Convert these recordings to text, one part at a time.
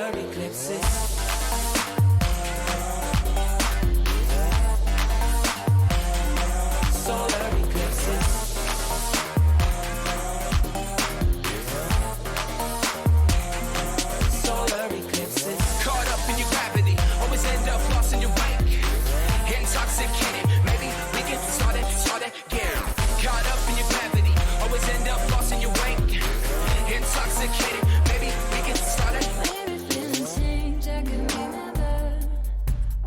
solar eclipses. Solar eclipses. Solar eclipses. Caught up in your gravity, always end up lost in your wake. Intoxicated, maybe we can start again. Caught up in your gravity, always end up lost in your wake. Intoxicated, maybe we can start it. Maybe feeling change, I can remember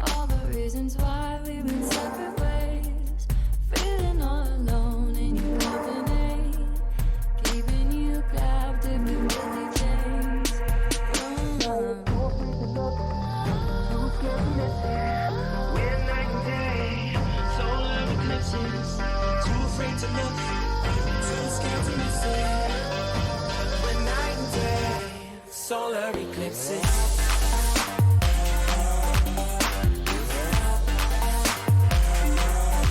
all the reasons why we've been separate ways. Feeling all alone in your company, keeping you captive in busy chains. We're night and day, solar eclipses. Too afraid to look, too scared to miss it. When night and day, solar eclipses.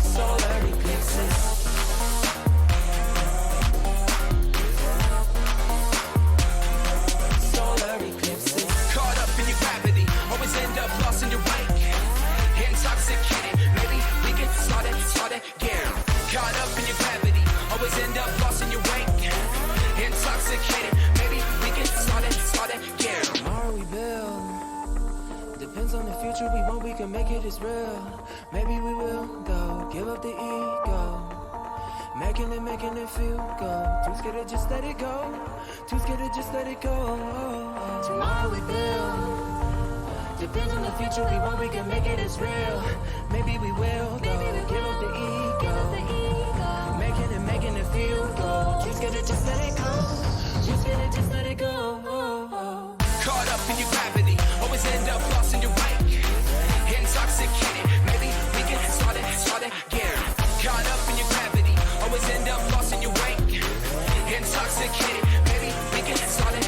Solar eclipses. Solar eclipses. Caught up in your gravity, always end up lost in your wake. Intoxicated, maybe we can start again. Caught up in your gravity, always end up lost in your wake. Intoxicated, maybe we can start again. Tomorrow we build. Depends on the future we want, we can make it as real. Maybe we will go, give up the ego. Making it feel good. Too scared to just let it go. Too scared to just let it go. Tomorrow we build. Depends on the future we want, we can make it as real. Maybe we will go, give up the ego. Making it feel good. Too scared to just let it go. Too scared to just let it go. Caught up in your gravity, always end up lost in your wake. Intoxicated, maybe we can start again. Caught up in your gravity, always end up lost in your wake. Intoxicated, maybe we can start again.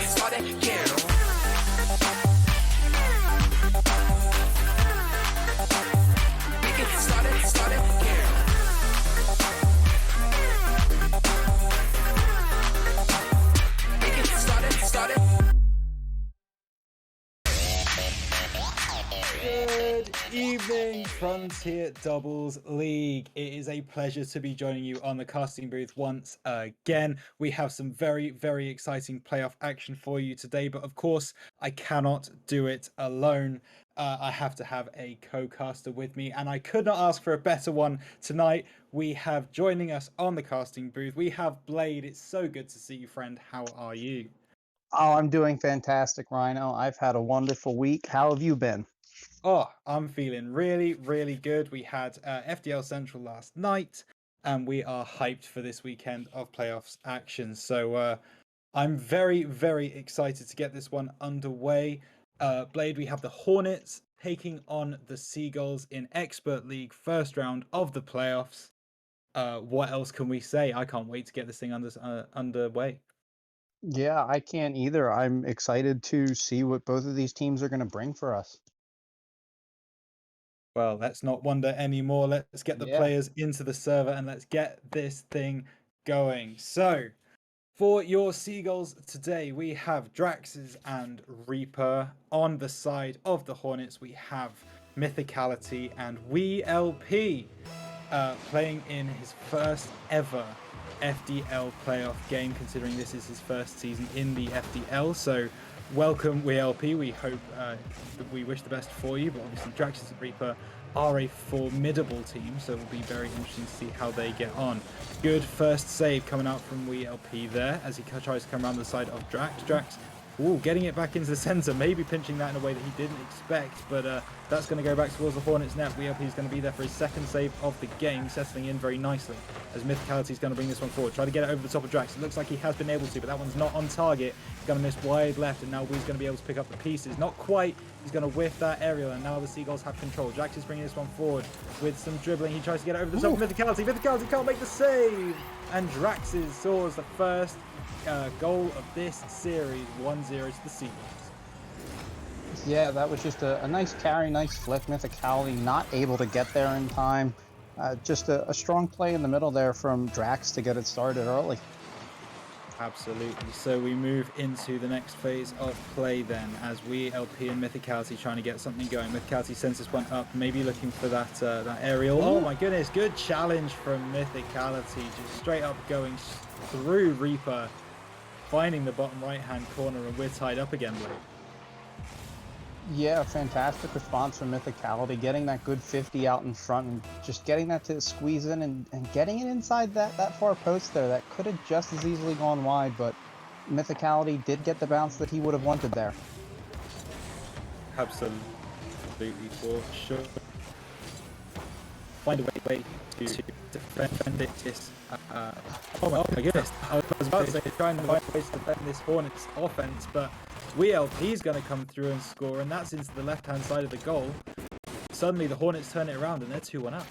We can start again. We can start it. Good evening, Frontier Doubles League. It is a pleasure to be joining you on the casting booth once again. We have some very, very exciting playoff action for you today, but of course, I cannot do it alone. I have to have a co-caster with me, and I could not ask for a better one tonight. We have joining us on the casting booth, we have Blade. It's so good to see you, friend. How are you? Oh, I'm doing fantastic, Rhino. I've had a wonderful week. How have you been? Oh, I'm feeling really, really good. We had FDL Central last night, and we are hyped for this weekend of playoffs action. So I'm very, very excited to get this one underway. Blade, we have the Hornets taking on the Seagulls in Expert League, first round of the playoffs. What else can we say? I can't wait to get this thing underway. Yeah, I can't either. I'm excited to see what both of these teams are going to bring for us. Well, let's not wonder anymore. Let's get the players into the server and let's get this thing going. So, for your Seagulls today, we have Draxes and Reaper. On the side of the Hornets, we have Mythicality and WeLP playing in his first ever FDL playoff game, considering this is his first season in the FDL. So, welcome, WeLP. We hope we wish the best for you, but obviously Draxes and Reaper are a formidable team, so it will be very interesting to see how they get on. Good first save coming out from WeLP there as he tries to come around the side of Drax. Drax, getting it back into the center, maybe pinching that in a way that he didn't expect, but that's going to go back towards the Hornets net. WeLP is going to be there for his second save of the game, settling in very nicely as Mythicality is going to bring this one forward. Try to get it over the top of Drax. It looks like he has been able to, but that one's not on target. He's going to miss wide left, and now Wee's going to be able to pick up the pieces. Not quite. He's going to whiff that aerial, and now the Seagulls have control. Drax is bringing this one forward with some dribbling. He tries to get it over the top of Mythicality. Mythicality can't make the save, and Draxes scores the first goal of this series, 1-0 to the Seagulls. Yeah, that was just a nice carry, nice flick. Mythicality not able to get there in time. Just a strong play in the middle there from Drax to get it started early. Absolutely. So we move into the next phase of play then, as we, LP and Mythicality, trying to get something going. Mythicality sends this one up, maybe looking for that aerial. Oh my goodness, good challenge from Mythicality, just straight up going through Reaper, finding the bottom right-hand corner, and we're tied up again, Blake. Yeah, fantastic response from Mythicality, getting that good 50 out in front and just getting that to squeeze in and getting it inside that far post there. That could have just as easily gone wide, but Mythicality did get the bounce that he would have wanted there. Absolutely, for sure. Find a way to defend it. Oh my goodness, I was about to say trying to find ways to defend this Hornets offense, but WeLP's going to come through and score, and that's into the left-hand side of the goal. Suddenly the Hornets turn it around and they're 2-1 up.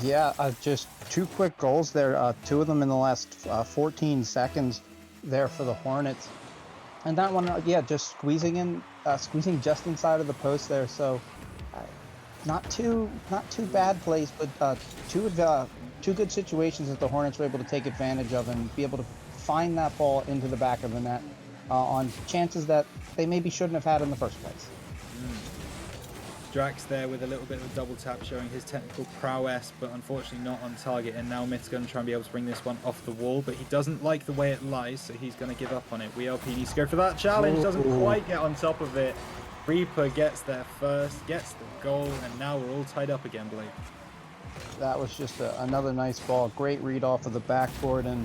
Yeah, just two quick goals there, two of them in the last 14 seconds there for the Hornets. And that one, yeah, just squeezing just inside of the post there. So not too bad plays, but two good situations that the Hornets were able to take advantage of and be able to find that ball into the back of the net on chances that they maybe shouldn't have had in the first place. Drax there with a little bit of a double tap showing his technical prowess, but unfortunately not on target, and now Myth's going to try and be able to bring this one off the wall, but he doesn't like the way it lies, so he's going to give up on it. WeLP needs to go for that challenge, doesn't quite get on top of it. Reaper gets there first, gets the goal, and now we're all tied up again, Blake. That was just another nice ball. Great read off of the backboard, and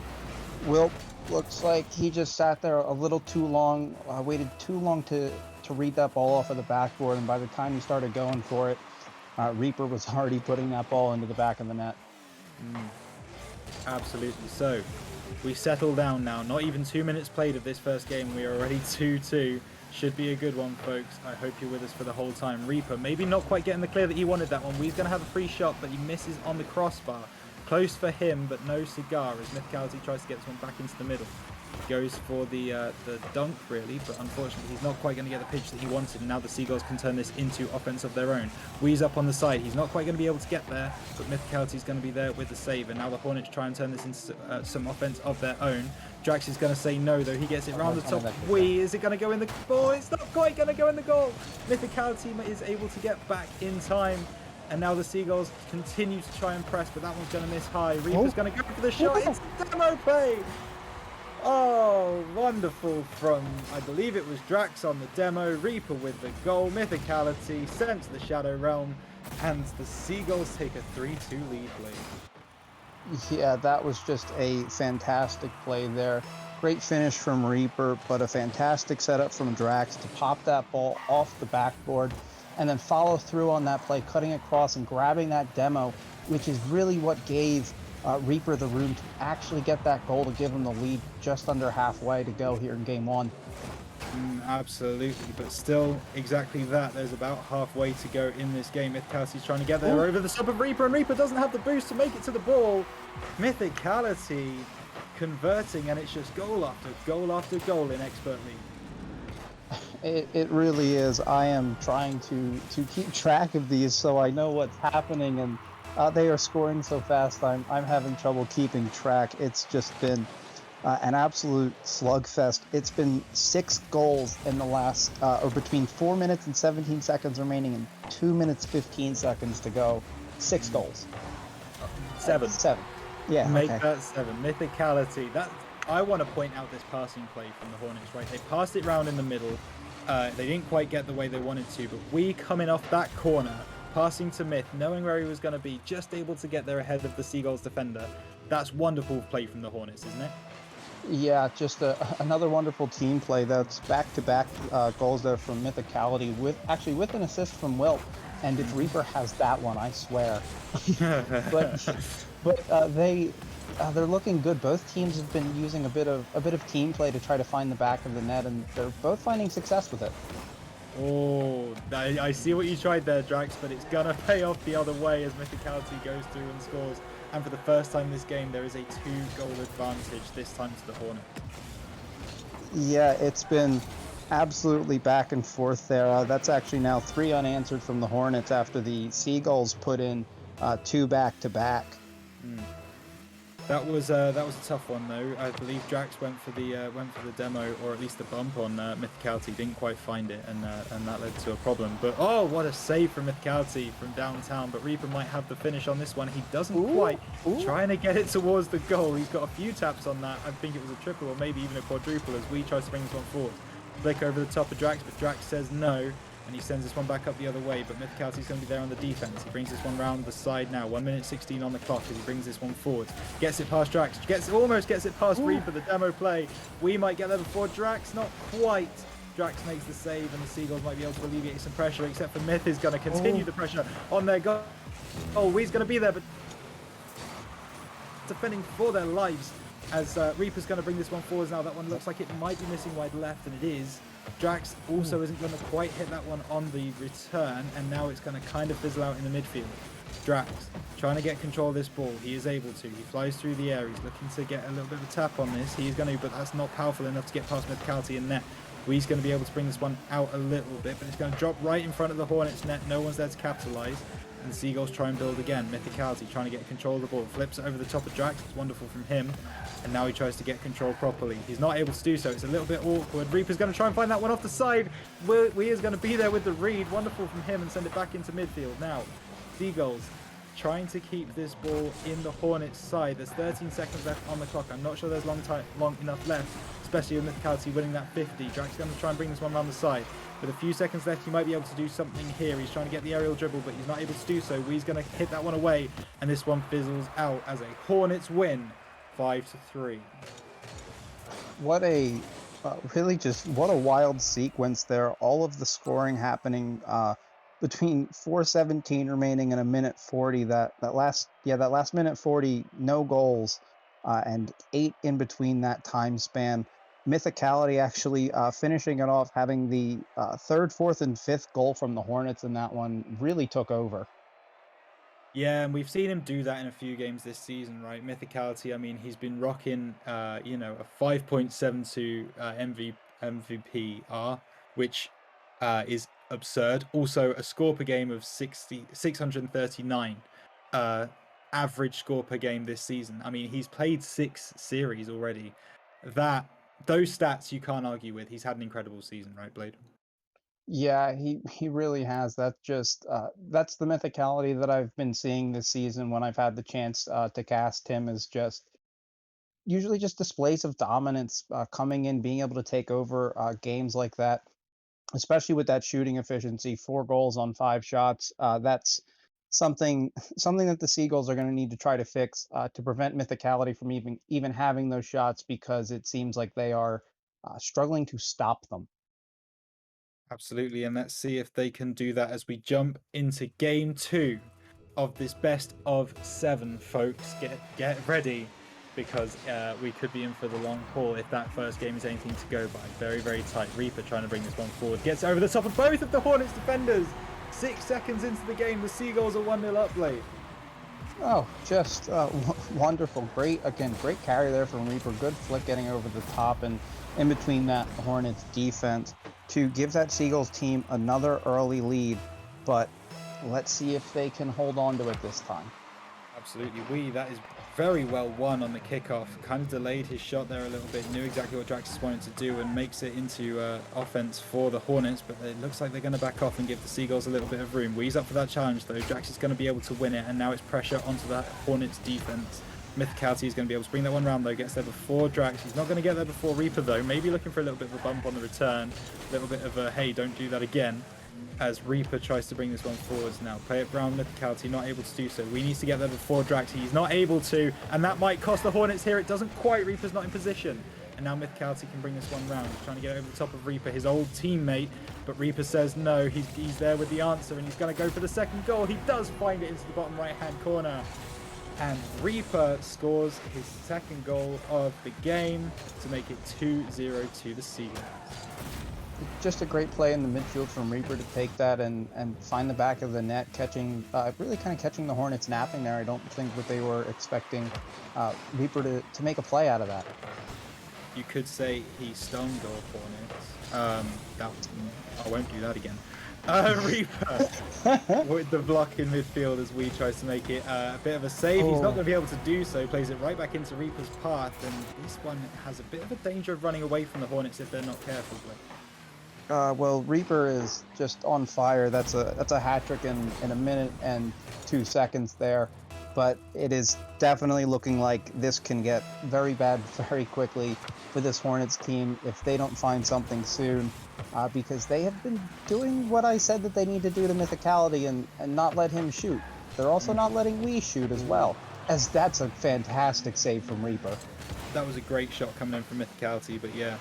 Wilt looks like he just sat there a little too long, waited too long to read that ball off of the backboard, and by the time he started going for it, Reaper was already putting that ball into the back of the net. Absolutely. So we settle down now. Not even 2 minutes played of this first game. We are already 2-2. Should be a good one, folks. I hope you're with us for the whole time. Reaper maybe not quite getting the clear that he wanted that one. He's going to have a free shot, but he misses on the crossbar. Close for him, but no cigar as Mythicality tries to get this one back into the middle. Goes for the dunk, really, but unfortunately he's not quite going to get the pitch that he wanted, and now the Seagulls can turn this into offense of their own. Wee's up on the side. He's not quite going to be able to get there, but Mythicality's going to be there with the save, and now the Hornets try and turn this into some offense of their own. Drax is going to say no, though. He gets it round the top. Wee, is it going to go in the goal? It's not quite going to go in the goal. Mythicality is able to get back in time. And now the Seagulls continue to try and press, but that one's going to miss high. Reaper's going to go for the shot. It's demo play. Oh, wonderful from, I believe it was Drax on the demo. Reaper with the goal. Mythicality sent to the Shadow Realm. And the Seagulls take a 3-2 lead, Blake. Yeah, that was just a fantastic play there. Great finish from Reaper, but a fantastic setup from Drax to pop that ball off the backboard and then follow through on that play, cutting across and grabbing that demo, which is really what gave Reaper the room to actually get that goal to give him the lead just under halfway to go here in game one. Absolutely, but still exactly that. There's about halfway to go in this game. Mythicality's trying to get there over the sub of Reaper, and Reaper doesn't have the boost to make it to the ball. Mythicality converting, and it's just goal after goal after goal in Expert League. It really is. I am trying to keep track of these so I know what's happening, and they are scoring so fast I'm having trouble keeping track. It's just been an absolute slugfest. It's been 6 goals in the last, or between 4 minutes and 17 seconds remaining and 2 minutes 15 seconds to go. 6 goals. 7. 7. Yeah. Make okay. that 7. Mythicality. That I want to point out this passing play from the Hornets. Right, they passed it round in the middle. They didn't quite get the way they wanted to, but we coming off that corner, passing to Myth, knowing where he was going to be, just able to get there ahead of the Seagulls defender. That's wonderful play from the Hornets, isn't it? Yeah, just another wonderful team play. That's back-to-back goals there from Mythicality, with an assist from Wilt. And if Reaper has that one, I swear. but they're looking good. Both teams have been using a bit of team play to try to find the back of the net, and they're both finding success with it. Oh, I see what you tried there, Drax, but it's gonna pay off the other way as Mythicality goes through and scores. And for the first time this game, there is a 2-goal advantage, this time to the Hornets. Yeah, it's been absolutely back and forth there. That's actually now 3 unanswered from the Hornets after the Seagulls put in 2 back-to-back. That was a tough one though. I believe Drax went for the demo, or at least the bump on Mythicality. Didn't quite find it, and that led to a problem. But oh, what a save from Mythicality from downtown. But Reaper might have the finish on this one. He doesn't quite. Trying to get it towards the goal. He's got a few taps on that. I think it was a triple or maybe even a quadruple as we tries to bring this one forward. Flick over the top of Drax, but Drax says no. And he sends this one back up the other way, but Mythicality's going to be there on the defense. He brings this one round the side now. 1 minute 16 on the clock as he brings this one forward. Gets it past Drax. Almost gets it past Reaper, the demo play. We might get there before Drax. Not quite. Drax makes the save, and the Seagulls might be able to alleviate some pressure, except for Myth is going to continue the pressure on their goal. Oh, he's going to be there, but defending for their lives as Reaper's going to bring this one forwards now. That one looks like it might be missing wide left, and it is. Drax also isn't going to quite hit that one on the return, and now it's going to kind of fizzle out in the midfield. Drax trying to get control of this ball. He is able to. He flies through the air. He's looking to get a little bit of a tap on this. He's going to, but that's not powerful enough to get past Mythicality and net. We's going to be able to bring this one out a little bit, but it's going to drop right in front of the Hornets net. No one's there to capitalize. And the Seagulls try and build again. Mythicality trying to get control of the ball. Flips it over the top of Drax. It's wonderful from him. And now he tries to get control properly. He's not able to do so. It's a little bit awkward. Reaper's going to try and find that one off the side. We is going to be there with the read. Wonderful from him and send it back into midfield. Now, Seagulls trying to keep this ball in the Hornets side. There's 13 seconds left on the clock. I'm not sure there's long enough left, especially with Mythicality winning that 50. Drax is going to try and bring this one around the side. With a few seconds left, he might be able to do something here. He's trying to get the aerial dribble, but he's not able to do so. We's going to hit that one away, and this one fizzles out as a Hornets win, 5-3. What a really just what a wild sequence there. All of the scoring happening between 4:17 remaining and a minute 40. That last minute 40, no goals, and 8 in between that time span. Mythicality actually finishing it off, having the 3rd, 4th, and 5th goal from the Hornets in that one really took over. Yeah, and we've seen him do that in a few games this season, right? Mythicality, I mean, he's been rocking, a 5.72 MVPR, which is absurd. Also, a score per game of 639, average score per game this season. I mean, he's played 6 series already. Those stats you can't argue with. He's had an incredible season, right, Blade? Yeah, he really has. That's just that's the Mythicality that I've been seeing this season when I've had the chance to cast him, is just usually just displays of dominance, coming in, being able to take over games like that, especially with that shooting efficiency, 4 goals on 5 shots. That's something that the Seagulls are going to need to try to fix to prevent Mythicality from even having those shots, because it seems like they are struggling to stop them. Absolutely, and let's see if they can do that as we jump into game 2 of this best of 7, folks. Get ready, because we could be in for the long haul if that first game is anything to go by. Very, very tight. Reaper trying to bring this one forward. Gets over the top of both of the Hornets defenders. 6 seconds into the game, the Seagulls are 1-0 up, Blade. Oh, just wonderful. Great carry there from Reaper. Good flick getting over the top and in between that Hornets defense to give that Seagulls team another early lead. But let's see if they can hold on to it this time. Absolutely. That is very well won on the kickoff. Kind of delayed his shot there a little bit. Knew exactly what Drax wanted to do and makes it into offense for the Hornets. But it looks like they're going to back off and give the Seagulls a little bit of room. We's up for that challenge though. Drax is going to be able to win it, and now it's pressure onto that Hornets defense. Mythicality is going to be able to bring that one round though. Gets there before Drax. He's not going to get there before Reaper though. Maybe looking for a little bit of a bump on the return. A little bit of a, hey, don't do that again. As Reaper tries to bring this one forwards now. Play it round Mythicality, not able to do so. We need to get there before Drax. He's not able to, and that might cost the Hornets here. It doesn't quite. Reaper's not in position. And now Mythicality can bring this one round. He's trying to get over the top of Reaper, his old teammate. But Reaper says no. He's there with the answer, and he's going to go for the second goal. He does find it into the bottom right-hand corner. And Reaper scores his second goal of the game to make it 2-0 to the Seagulls. Just a great play in the midfield from Reaper to take that and find the back of the net, really kind of catching the Hornets napping there. I don't think that they were expecting Reaper to make a play out of that. You could say he stung the Hornets. I won't do that again. Reaper with the block in midfield as we tries to make it a bit of a save. He's not going to be able to do so. Plays it right back into Reaper's path, and this one has a bit of a danger of running away from the Hornets if they're not careful. Well, Reaper is just on fire. That's a hat trick in a minute and 2 seconds there. But it is definitely looking like this can get very bad very quickly for this Hornets team if they don't find something soon. Because they have been doing what I said that they need to do to Mythicality and not let him shoot. They're also not letting Wii shoot as well, as that's a fantastic save from Reaper. That was a great shot coming in from Mythicality, but yeah,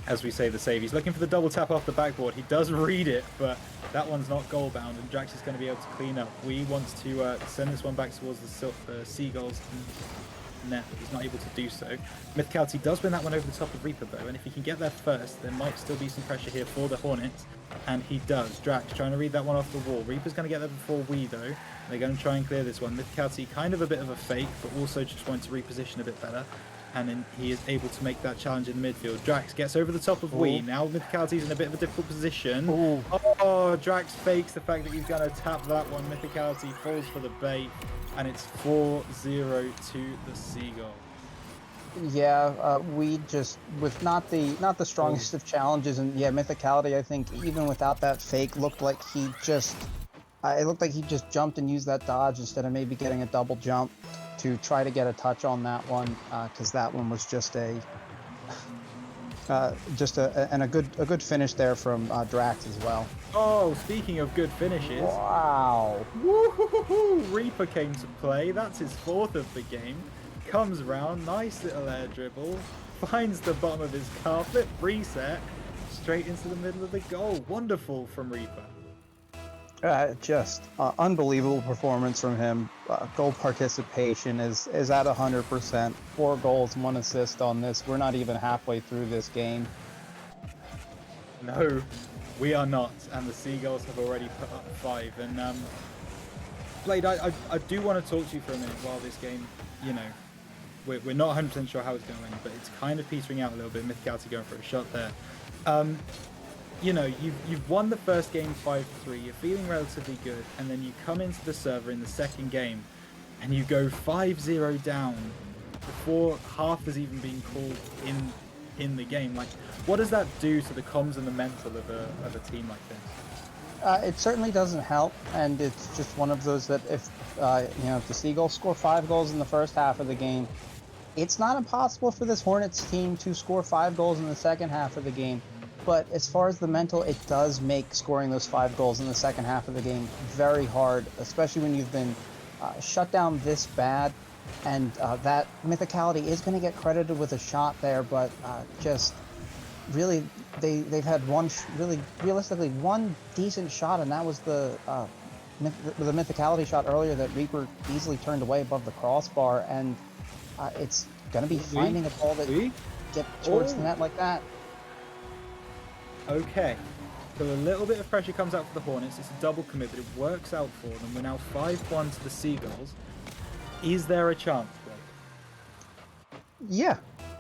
as we say, the save. He's looking for the double tap off the backboard. He does read it, but that one's not goal bound, and Drax is going to be able to clean up. Wii wants to send this one back towards the Seagulls net, but he's not able to do so. Mythicality does win that one over the top of Reaper though, and if he can get there first, there might still be some pressure here for the Hornets, and he does. Drax trying to read that one off the wall. Reaper's going to get there before Wii though. They're going to try and clear this one. Mythicality kind of a bit of a fake, but also just wanting to reposition a bit better. And then he is able to make that challenge in the midfield. Drax gets over the top of Wii. Now Mythicality's in a bit of a difficult position. Oh, Drax fakes the fact that he's going to tap that one. Mythicality falls for the bait, and it's 4-0 to the Seagull. Yeah, we just with not the strongest of challenges, and yeah, Mythicality, I think even without that fake looked like he just it looked like he just jumped and used that dodge instead of maybe getting a double jump to try to get a touch on that one, because that one was just a good finish there from Drax as well. Oh, speaking of good finishes. Wow. Woo-hoo-hoo-hoo! Reaper came to play. That's his 4th of the game. Comes around, nice little air dribble, finds the bottom of his carpet, reset, straight into the middle of the goal. Wonderful from Reaper. Just unbelievable performance from him. Goal participation is at 100%. 4 goals, 1 assist on this. We're not even halfway through this game. No, we are not, and the Seagulls have already put up 5. And Blade, I do want to talk to you for a minute while this game, you know, we're not 100% sure how it's going, but it's kind of petering out a little bit. Mythicality going for a shot there. You know, you've won the first game 5-3, you're feeling relatively good, and then you come into the server in the second game, and you go 5-0 down before half has even been called in the game. Like, what does that do to the comms and the mental of a team like this? It certainly doesn't help, and it's just one of those that if if the Seagulls score 5 goals in the first half of the game, it's not impossible for this Hornets team to score 5 goals in the second half of the game. But as far as the mental, it does make scoring those 5 goals in the second half of the game very hard, especially when you've been shut down this bad. And that Mythicality is going to get credited with a shot there, but just really, they've had realistically one decent shot, and that was the Mythicality shot earlier that Reaper easily turned away above the crossbar. And it's going to be finding a ball that get towards the net like that. Okay, so a little bit of pressure comes out for the Hornets. It's a double commit, but it works out for them. We're now 5-1 to the Seagulls. Is there a chance, Blake? Yeah.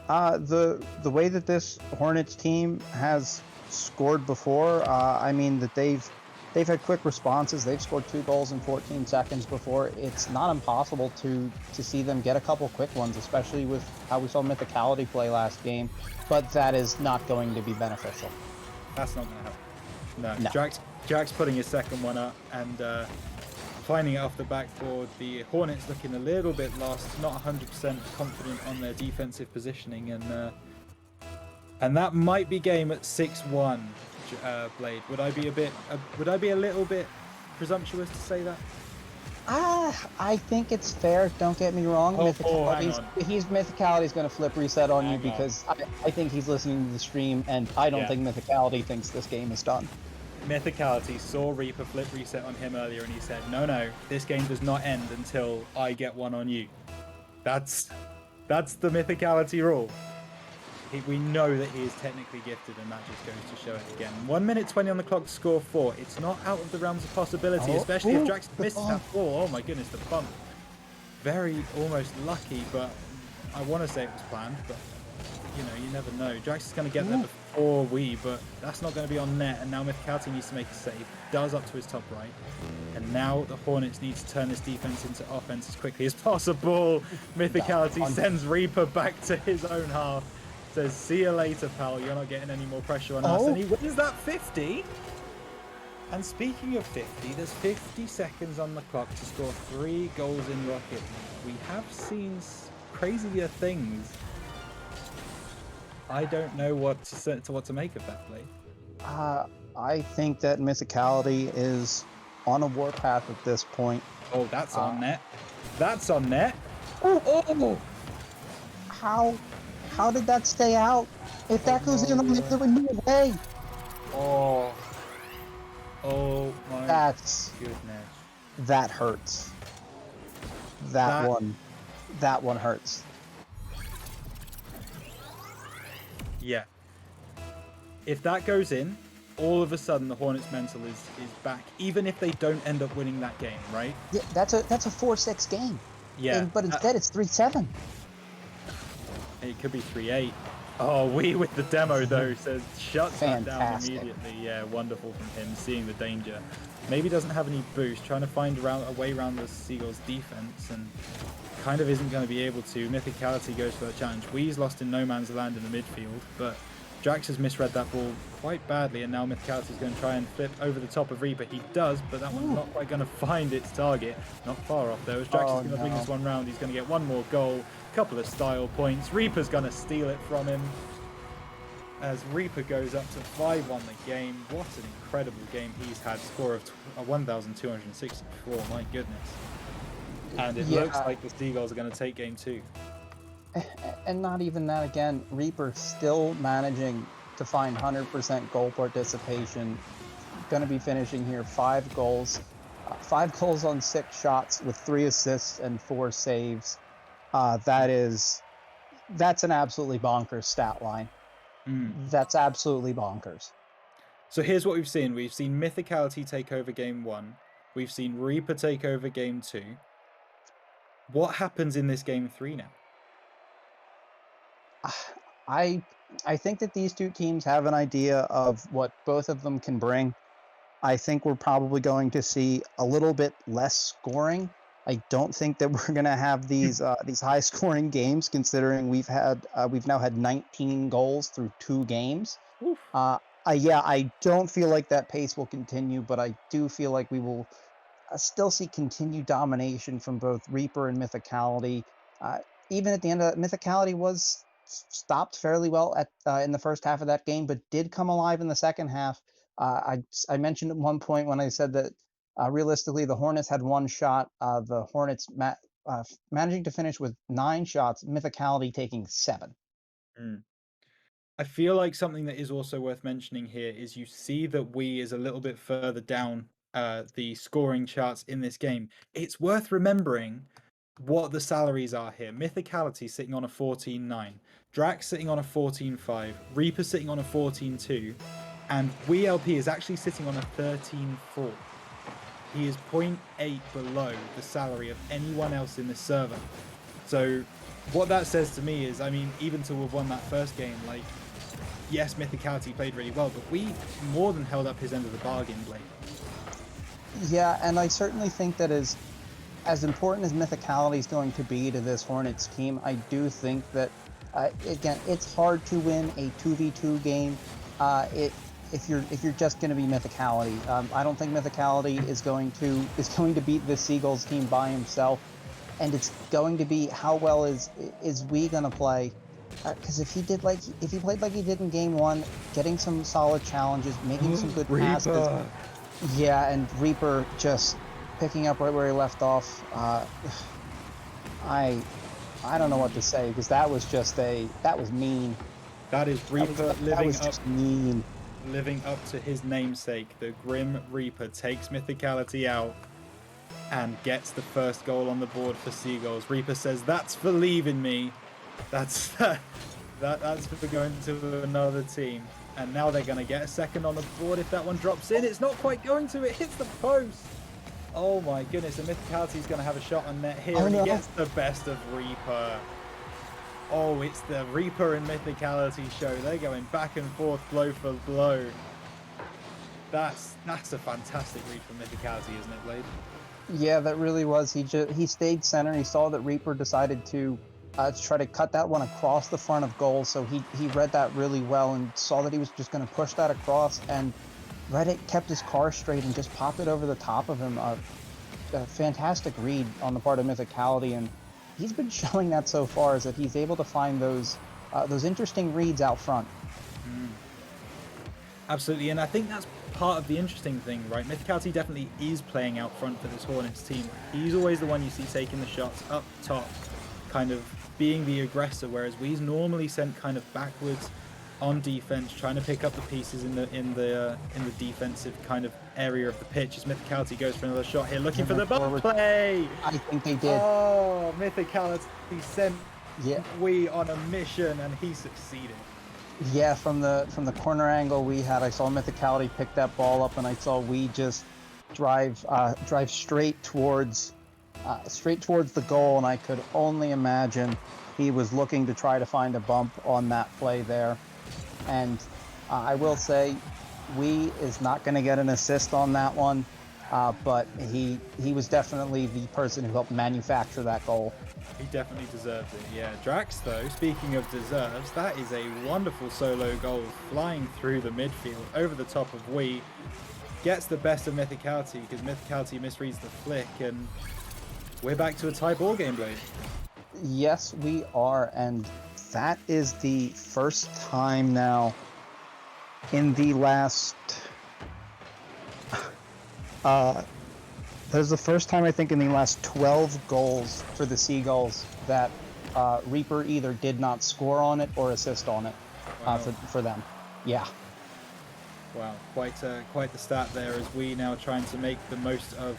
The way that this Hornets team has scored before, I mean that they've had quick responses. They've scored 2 goals in 14 seconds before. It's not impossible to see them get a couple quick ones, especially with how we saw Mythicality play last game. But that is not going to be beneficial. That's not going to help. No. No. Jack's putting his second one up and finding it off the backboard. The Hornets looking a little bit lost, not 100% confident on their defensive positioning, and that might be game at 6-1. Blade, would I be a little bit presumptuous to say that? I think it's fair. Don't get me wrong. Mythicality's going to flip reset on you because I think he's listening to the stream, and I don't think Mythicality thinks this game is done. Mythicality saw Reaper flip reset on him earlier, and he said, "No, this game does not end until I get one on you." That's the Mythicality rule. We know that he is technically gifted, and that just goes to show it again. 1 minute 20 on the clock to score 4. It's not out of the realms of possibility, especially if Drax misses that 4. Oh my goodness, the bump. Very almost lucky, but I want to say it was planned. But you know, you never know. Drax is going to get there before we, but that's not going to be on net. And now Mythicality needs to make a save. Does up to his top right. And now the Hornets need to turn this defense into offense as quickly as possible. Mythicality sends Reaper back to his own half. Says, see you later, pal. You're not getting any more pressure on us. And he wins that 50. And speaking of 50, there's 50 seconds on the clock to score 3 goals in Rocket League. We have seen crazier things. I don't know what to make of that play. I think that Mythicality is on a warpath at this point. Oh, that's on net. That's on net. Oh! How did that stay out? If that goes in, there would be no way. Oh. Oh my goodness. That hurts. That one hurts. Yeah. If that goes in, all of a sudden the Hornets mental is back, even if they don't end up winning that game, right? Yeah, that's a 4-6 game. Yeah. But instead it's 3-7. It could be 3-8. Oh, we with the demo though says shuts that down Fantastic. immediately. Yeah, wonderful from him, seeing the danger. Maybe doesn't have any boost, trying to find a way around the Seagulls defense, and kind of isn't going to be able to. Mythicality goes for the challenge. Wee's lost in no man's land in the midfield, but Drax has misread that ball quite badly, and now Mythicality is going to try and flip over the top of Reaper. He does, but that one's not quite going to find its target. Not far off though, as Drax is going to bring this one round. He's going to get one more goal, couple of style points. Reaper's going to steal it from him, as Reaper goes up to 5-1 the game. What an incredible game he's had. Score of 1,264, my goodness. And it looks like the Seagulls are going to take game 2. And not even that again. Reaper still managing to find 100% goal participation. Going to be finishing here 5 goals. 5 goals on 6 shots with 3 assists and 4 saves. That's an absolutely bonkers stat line. That's absolutely bonkers. So here's what we've seen. We've seen Mythicality take over game 1. We've seen Reaper take over game 2. What happens in this game 3 now? I think that these two teams have an idea of what both of them can bring. I think we're probably going to see a little bit less scoring. I don't think that we're going to have these high-scoring games, considering we've now had 19 goals through 2 games. I don't feel like that pace will continue, but I do feel like we will still see continued domination from both Reaper and Mythicality. Even at the end of that, Mythicality was stopped fairly well in the first half of that game, but did come alive in the second half. I mentioned at one point when I said that realistically the Hornets had 1 shot, the Hornets managing to finish with 9 shots, Mythicality taking 7. I feel like something that is also worth mentioning here is you see that We is a little bit further down the scoring charts in this game. It's worth remembering what the salaries are here. Mythicality sitting on a 14.9, Drax sitting on a 14.5, Reaper sitting on a 14.2, and WeLP is actually sitting on a 13.4. He is 0.8 below the salary of anyone else in this server. So what that says to me is, I mean, even to have won that first game, like, yes, Mythicality played really well, but We more than held up his end of the bargain, Blake. Yeah, and I certainly think that as important as Mythicality is going to be to this Hornets team, I do think that again, it's hard to win a 2v2 game if you're just going to be Mythicality. I don't think Mythicality is going to beat the Seagulls team by himself, and it's going to be how well is We going to play. Because if he played like he did in game 1, getting some solid challenges, making some good passes. Yeah, and Reaper just picking up right where he left off. I don't know what to say, because that was mean. That is Reaper mean. Living up to his namesake. The Grim Reaper takes Mythicality out and gets the first goal on the board for Seagulls. Reaper says, "That's for leaving me. That's for going to another team." And now they're going to get a second on the board if that one drops in. It's not quite going to. It hits the post. Oh my goodness. And Mythicality is going to have a shot on net here. And he gets the best of Reaper. Oh, it's the Reaper and Mythicality show. They're going back and forth, blow for blow. That's a fantastic read from Mythicality, isn't it, Blade? Yeah, that really was. He stayed center. He saw that Reaper decided to try to cut that one across the front of goal. So he read that really well and saw that he was just going to push that across, and Reddit kept his car straight and just popped it over the top of him. A fantastic read on the part of Mythicality, and he's been showing that so far, is that he's able to find those interesting reads out front. Absolutely, and I think that's part of the interesting thing, right? Mythicality definitely is playing out front for this Hornets team. He's always the one you see taking the shots up top, kind of being the aggressor, whereas we's normally sent kind of backwards on defense, trying to pick up the pieces in the defensive kind of area of the pitch. As Mythicality goes for another shot here, looking for the bump play. I think they did. Oh, Mythicality sent we on a mission, and he succeeded. Yeah, from the corner angle we had, I saw Mythicality pick that ball up, and I saw we just drive straight towards the goal, and I could only imagine he was looking to try to find a bump on that play there. And I will say, we is not going to get an assist on that one, but he was definitely the person who helped manufacture that goal. He definitely deserves it, yeah. Drax, though, speaking of deserves, that is a wonderful solo goal, flying through the midfield, over the top of Wee. Gets the best of Mythicality, because Mythicality misreads the flick, and we're back to a tie ball game, Blade. Yes, we are, and that is the first time now in the last... There's the first time, I think, in the last 12 goals for the Seagulls that Reaper either did not score on it or assist on it. Wow. For them. Yeah. Wow, quite the stat there, as we now trying to make the most of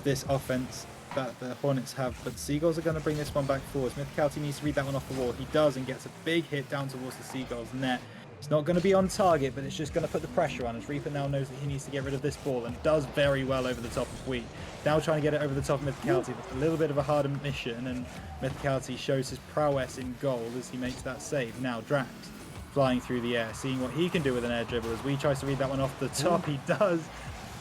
this offense that the Hornets have. But Seagulls are going to bring this one back forwards. Mythicality needs to read that one off the wall. He does, and gets a big hit down towards the Seagulls net. It's not going to be on target, but it's just going to put the pressure on, as Reaper now knows that he needs to get rid of this ball, and does very well over the top of Wheat. Now trying to get it over the top of Mythicality. That's a little bit of a harder mission, and Mythicality shows his prowess in goal as he makes that save. Now Drax flying through the air, seeing what he can do with an air dribble, as Wee tries to read that one off the top. He does.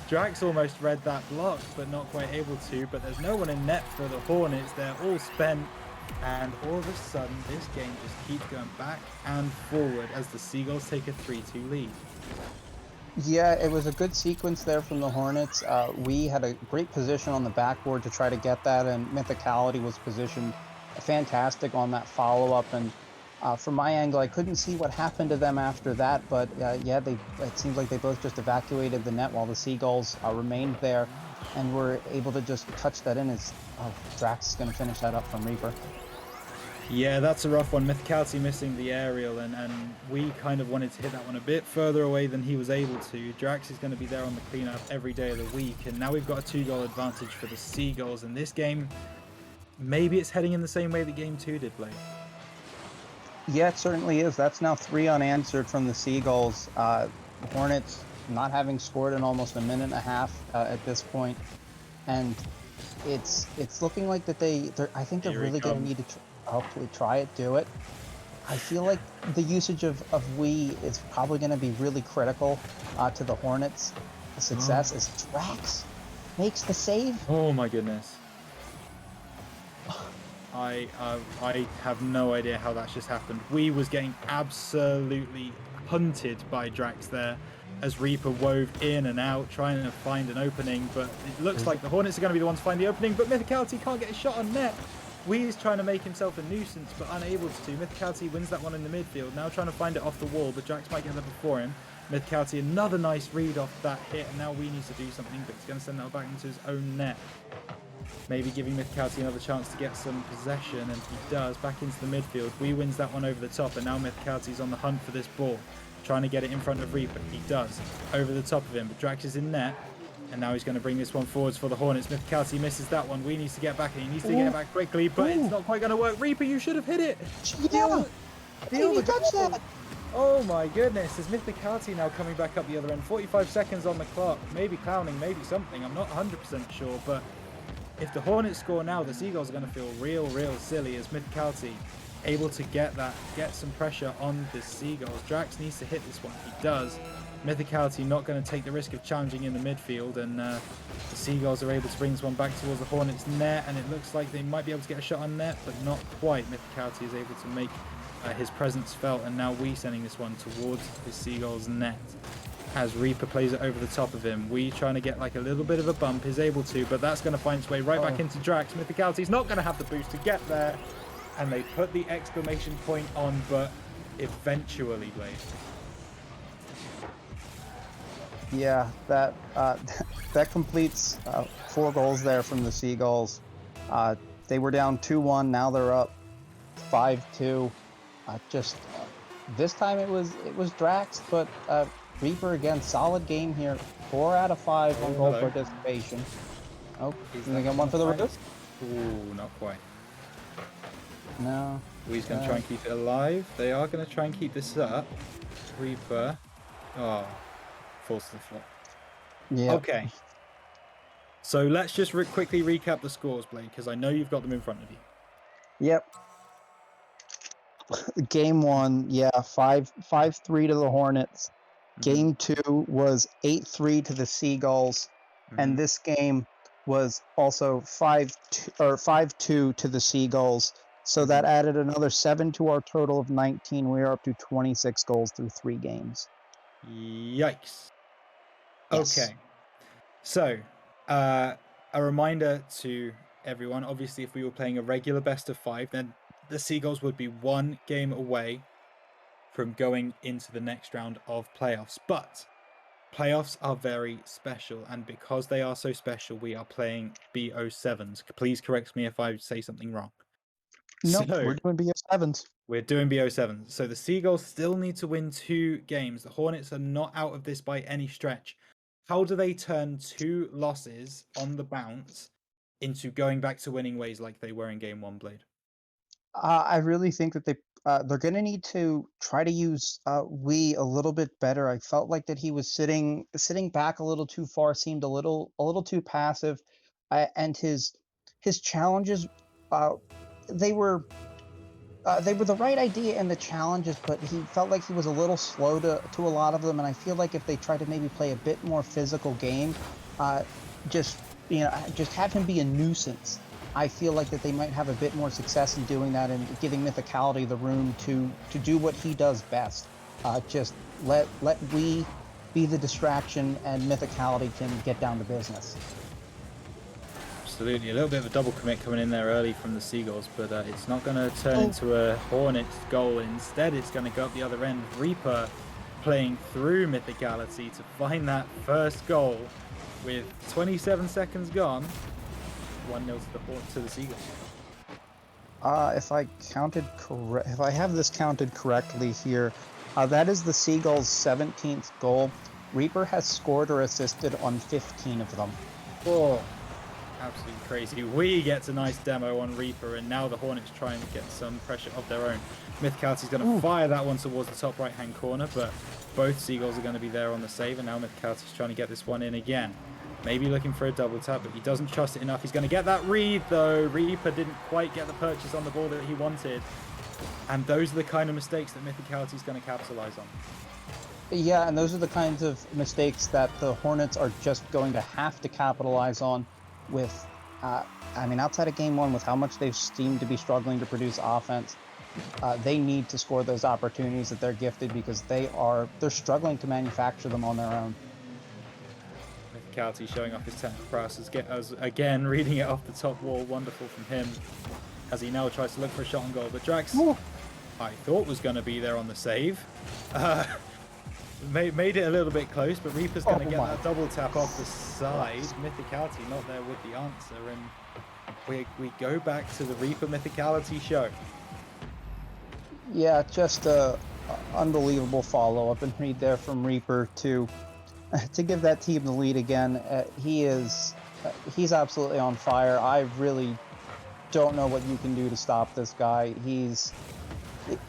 Drax almost read that block, but not quite able to. But there's no one in net for the Hornets. They're all spent. And all of a sudden, this game just keeps going back and forward as the Seagulls take a 3-2 lead. Yeah, it was a good sequence there from the Hornets. We had a great position on the backboard to try to get that, and Mythicality was positioned fantastic on that follow-up. And from my angle, I couldn't see what happened to them after that, but yeah, it seems like they both just evacuated the net while the Seagulls remained there and were able to just touch that in. As Drax is going to finish that up from Reaper. Yeah, that's a rough one. Mythicality missing the aerial, and we kind of wanted to hit that one a bit further away than he was able to. Drax is going to be there on the cleanup every day of the week, and now we've got a 2-goal advantage for the Seagulls. In this game, maybe it's heading in the same way that Game 2 did, Blake. Yeah, it certainly is. That's now 3 unanswered from the Seagulls. Hornets not having scored in almost a minute and a half at this point, and it's looking like that I think they're really going to need to hopefully try it, do it. I feel like the usage of Wee is probably going to be really critical to the Hornets' success as Drax makes the save. Oh my goodness. I have no idea how that's just happened. Wee was getting absolutely hunted by Drax there as Reaper wove in and out, trying to find an opening, but it looks like the Hornets are going to be the ones to find the opening, but Mythicality can't get a shot on net. Wee is trying to make himself a nuisance, but unable to. Mythicality wins that one in the midfield, now trying to find it off the wall, but Drax might get there before him. Mythicality, another nice read off that hit, and now Wee needs to do something, but he's going to send that back into his own net. Maybe giving Mythicality another chance to get some possession, and he does, back into the midfield. Wee wins that one over the top, and now Mythicality's on the hunt for this ball, trying to get it in front of Reaper. He does, over the top of him, but Drax is in net. And now he's going to bring this one forwards for the Hornets. Mythicality misses that one. Wee needs to get back, and he needs to get it back quickly, but it's not quite going to work. Reaper, you should have hit it. Yeah, he touched that. Oh my goodness, is Mythicality now coming back up the other end? 45 seconds on the clock. Maybe clowning, maybe something. I'm not 100% sure, but if the Hornets score now, the Seagulls are going to feel real silly, as Mythicality able to get some pressure on the Seagulls. Drax needs to hit this one. He does. Mythicality not going to take the risk of challenging in the midfield, and the Seagulls are able to bring this one back towards the Hornets' net, and it looks like they might be able to get a shot on net, but not quite. Mythicality is able to make his presence felt, and now we sending this one towards the Seagulls' net as Reaper plays it over the top of him. We trying to get like a little bit of a bump, is able to, but that's going to find its way right back into Drax. Mythicality's not going to have the boost to get there, and they put the exclamation point on, but eventually, Blade. Yeah, that that completes 4 goals there from the Seagulls. They were down 2-1. Now they're up 5-2. This time it was Drax, but Reaper again, solid game here. 4 out of 5 on goal participation. Oh, he's gonna get one for the roof. Ooh, not quite. No. He's gonna try and keep it alive. They are gonna try and keep this up. Reaper. Oh. Falls to the floor. Yeah. Okay. So let's just quickly recap the scores, Blake, because I know you've got them in front of you. Yep. Game 1, yeah, 5-3 to the Hornets. Game 2 was 8-3 to the Seagulls, and this game was also 5-2 to the Seagulls. So that added another 7 to our total of 19. We are up to 26 goals through 3 games. Yikes. Yes. Okay. So, a reminder to everyone, obviously, if we were playing a regular best of 5, then the Seagulls would be 1 game away from going into the next round of playoffs. But playoffs are very special, and because they are so special, we are playing BO7s. Please correct me if I say something wrong. Nope, we're doing BO7s. We're doing BO7s. So the Seagulls still need to win 2 games. The Hornets are not out of this by any stretch. How do they turn 2 losses on the bounce into going back to winning ways like they were in game 1, Blade? I really think that they're going to need to try to use Wee a little bit better. I felt like that he was sitting back a little too far, seemed a little too passive, and his challenges they were the right idea in the challenges, but he felt like he was a little slow to a lot of them. And I feel like if they try to maybe play a bit more physical game, just have him be a nuisance, I feel like that they might have a bit more success in doing that and giving Mythicality the room to do what he does best. Just let we be the distraction, and Mythicality can get down to business. Absolutely. A little bit of a double commit coming in there early from the Seagulls, but it's not going to turn into a Hornets goal. Instead, it's going to go up the other end. Reaper playing through Mythicality to find that first goal with 27 seconds gone. 1-0 to the Seagulls. If I have this counted correctly here, that is the Seagulls' 17th goal. Reaper has scored or assisted on 15 of them. Oh, absolutely crazy. We get a nice demo on Reaper, and now the Hornets trying to get some pressure of their own. Mythicality's going to fire that one towards the top right-hand corner, but both Seagulls are going to be there on the save, and now Mythicality's trying to get this one in again. Maybe looking for a double tap, but he doesn't trust it enough. He's going to get that read, though. Reaper didn't quite get the purchase on the ball that he wanted. And those are the kind of mistakes that Mythicality is going to capitalize on. Yeah, and those are the kinds of mistakes that the Hornets are just going to have to capitalize on with, outside of game 1, with how much they've seemed to be struggling to produce offense, they need to score those opportunities that they're gifted, because they're struggling to manufacture them on their own. Mythicality showing off his technical prowess as again reading it off the top wall. Wonderful from him as he now tries to look for a shot on goal. But Drax, I thought was going to be there on the save. Made it a little bit close, but Reaper's going to get that double tap off the side. Mythicality not there with the answer, and we go back to the Reaper Mythicality show. Yeah, just a unbelievable follow-up and read there from Reaper to give that team the lead again. He's absolutely on fire. I really don't know what you can do to stop this guy. He's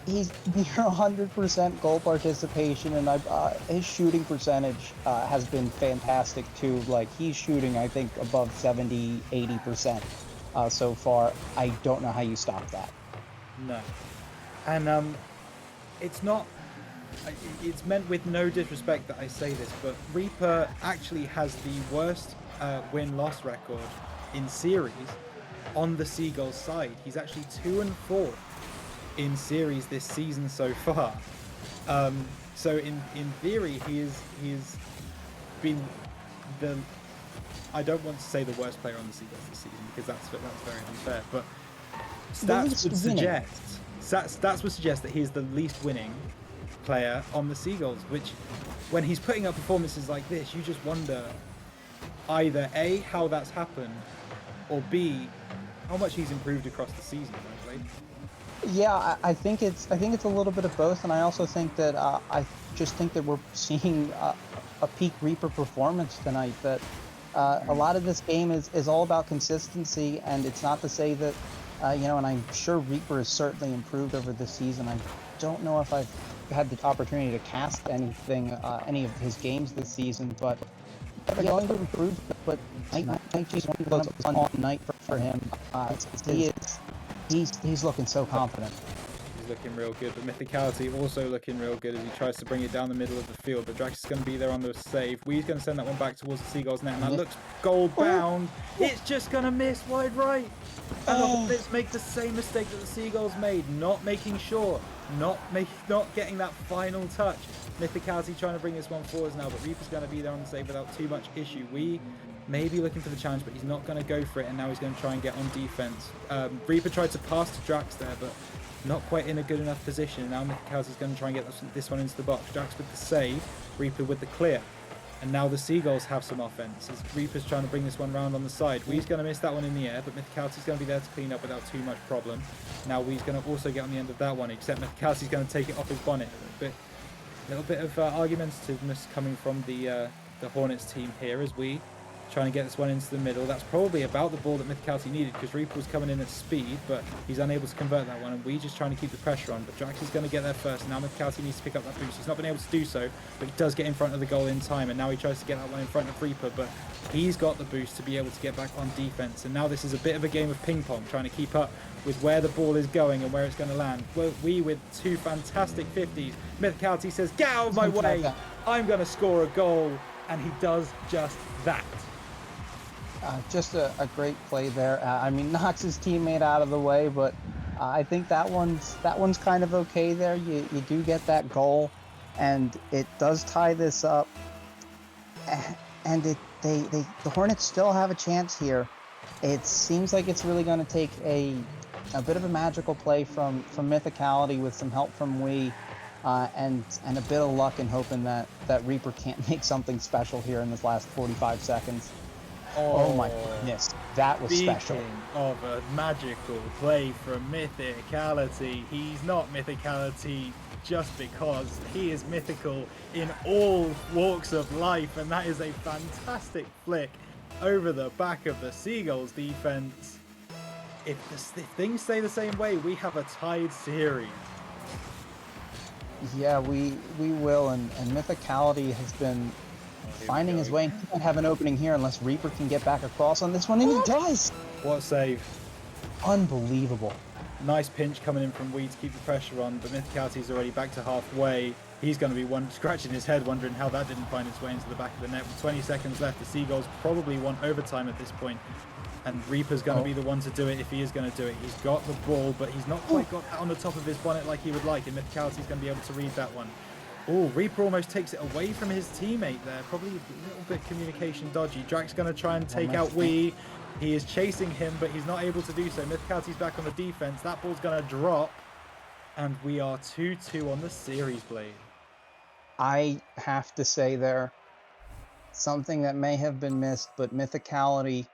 near 100% goal participation, and his shooting percentage has been fantastic too. Like, he's shooting, I think, above 70-80% so far. I don't know how you stop that. No. And it's not. It's meant with no disrespect that I say this, but Reaper actually has the worst win-loss record in series on the Seagulls side. He's actually 2-4 in series this season so far. So in theory, he's been the. I don't want to say the worst player on the Seagulls this season because that's very unfair. But stats would suggest that he's the least winning player on the Seagulls. Which, when he's putting up performances like this, you just wonder either A, how that's happened, or B, how much he's improved across the season. Frankly. Yeah, I think it's a little bit of both, and I also think that I just think that we're seeing a peak Reaper performance tonight. That a lot of this game is all about consistency, and it's not to say that and I'm sure Reaper has certainly improved over the season. I don't know if I've had the opportunity to cast anything, any of his games this season, but going to improve. But night just one fun night for him. He's looking so confident. He's looking real good, but Mythicality also looking real good as he tries to bring it down the middle of the field. But Drax is going to be there on the save. Wee's going to send that one back towards the Seagulls net, and that looks goal bound. It's just going to miss wide right. And the Hornets make the same mistake that the Seagulls made, not making sure, not getting that final touch. Mythicality trying to bring this one forwards now, but Reaper's going to be there on the save without too much issue. We may be looking for the challenge, but he's not going to go for it, and now he's going to try and get on defense. Reaper tried to pass to Drax there, but not quite in a good enough position. Now Mythicality's going to try and get this one into the box. Drax with the save, Reaper with the clear. And now the Seagulls have some offense as Reaper's trying to bring this one round on the side. Wee's going to miss that one in the air, but Mythicality's going to be there to clean up without too much problem. Now Wee's going to also get on the end of that one, except Mythicality's going to take it off his bonnet. A little bit of argumentativeness coming from the Hornets team here as we trying to get this one into the middle. That's probably about the ball that Mythicality needed because Reaper was coming in at speed, but he's unable to convert that one, and we just trying to keep the pressure on. But Drax is going to get there first. Now Mythicality needs to pick up that boost. He's not been able to do so, but he does get in front of the goal in time, and now he tries to get that one in front of Reaper, but he's got the boost to be able to get back on defense. And now this is a bit of a game of ping pong, trying to keep up with where the ball is going and where it's going to land. Well, we with two fantastic 50s. Mythicality says, get out of my way, I'm going to score a goal, and he does just that. Just a great play there. I mean, knocks his teammate out of the way, but I think that one's kind of okay there. You do get that goal, and it does tie this up. And the Hornets still have a chance here. It seems like it's really going to take a bit of a magical play from Mythicality with some help from Wee, and a bit of luck in hoping that Reaper can't make something special here in this last 45 seconds. Oh my goodness, that was special. Speaking of a magical play from Mythicality, he's not Mythicality just because he is mythical in all walks of life, and that is a fantastic flick over the back of the Seagulls defense. If things stay the same way, we have a tied series. Yeah, we will, and Mythicality has been finding his way, and he won't have an opening here unless Reaper can get back across on this one, and he does! What a save. Unbelievable. Nice pinch coming in from Wee to keep the pressure on, but Mythicality's already back to halfway. He's going to be scratching his head, wondering how that didn't find its way into the back of the net. With 20 seconds left, the Seagulls probably want overtime at this point, and Reaper's going to be the one to do it if he is going to do it. He's got the ball, but he's not quite got that on the top of his bonnet like he would like, and Mythicality's going to be able to read that one. Oh, Reaper almost takes it away from his teammate there. Probably a little bit communication dodgy. Drax going to try and take out Wee. He is chasing him, but he's not able to do so. Mythicality's back on the defense. That ball's going to drop. And we are 2-2 on the series, Blade. I have to say there, something that may have been missed, but Mythicality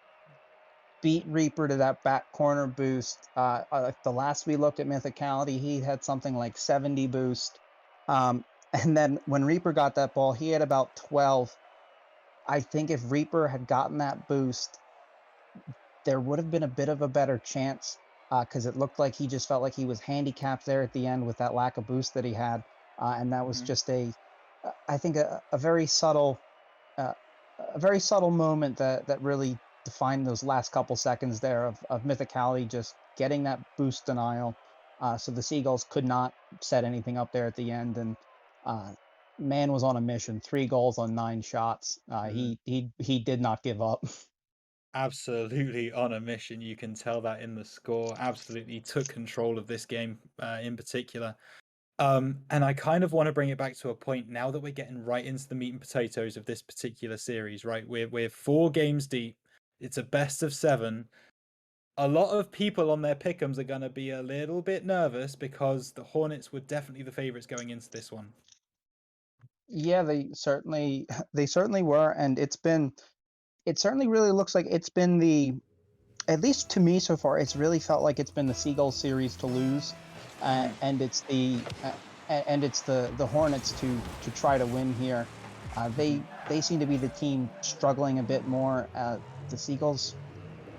beat Reaper to that back corner boost. The last we looked at Mythicality, he had something like 70 boost. And then when Reaper got that ball, he had about 12. I think if Reaper had gotten that boost, there would have been a bit of a better chance because it looked like he just felt like he was handicapped there at the end with that lack of boost that he had. And that was just I think a very subtle moment that really defined those last couple seconds there of Mythicality just getting that boost denial so the Seagulls could not set anything up there at the end, and man was on a mission. 3 goals on 9 shots. He did not give up. Absolutely on a mission. You can tell that in the score. Absolutely took control of this game in particular. And I kind of want to bring it back to a point now that we're getting right into the meat and potatoes of this particular series, right? We're 4 games deep. It's a best of 7. A lot of people on their pick'ems are going to be a little bit nervous because the Hornets were definitely the favorites going into this one. Yeah, they certainly were, and it certainly really looks like it's been at least to me so far, it's really felt like it's been the Seagulls series to lose, and it's the Hornets to try to win here. They seem to be the team struggling a bit more. The Seagulls,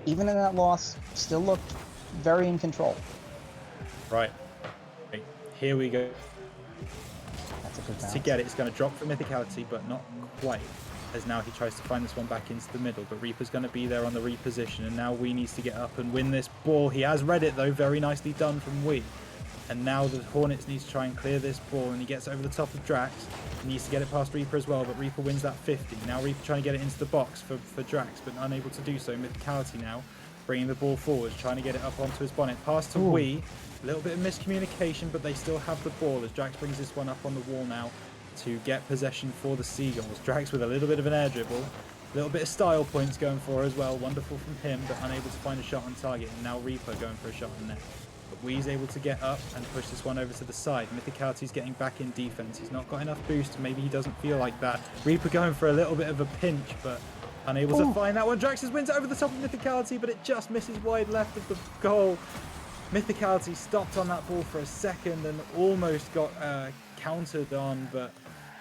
even in that loss, still looked very in control. Right. Here we go. That's a good bounce. To get it, it's going to drop for Mythicality, but not quite, as now he tries to find this one back into the middle, but Reaper's going to be there on the reposition, and now Wee needs to get up and win this ball. He has read it, though. Very nicely done from Wee. And now the Hornets need to try and clear this ball, and he gets over the top of Drax. He needs to get it past Reaper as well, but Reaper wins that 50. Now Reaper trying to get it into the box for Drax, but unable to do so. Mythicality now bringing the ball forward, trying to get it up onto his bonnet. Pass to Wee. A little bit of miscommunication, but they still have the ball as Drax brings this one up on the wall now to get possession for the Seagulls. Drax with a little bit of an air dribble. A little bit of style points going for as well. Wonderful from him, but unable to find a shot on target. And now Reaper going for a shot on net. But Wee's able to get up and push this one over to the side. Mythicality's getting back in defense. He's not got enough boost. Maybe he doesn't feel like that. Reaper going for a little bit of a pinch, but unable to find that one. Drax wins it over the top of Mythicality, but it just misses wide left of the goal. Mythicality stopped on that ball for a second and almost got countered on, but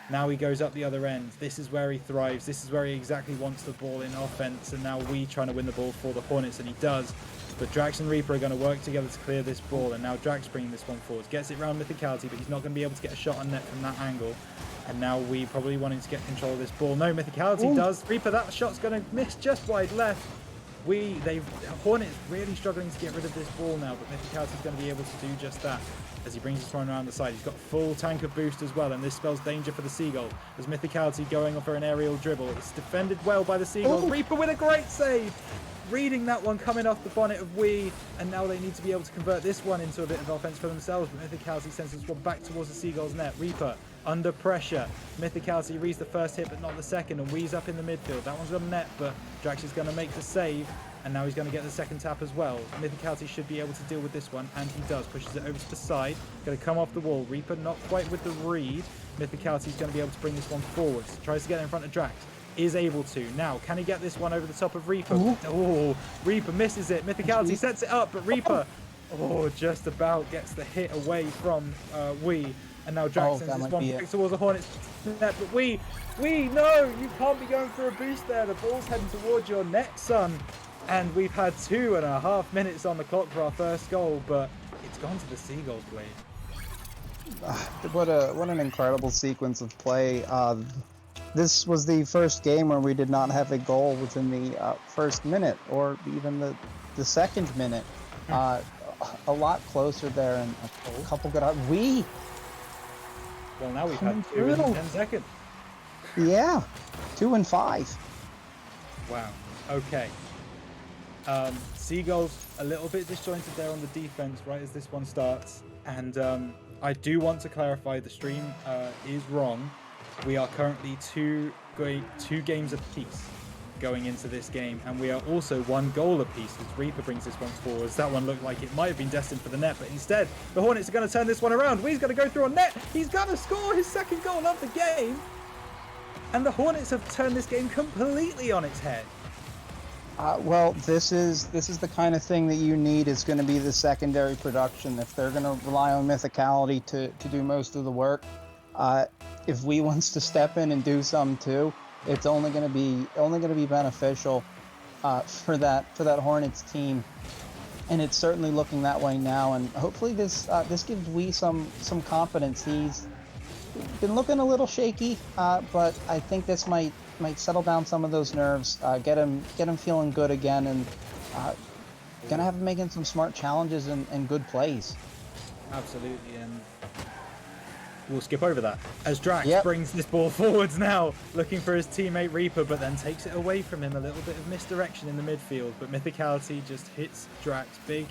now he goes up the other end. This is where he thrives. This is where he exactly wants the ball in offense, and now Wee trying to win the ball for the Hornets, and he does. But Drax and Reaper are going to work together to clear this ball, and now Drax bringing this one forward. Gets it round Mythicality, but he's not going to be able to get a shot on net from that angle. And now Wee probably wanting to get control of this ball. No, Mythicality does. Reaper, that shot's going to miss just wide left. Hornets really struggling to get rid of this ball now, but Mythicality's going to be able to do just that as he brings this one around the side. He's got full tank of boost as well, and this spells danger for the Seagull as Mythicality going for an aerial dribble. It's defended well by the Seagulls. Reaper with a great save, reading that one coming off the bonnet of Wee, and now they need to be able to convert this one into a bit of offense for themselves, but Mythicality sends this one back towards the Seagulls net. Reaper under pressure. Mythicality reads the first hit, but not the second, and Wee's up in the midfield. That one's on net, but Drax is going to make the save, and now he's going to get the second tap as well. Mythicality should be able to deal with this one, and he does. Pushes it over to the side. Going to come off the wall. Reaper not quite with the read. Mythicality's going to be able to bring this one forwards. Tries to get in front of Drax. Is able to. Now, can he get this one over the top of Reaper? Oh, Reaper misses it. Mythicality sets it up, but Reaper, just about gets the hit away from Wee. And now Drax sends this one back towards the Hornets net, but Wee, no, you can't be going for a boost there. The ball's heading towards your net, son. And we've had 2.5 minutes on the clock for our first goal, but it's gone to the Seagulls, Blade. What an incredible sequence of play. This was the first game where we did not have a goal within the first minute or even the second minute. A lot closer there, and a couple good. Well, now we've had 2 in 10 seconds. Yeah, 2 and 5. Wow. Okay. Seagulls a little bit disjointed there on the defense right as this one starts, and I do want to clarify the stream is wrong. We are currently two games apiece going into this game, and we are also 1 goal apiece as Reaper brings this one forwards. That one looked like it might have been destined for the net, but instead the Hornets are going to turn this one around. Wee's going to go through on net. He's going to score his second goal of the game, and the Hornets have turned this game completely on its head. Well, this is the kind of thing that you need. Is going to be the secondary production. If they're going to rely on Mythicality to do most of the work, if Wee wants to step in and do some too, it's only going to be beneficial for that Hornets team, and it's certainly looking that way now. And hopefully this gives Wee some confidence. He's been looking a little shaky, but I think this might settle down some of those nerves, get him feeling good again, and gonna have him making some smart challenges and good plays. absolutely. And we'll skip over that as Drax Yep. brings this ball forwards now, looking for his teammate Reaper, but then takes it away from him. A little bit of misdirection in the midfield, but Mythicality just hits Drax. Big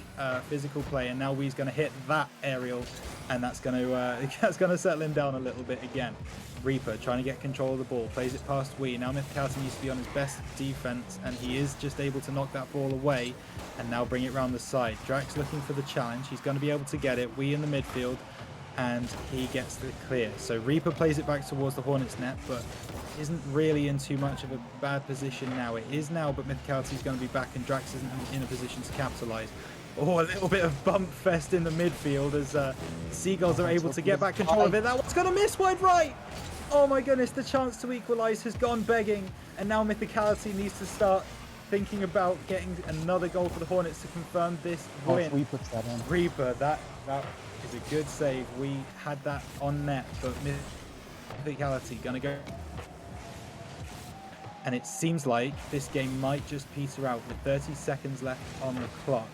physical play, and now Wee's going to hit that aerial, and that's going to settle him down a little bit again. Reaper trying to get control of the ball, plays it past Wee. Now Mythicality needs to be on his best defense, and he is just able to knock that ball away and now bring it round the side. Drax looking for the challenge. He's going to be able to get it. Wee in the midfield, and he gets the clear. So Reaper plays it back towards the Hornets net, but isn't really in too much of a bad position now. It is now, but Mythicality is going to be back, and Drax isn't in a position to capitalize. Oh, a little bit of bump fest in the midfield as Seagulls are able to get back control of it. That one's going to miss wide right. Oh my goodness, the chance to equalize has gone begging, and now Mythicality needs to start thinking about getting another goal for the Hornets to confirm this win. We puts that in. Reaper, that is a good save. We had that on net, but Mythicality gonna go. And it seems like this game might just peter out with 30 seconds left on the clock.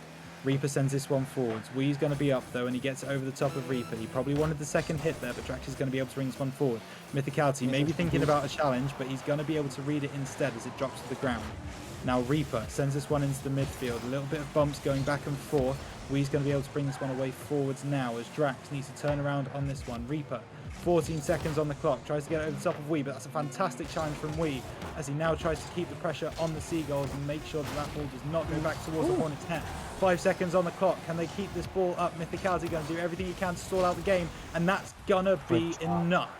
Reaper sends this one forwards. Wee's going to be up though, and he gets it over the top of Reaper. He probably wanted the second hit there, but Drax is going to be able to bring this one forward. Mythicality maybe thinking about a challenge, but he's going to be able to read it instead as it drops to the ground. Now Reaper sends this one into the midfield. A little bit of bumps going back and forth. Wee's going to be able to bring this one away forwards now as Drax needs to turn around on this one. Reaper, 14 seconds on the clock, tries to get it over the top of Wee, but that's a fantastic challenge from Wee as he now tries to keep the pressure on the Seagulls and make sure that that ball does not go back towards the Hornets net. 5 seconds on the clock. Can they keep this ball up? Mythicality going to do everything he can to stall out the game, and that's gonna be enough.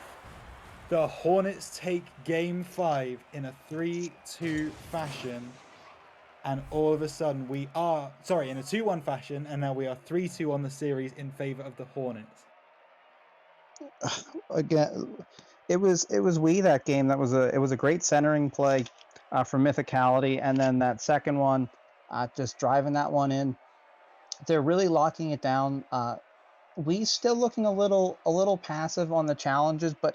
The Hornets take game 5 in a 3-2 fashion, and all of a sudden we are, sorry, in a 2-1 fashion, and now we are 3-2 on the series in favor of the Hornets. Again, it was Wee that game. It was a great centering play from Mythicality, and then that second one, just driving that one in. They're really locking it down. Wee's still looking a little passive on the challenges, but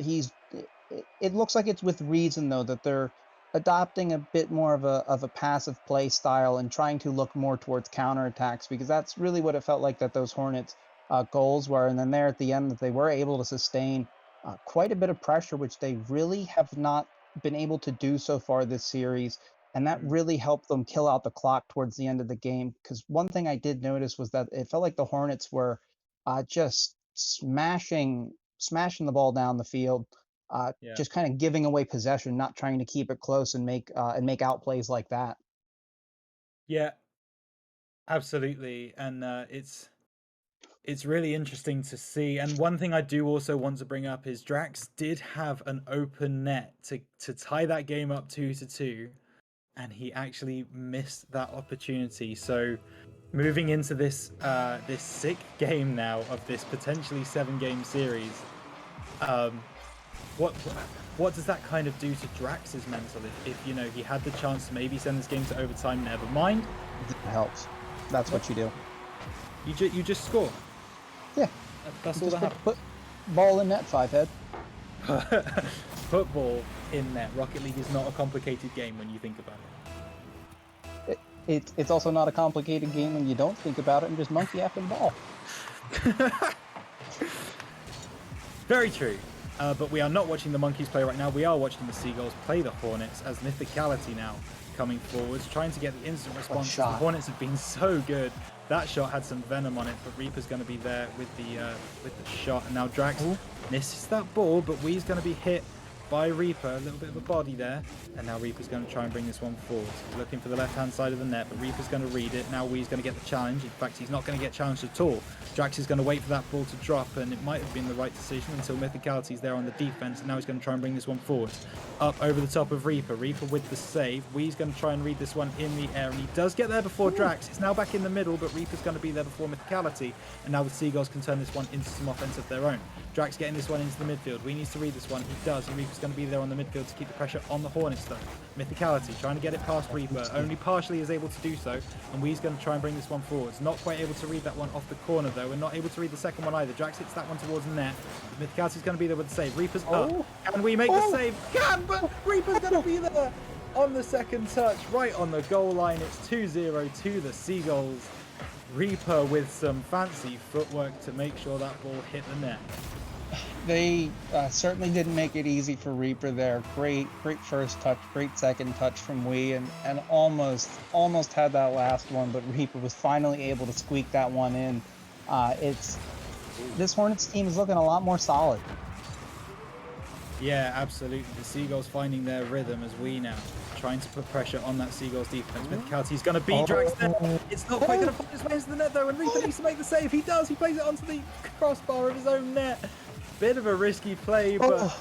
it looks like it's with reason though that they're adopting a bit more of a passive play style and trying to look more towards counterattacks, because that's really what it felt like that those Hornets goals were. And then there at the end that they were able to sustain quite a bit of pressure, which they really have not been able to do so far this series. And that really helped them kill out the clock towards the end of the game. Because one thing I did notice was that it felt like the Hornets were just smashing the ball down the field, just kind of giving away possession, not trying to keep it close and make out plays like that. Yeah, absolutely, and it's really interesting to see. And one thing I do also want to bring up is Drax did have an open net to tie that game up 2-2, and he actually missed that opportunity. So moving into this this 6th game now of this potentially 7-game series, what does that kind of do to Drax's mental if you know he had the chance to maybe send this game to overtime? Never mind. It helps. That's what you do. You just score. Yeah. That's all that happens. Put ball in net, Fivehead. Put ball in net. Rocket League is not a complicated game when you think about it. It's also not a complicated game when you don't think about it and just monkey after the ball. Very true. But we are not watching the Monkeys play right now. We are watching the Seagulls play the Hornets as Mythicality now coming forwards, trying to get the instant response. The Hornets have been so good. That shot had some venom on it, but Reaper's going to be there with the shot. And now Drax misses that ball, but Wee's going to be hit by Reaper, a little bit of a body there, and now Reaper's going to try and bring this one forward. He's looking for the left-hand side of the net, but Reaper's going to read it. Now Wee's going to get the challenge. In fact, he's not going to get challenged at all. Drax is going to wait for that ball to drop, and it might have been the right decision until Mythicality's there on the defense, and now he's going to try and bring this one forward. Up over the top of Reaper. Reaper with the save. Wee's going to try and read this one in the air, and he does get there before Drax. It's now back in the middle, but Reaper's going to be there before Mythicality, and now the Seagulls can turn this one into some offense of their own. Drax getting this one into the midfield. We needs to read this one. He does, and Reaper's going to be there on the midfield to keep the pressure on the Hornets though. Mythicality trying to get it past Reaper, only partially is able to do so, and Wee's going to try and bring this one forwards. Not quite able to read that one off the corner though, and not able to read the second one either. Drax hits that one towards the net. Mythicality's going to be there with the save. Reaper's up. Can we make the save? Can, but Reaper's going to be there on the second touch, right on the goal line. It's 2-0 to the Seagulls. Reaper with some fancy footwork to make sure that ball hit the net. They certainly didn't make it easy for Reaper there. Great first touch, great second touch from Wee, and almost had that last one, but Reaper was finally able to squeak that one in. This Hornets team is looking a lot more solid. Yeah, absolutely. The Seagulls finding their rhythm as we now trying to put pressure on that Seagulls defense. Mythicality's going to beat Drax there. It's not quite going to find his way into the net though, and Reaper needs to make the save. He does. He plays it onto the crossbar of his own net. Bit of a risky play, but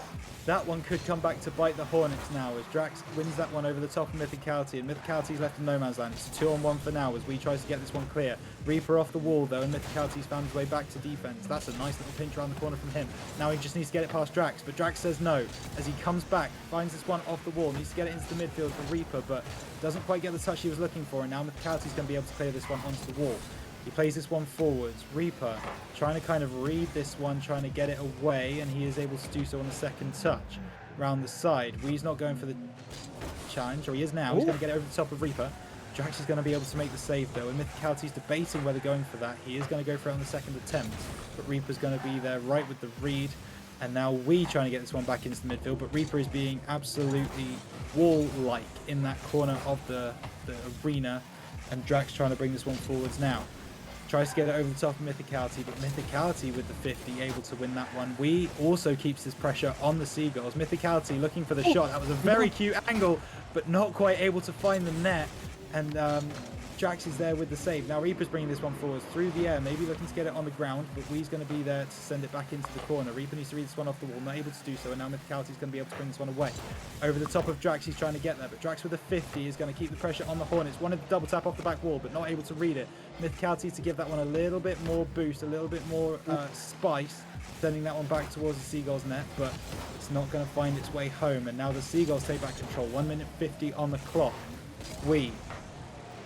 that one could come back to bite the Hornets now as Drax wins that one over the top of Mythicality, and Mythicality's left in no man's land. It's a 2-on-1 for now as we tries to get this one clear. Reaper off the wall though, and Mythicality's found his way back to defense. That's a nice little pinch around the corner from him. Now he just needs to get it past Drax, but Drax says no as he comes back, finds this one off the wall, needs to get it into the midfield for Reaper, but doesn't quite get the touch he was looking for, and now Mythicality's going to be able to clear this one onto the wall. He plays this one forwards. Reaper trying to kind of read this one, trying to get it away, and he is able to do so on the second touch. Round the side. Wee's not going for the challenge, or he is now. He's going to get it over the top of Reaper. Drax is going to be able to make the save though, and Mythicality's debating whether going for that. He is going to go for it on the second attempt, but Reaper's going to be there right with the read. And now Wee trying to get this one back into the midfield, but Reaper is being absolutely wall-like in that corner of the arena, and Drax trying to bring this one forwards now. Tries to get it over the top of Mythicality, but Mythicality with the 50 able to win that one. Wee also keeps his pressure on the Seagulls. Mythicality looking for the shot. That was a very cute angle, but not quite able to find the net. And Drax is there with the save. Now Reaper's bringing this one forward through the air, maybe looking to get it on the ground, but Wee's going to be there to send it back into the corner. Reaper needs to read this one off the wall, not able to do so, and now Mythicality's going to be able to bring this one away. Over the top of Drax, he's trying to get there, but Drax with a 50 is going to keep the pressure on the Hornets. Wanted to double tap off the back wall, but not able to read it. Mythicality to give that one a little bit more boost, a little bit more spice, sending that one back towards the Seagulls net, but it's not going to find its way home, and now the Seagulls take back control. 1 minute 50 on the clock. Wee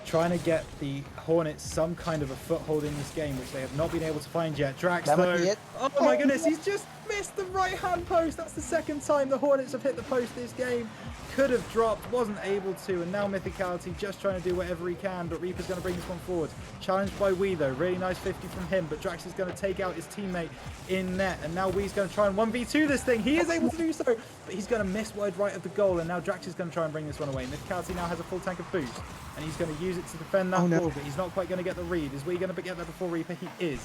trying to get the Hornets some kind of a foothold in this game, which they have not been able to find yet. Drax though, oh my goodness, he's just missed the right hand post. That's the second time the Hornets have hit the post this game. Could have dropped, wasn't able to, and now Mythicality just trying to do whatever he can, but Reaper's going to bring this one forward. Challenged by Wee though, really nice 50 from him, but Drax is going to take out his teammate in net, and now Wee's going to try and 1v2 this thing. He is able to do so, but he's going to miss wide right of the goal, and now Drax is going to try and bring this one away. Mythicality now has a full tank of boost, and he's going to use it to defend that ball, but he's not quite going to get the read. Is Wee going to get there before Reaper? He is.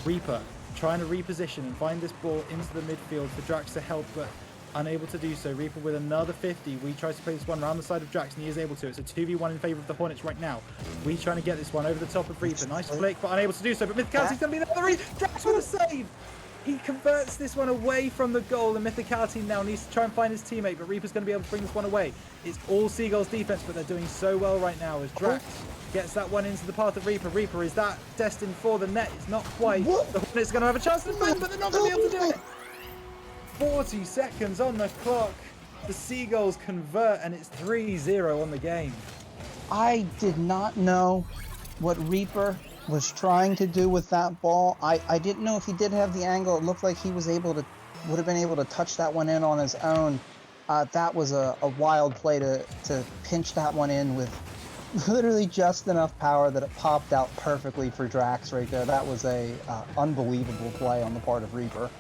Reaper trying to reposition and find this ball into the midfield for Drax to help, but unable to do so. Reaper with another 50. Wee tries to play this one around the side of Drax, and he is able to. It's a 2v1 in favour of the Hornets right now. Wee trying to get this one over the top of Reaper. Nice flick, but unable to do so. But Mythicality's going to be there for the read. Drax with a save. He converts this one away from the goal, and Mythicality now needs to try and find his teammate, but Reaper's going to be able to bring this one away. It's all Seagulls defense, but they're doing so well right now as Drax gets that one into the path of Reaper. Reaper, is that destined for the net? It's not quite. The Hornets are going to have a chance to defend, but they're not going to be able to do it. 40 seconds on the clock. The Seagulls convert, and it's 3-0 on the game. I did not know what Reaper was trying to do with that ball. I didn't know if he did have the angle. It looked like he was would have been able to touch that one in on his own. That was a wild play to pinch that one in with literally just enough power that it popped out perfectly for Drax right there. That was a unbelievable play on the part of Reaper.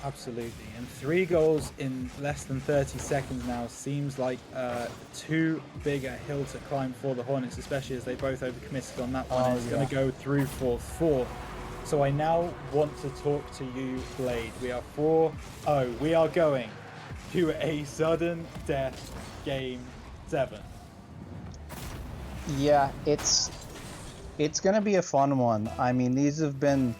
Absolutely, and 3 goals in less than 30 seconds now seems like too big a hill to climb for the Hornets, especially as they both overcommitted on that one. It's going to go through for 4. So I now want to talk to you, Blade. We are 4-0. We are going to a sudden death game 7. Yeah, it's going to be a fun one. I mean, these have been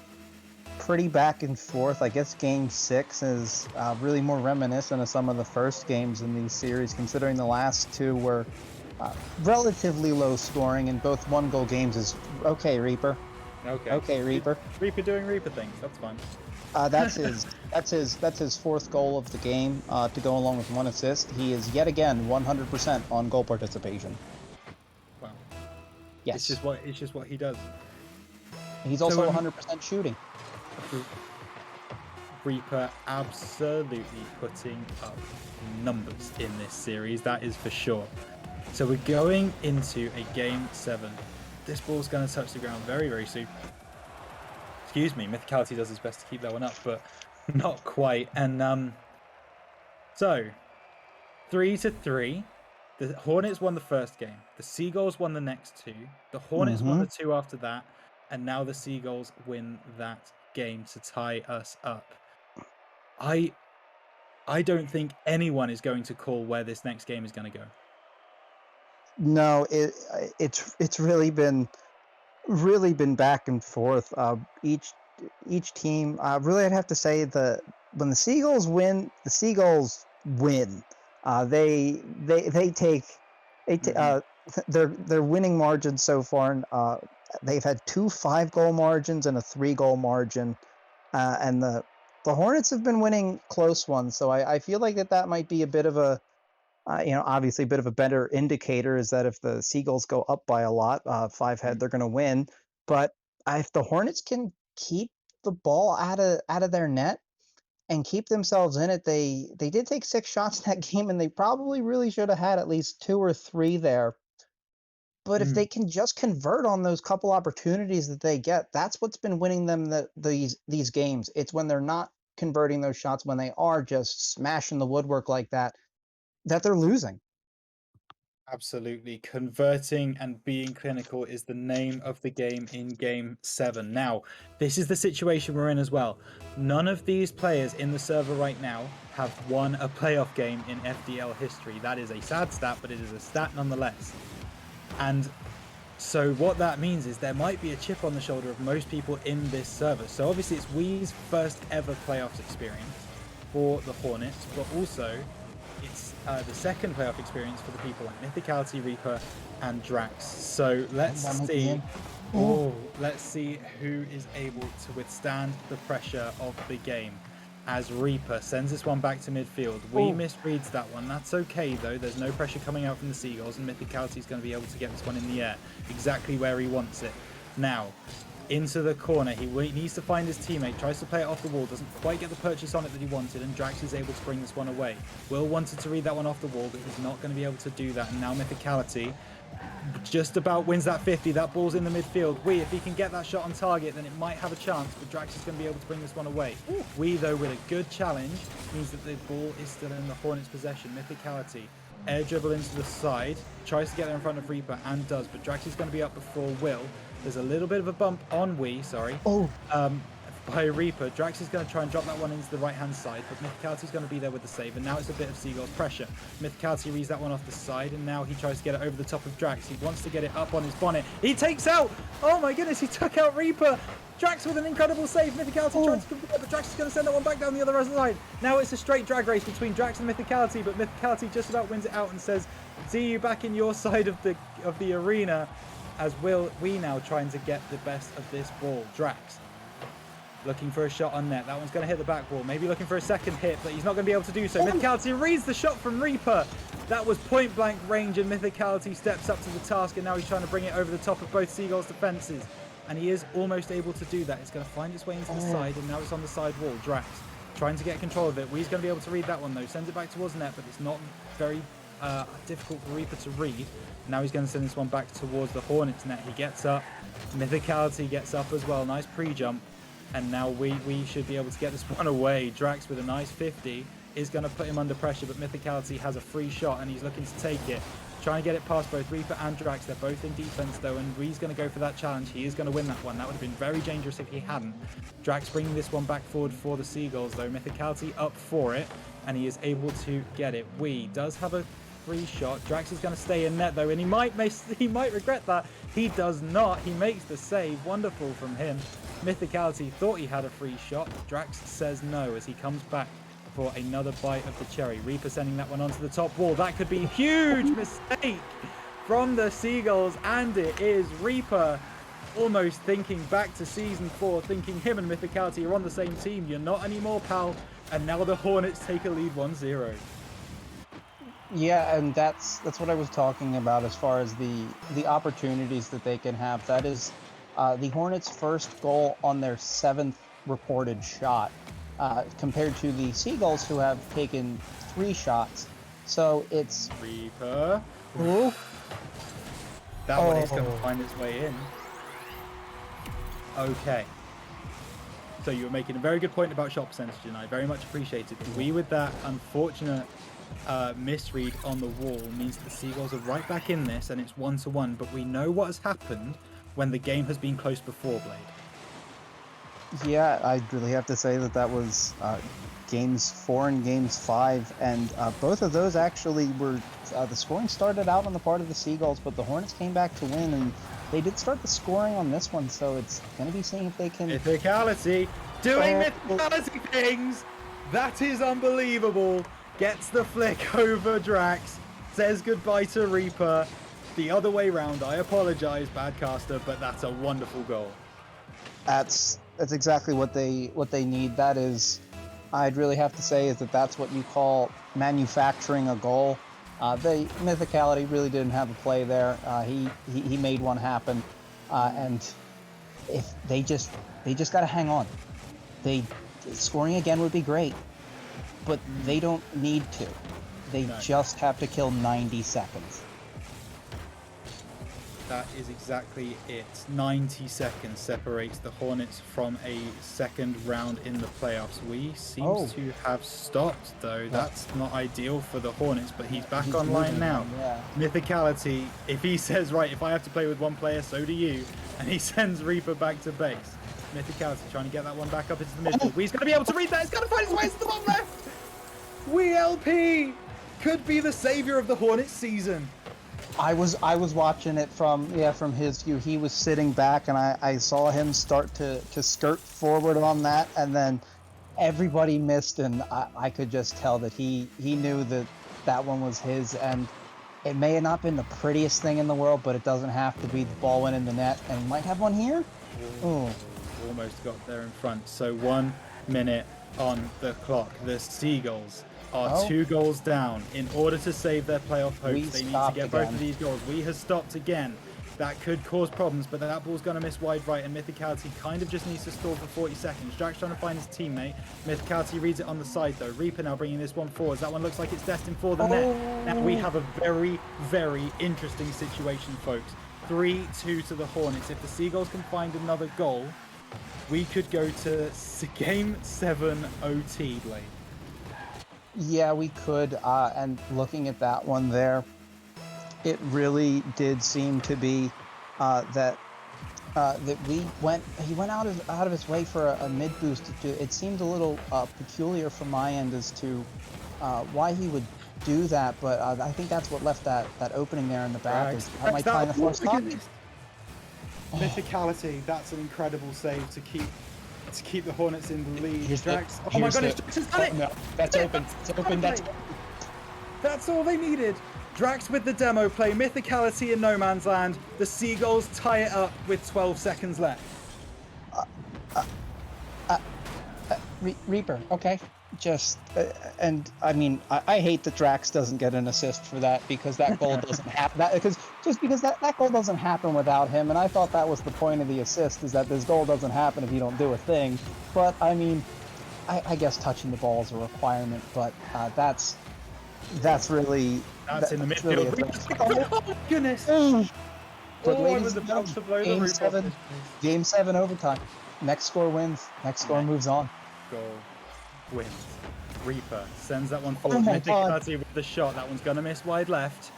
pretty back and forth. I guess game 6 is really more reminiscent of some of the first games in these series, considering the last 2 were relatively low scoring, and both 1-goal games. Is okay, Reaper. Okay, Reaper. Reaper doing Reaper things. That's fine. That's his 4th goal of the game, to go along with 1 assist. He is yet again 100% on goal participation. Wow. Yes. It's just what he does. He's also 100% shooting. Reaper absolutely putting up numbers in this series, that is for sure. So we're going into a game 7. this ball's going to touch the ground very, very soon. Excuse me, Mythicality does his best to keep that one up, but not quite. And so 3-3. The Hornets won the first game. The Seagulls won the next two. The Hornets won the two after that. And now the Seagulls win that game to tie us up. I don't think anyone is going to call where this next game is going to go. No, it's really been back and forth. Each team, really, I'd have to say when the Seagulls win, the Seagulls win. They take their winning margins so far. They've had 2 5-goal margins and a 3-goal margin, and the Hornets have been winning close ones. So I feel like that might be a bit of a obviously a bit of a better indicator is that if the Seagulls go up by a lot, 5-head, they're going to win. But if the Hornets can keep the ball out of their net and keep themselves in it, they did take 6 shots in that game, and they probably really should have had at least 2 or 3 there. But if they can just convert on those couple opportunities that they get, that's what's been winning them these games. It's when they're not converting those shots, when they are just smashing the woodwork like that they're losing. Absolutely. Converting and being clinical is the name of the game in Game 7. Now, this is the situation we're in as well. None of these players in the server right now have won a playoff game in FDL history. That is a sad stat, but it is a stat nonetheless. And so what that means is there might be a chip on the shoulder of most people in this server. So obviously it's Wee's first ever playoffs experience for the Hornets, but also it's the second playoff experience for the people like Mythicality, Reaper, and Drax. So let's see. Let's see who is able to withstand the pressure of the game. As Reaper sends this one back to midfield. We misreads that one. That's okay though. There's no pressure coming out from the Seagulls, and Mythicality is going to be able to get this one in the air exactly where he wants it. Now, into the corner. He needs to find his teammate, tries to play it off the wall, doesn't quite get the purchase on it that he wanted, and Drax is able to bring this one away. Will wanted to read that one off the wall, but he's not going to be able to do that, and now Mythicality just about wins that 50. That ball's in the midfield. If he can get that shot on target, then it might have a chance, but Drax is going to be able to bring this one away. Though, with a good challenge, means that the ball is still in the Hornets' possession. Mythicality, air dribble into the side, tries to get there in front of Reaper, and does, but Drax is going to be up before Will. There's a little bit of a bump on by Reaper. Drax is going to try and drop that one into the right-hand side, but Mythicality is going to be there with the save, and now it's a bit of Seagull's pressure. Mythicality reads that one off the side, and now he tries to get it over the top of Drax. He wants to get it up on his bonnet. He takes out! Oh my goodness, he took out Reaper! Drax with an incredible save. Mythicality trying to complete it, but Drax is going to send that one back down the other side. Now it's a straight drag race between Drax and Mythicality, but Mythicality just about wins it out and says, see you back in your side of the arena, as we now trying to get the best of this ball. Drax looking for a shot on net. That one's going to hit the back wall. Maybe looking for a second hit, but he's not going to be able to do so. Mythicality reads the shot from Reaper. That was point blank range, and Mythicality steps up to the task, and now he's trying to bring it over the top of both Seagulls' defenses. And he is almost able to do that. It's going to find its way into the side, and now it's on the side wall. Drax trying to get control of it. We's going to be able to read that one though. Sends it back towards net, but it's not very difficult for Reaper to read. Now he's going to send this one back towards the Hornets net. He gets up. Mythicality gets up as well. Nice pre-jump. And now we should be able to get this one away. Drax with a nice 50 is going to put him under pressure, but Mythicality has a free shot and he's looking to take it. Trying to get it past both Reaper and Drax. They're both in defense though, and Wee's going to go for that challenge. He is going to win that one. That would have been very dangerous if he hadn't. Drax bringing this one back forward for the Seagulls though. Mythicality up for it, and he is able to get it. Wee does have a free shot. Drax is going to stay in net though, and he might regret that. He does not. He makes the save. Wonderful from him. Mythicality thought he had a free shot. Drax says no as he comes back for another bite of the cherry. Reaper sending that one onto the top wall. That could be a huge mistake from the Seagulls, and it is Reaper almost thinking back to Season 4, thinking him and Mythicality are on the same team. You're not anymore, pal. And now the Hornets take a lead 1-0. Yeah, and that's what I was talking about as far as the opportunities that they can have. That is the Hornets' first goal on their 7th reported shot, compared to the Seagulls, who have taken 3 shots. So it's Reaper. That one is going to Oh. find its way in. Okay. So you were making a very good point about shot percentage, and I very much appreciate it. We, with that unfortunate misread on the wall, means that the Seagulls are right back in this, and it's 1-1. But we know what has happened when the game has been close before, Blade. Yeah, I really have to say that that was games 4 and games 5, and both of those actually were the scoring started out on the part of the Seagulls, but the Hornets came back to win, and they did start the scoring on this one, so it's going to be seeing if they can. Mythicality, doing Oh. mythicality things. That is unbelievable. Gets the flick over Drax. Says goodbye to Reaper. The other way round. I apologize, Badcaster, but that's a wonderful goal. That's exactly what they need. That is, I'd really have to say is that that's what you call manufacturing a goal. The Mythicality really didn't have a play there. He made one happen, and if they just got to hang on. Scoring again would be great, but they don't need to. They No. just have to kill 90 seconds. That is exactly it. 90 seconds separates the Hornets from a second round in the playoffs. We seem Oh. to have stopped, though. That's not ideal for the Hornets, but he's back He's online moving now. on, yeah. Mythicality, if he says, right, if I have to play with one player, so do you, and he sends Reaper back to base. Mythicality trying to get that one back up into the midfield. He's going to be able to read that. He's going to find his way to the bottom left. We LP could be the savior of the Hornets season. I was watching it from his view. He was sitting back, and I saw him start to skirt forward on that, and then everybody missed, and I could just tell that he knew that one was his, and it may have not been the prettiest thing in the world, but it doesn't have to be. The ball went in the net, and he might have one here. Oh, Almost got there in front. So 1 minute on the clock. The Seagulls are Oh. 2 goals down. In order to save their playoff hopes, We they need to stopped get both again. of these goals. We have stopped again. That could cause problems, but that ball's going to miss wide right, and Mythicality kind of just needs to stall for 40 seconds. Drax trying to find his teammate. Mythicality reads it on the side, though. Reaper now bringing this one forwards. That one looks like it's destined for the net. Now we have a very, very interesting situation, folks. 3-2 to the Hornets. If the Seagulls can find another goal, we could go to Game 7 OT, Blade. yeah, we could. And looking at that one there, it really did seem to be that he went out of his way for a mid boost. It seemed a little peculiar from my end as to why he would do that, but I think that's what left that opening there in the back. Is that might find the first stop. Mythicality, that's an incredible save to keep the Hornets in the lead. Here's the- Drax, oh my here's goodness, the- Drax has done it! No, that's open. It's open. That's all they needed. Drax with the demo play, Mythicality in no man's land. The Seagulls tie it up with 12 seconds left. Reaper, okay. Just and I mean I hate that Drax doesn't get an assist for that, because that goal doesn't happen. Because that goal doesn't happen without him, and I thought that was the point of the assist, is that this goal doesn't happen if you don't do a thing. But I mean, I guess touching the ball is a requirement, but that's really That's in the that's really midfield. Oh my goodness! But I ladies was and about to blow the Game roof off 7, this place. Game 7 overtime. Next score wins. Next score moves on. Goal wins. Reaper sends that one forward. my God. Mythicality with the shot. That one's going to miss wide left.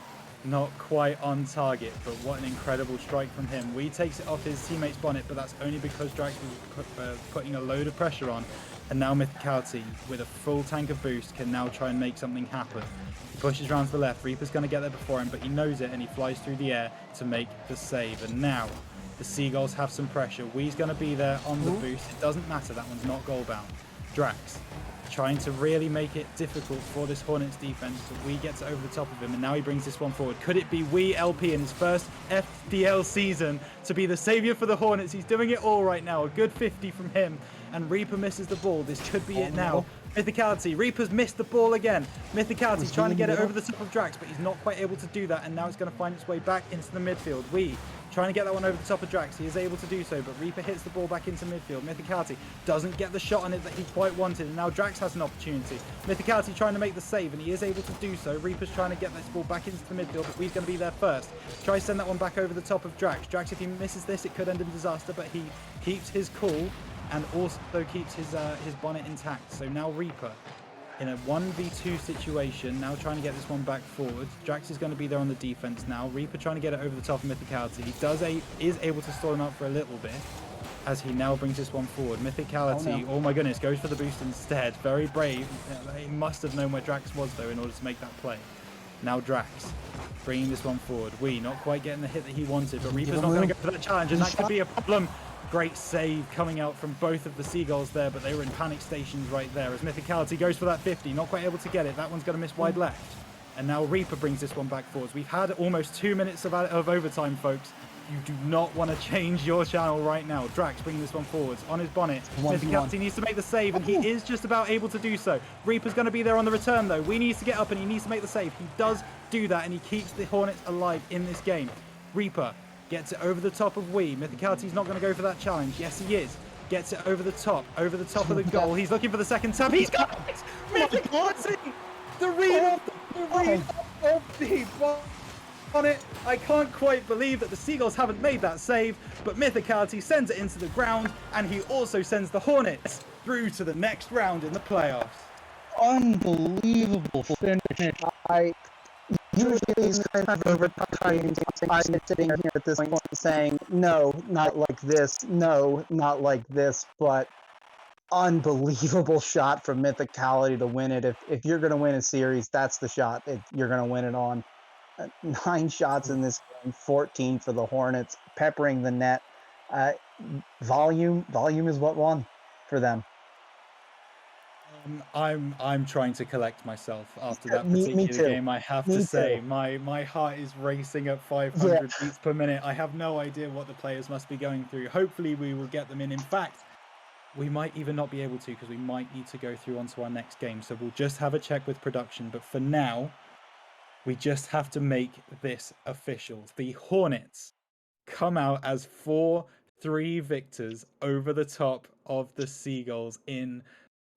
Not quite on target, but what an incredible strike from him. We takes it off his teammate's bonnet, but that's only because Drax was putting a load of pressure on. And now Mythicality, with a full tank of boost, can now try and make something happen. He pushes around to the left. Reaper's going to get there before him, but he knows it, and he flies through the air to make the save. And now the Seagulls have some pressure. Wee's going to be there on the boost. It doesn't matter. That one's not goal bound. Drax trying to really make it difficult for this Hornets defense. So Wee gets it over the top of him, and now he brings this one forward. Could it be Wee LP in his first FDL season to be the savior for the Hornets? He's doing it all right now. A good 50 from him, and Reaper misses the ball. This could be it now. Mythicality. Reaper's missed the ball again. Mythicality trying to get it over the top of Drax, but he's not quite able to do that, and now it's going to find its way back into the midfield. Wee trying to get that one over the top of Drax. He is able to do so, but Reaper hits the ball back into midfield. Mythicality doesn't get the shot on it that he quite wanted, and now Drax has an opportunity. Mythicality trying to make the save, and he is able to do so. Reaper's trying to get this ball back into the midfield, but Wee's going to be there first. Try to send that one back over the top of Drax. Drax, if he misses this, it could end in disaster, but he keeps his cool and also keeps his bonnet intact. So now Reaper in a 1v2 situation, now trying to get this one back forward. Drax is going to be there on the defense now. Reaper trying to get it over the top of Mythicality. He is able to stall him up for a little bit as he now brings this one forward. Mythicality, oh my goodness, goes for the boost instead. Very brave. He must have known where Drax was though in order to make that play. Now Drax bringing this one forward. Wee not quite getting the hit that he wanted, but Reaper's not going to go for that challenge, and that could be a problem. Great save coming out from both of the Seagulls there, but they were in panic stations right there as Mythicality goes for that 50. Not quite able to get it. That one's going to miss wide left. And now Reaper brings this one back forwards. We've had almost 2 minutes of overtime, folks. You do not want to change your channel right now. Drax bringing this one forwards on his bonnet. Mythicality needs to make the save, and he is just about able to do so. Reaper's going to be there on the return, though. We needs to get up, and he needs to make the save. He does do that, and he keeps the Hornets alive in this game. Reaper gets it over the top of Wee. Mythicality's not going to go for that challenge. Yes, he is. Gets it over the top of the goal. He's looking for the second tap. He's got it! Mythicality! The read of the on it. I can't quite believe that the Seagulls haven't made that save, but Mythicality sends it into the ground, and he also sends the Hornets through to the next round in the playoffs. Unbelievable finish. Usually these kind of overtime, I'm sitting here at this point saying, no, not like this, no, not like this, but unbelievable shot from Mythicality to win it. If you're going to win a series, that's the shot you're going to win it on. 9 shots in this game, 14 for the Hornets, peppering the net. Volume is what won for them. I'm trying to collect myself after that particular game. I have to say, my heart is racing at 500 beats per minute. I have no idea what the players must be going through. Hopefully, we will get them in. In fact, we might even not be able to because we might need to go through onto our next game. So we'll just have a check with production. But for now, we just have to make this official. The Hornets come out as 4-3 victors over the top of the Seagulls in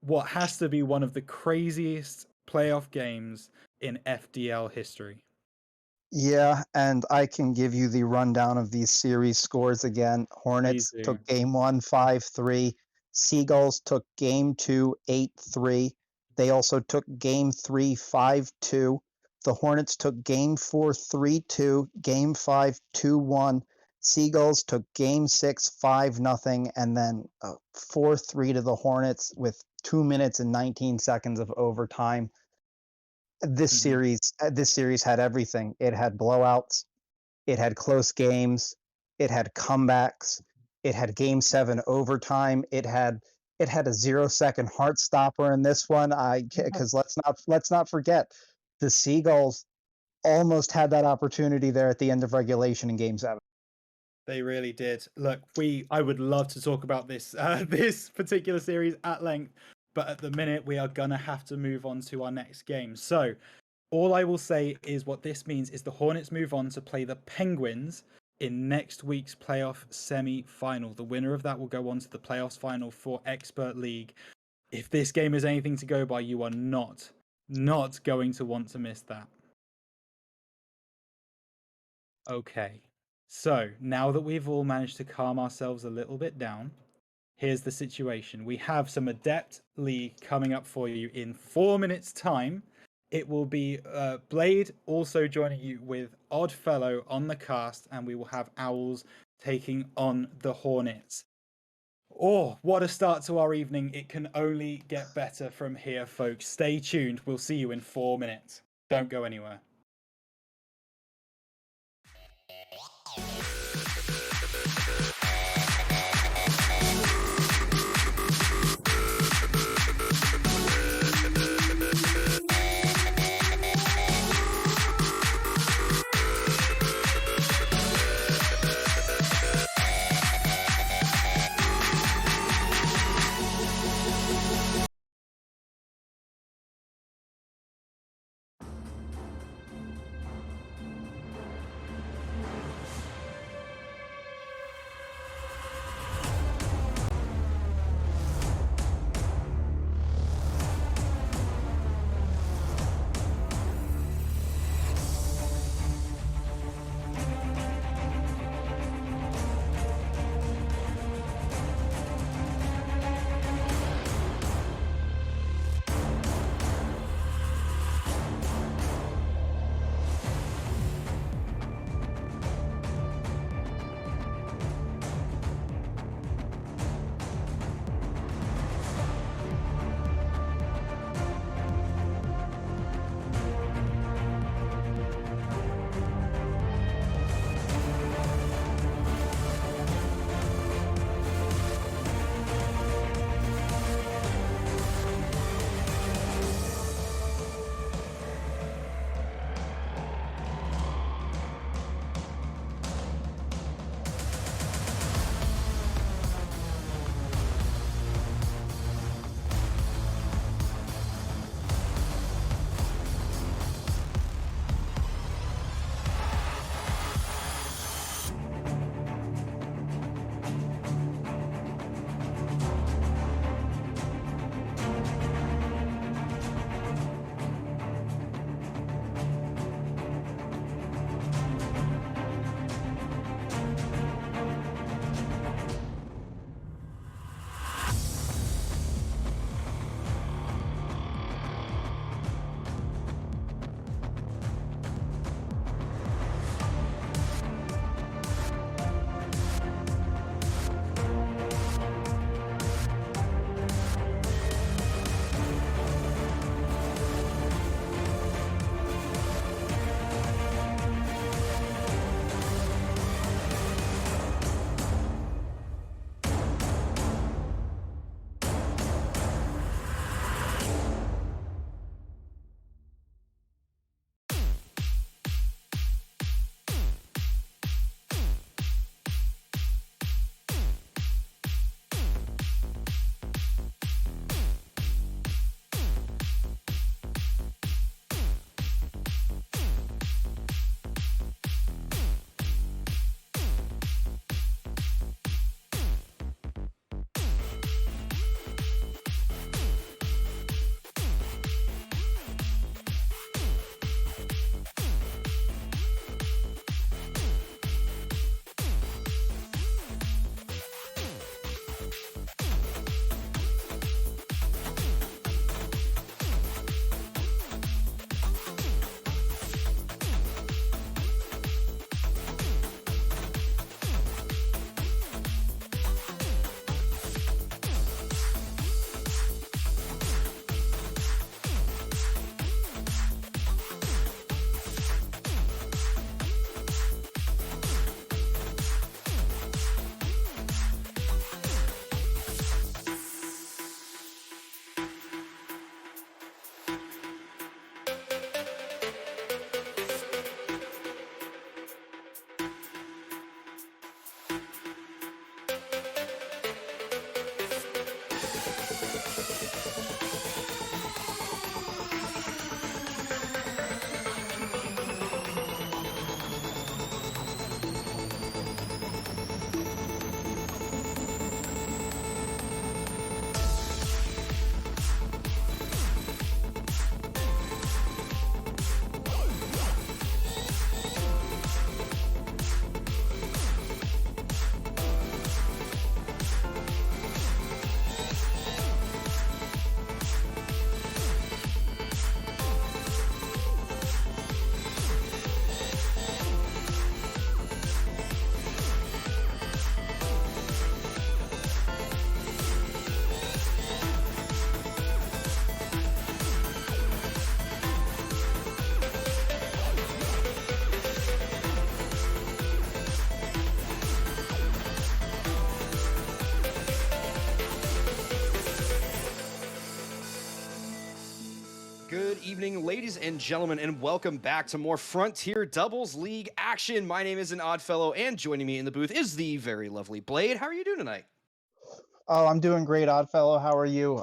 what has to be one of the craziest playoff games in FDL history. Yeah, and I can give you the rundown of these series scores again. Hornets took game 1 5-3. Seagulls took game 2 8-3. They also took game 3 5-2. The Hornets took game 4 3-2. Game 5 2-1. Seagulls took game 6 5-0, and then 4-3 to the Hornets with 2 minutes and 19 seconds of overtime. This series had everything. It had blowouts, it had close games, it had comebacks, it had game 7 overtime, it had a 0-second heart stopper in this one. Because let's not forget, the Seagulls almost had that opportunity there at the end of regulation in game 7. They really did. Look, I would love to talk about this this particular series at length, but at the minute we are gonna have to move on to our next game. So all I will say is what this means is the Hornets move on to play the Penguins in next week's playoff semi-final. The winner of that will go on to the playoffs final for Expert League. If this game is anything to go by, you are not going to want to miss that. Okay. So, now that we've all managed to calm ourselves a little bit down, here's the situation. We have some Adept League coming up for you in 4 minutes' time. It will be Blade also joining you with Oddfellow on the cast, and we will have Owls taking on the Hornets. Oh, what a start to our evening. It can only get better from here, folks. Stay tuned. We'll see you in 4 minutes. Don't go anywhere. Good evening, ladies and gentlemen, and welcome back to more Frontier Doubles League action. My name is An Oddfellow, and joining me in the booth is the very lovely Blade. How are you doing tonight? Oh, I'm doing great, Oddfellow. How are you?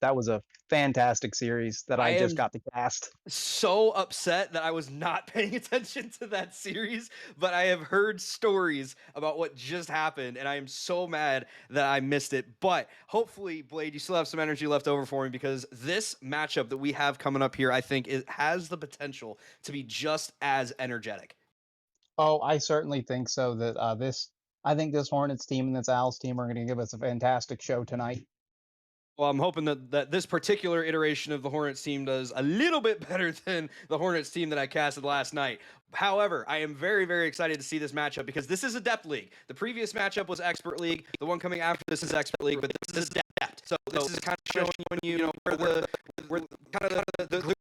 That was a fantastic series that I just am got to cast. so upset that I was not paying attention to that series, but I have heard stories about what just happened, and I am so mad that I missed it. But hopefully, Blade, you still have some energy left over for me, because this matchup that we have coming up here, I think, it has the potential to be just as energetic. Oh, I certainly think so. I think this Hornets team and this Owls team are going to give us a fantastic show tonight. Well, I'm hoping that this particular iteration of the Hornets team does a little bit better than the Hornets team that I casted last night. However, I am very, very excited to see this matchup because this is a depth league. The previous matchup was Expert League. The one coming after this is Expert League, but this is depth. So this is kind of showing you where the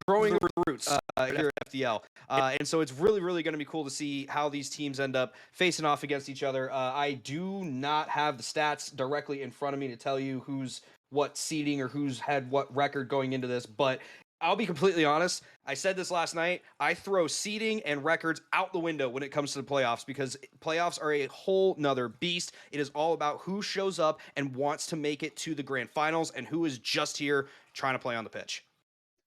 growing roots here at FDL. And so it's really, really going to be cool to see how these teams end up facing off against each other. I do not have the stats directly in front of me to tell you who's what seeding or who's had what record going into this, but I'll be completely honest. I said this last night. I throw seeding and records out the window when it comes to the playoffs, because playoffs are a whole nother beast. It is all about who shows up and wants to make it to the grand finals and who is just here trying to play on the pitch.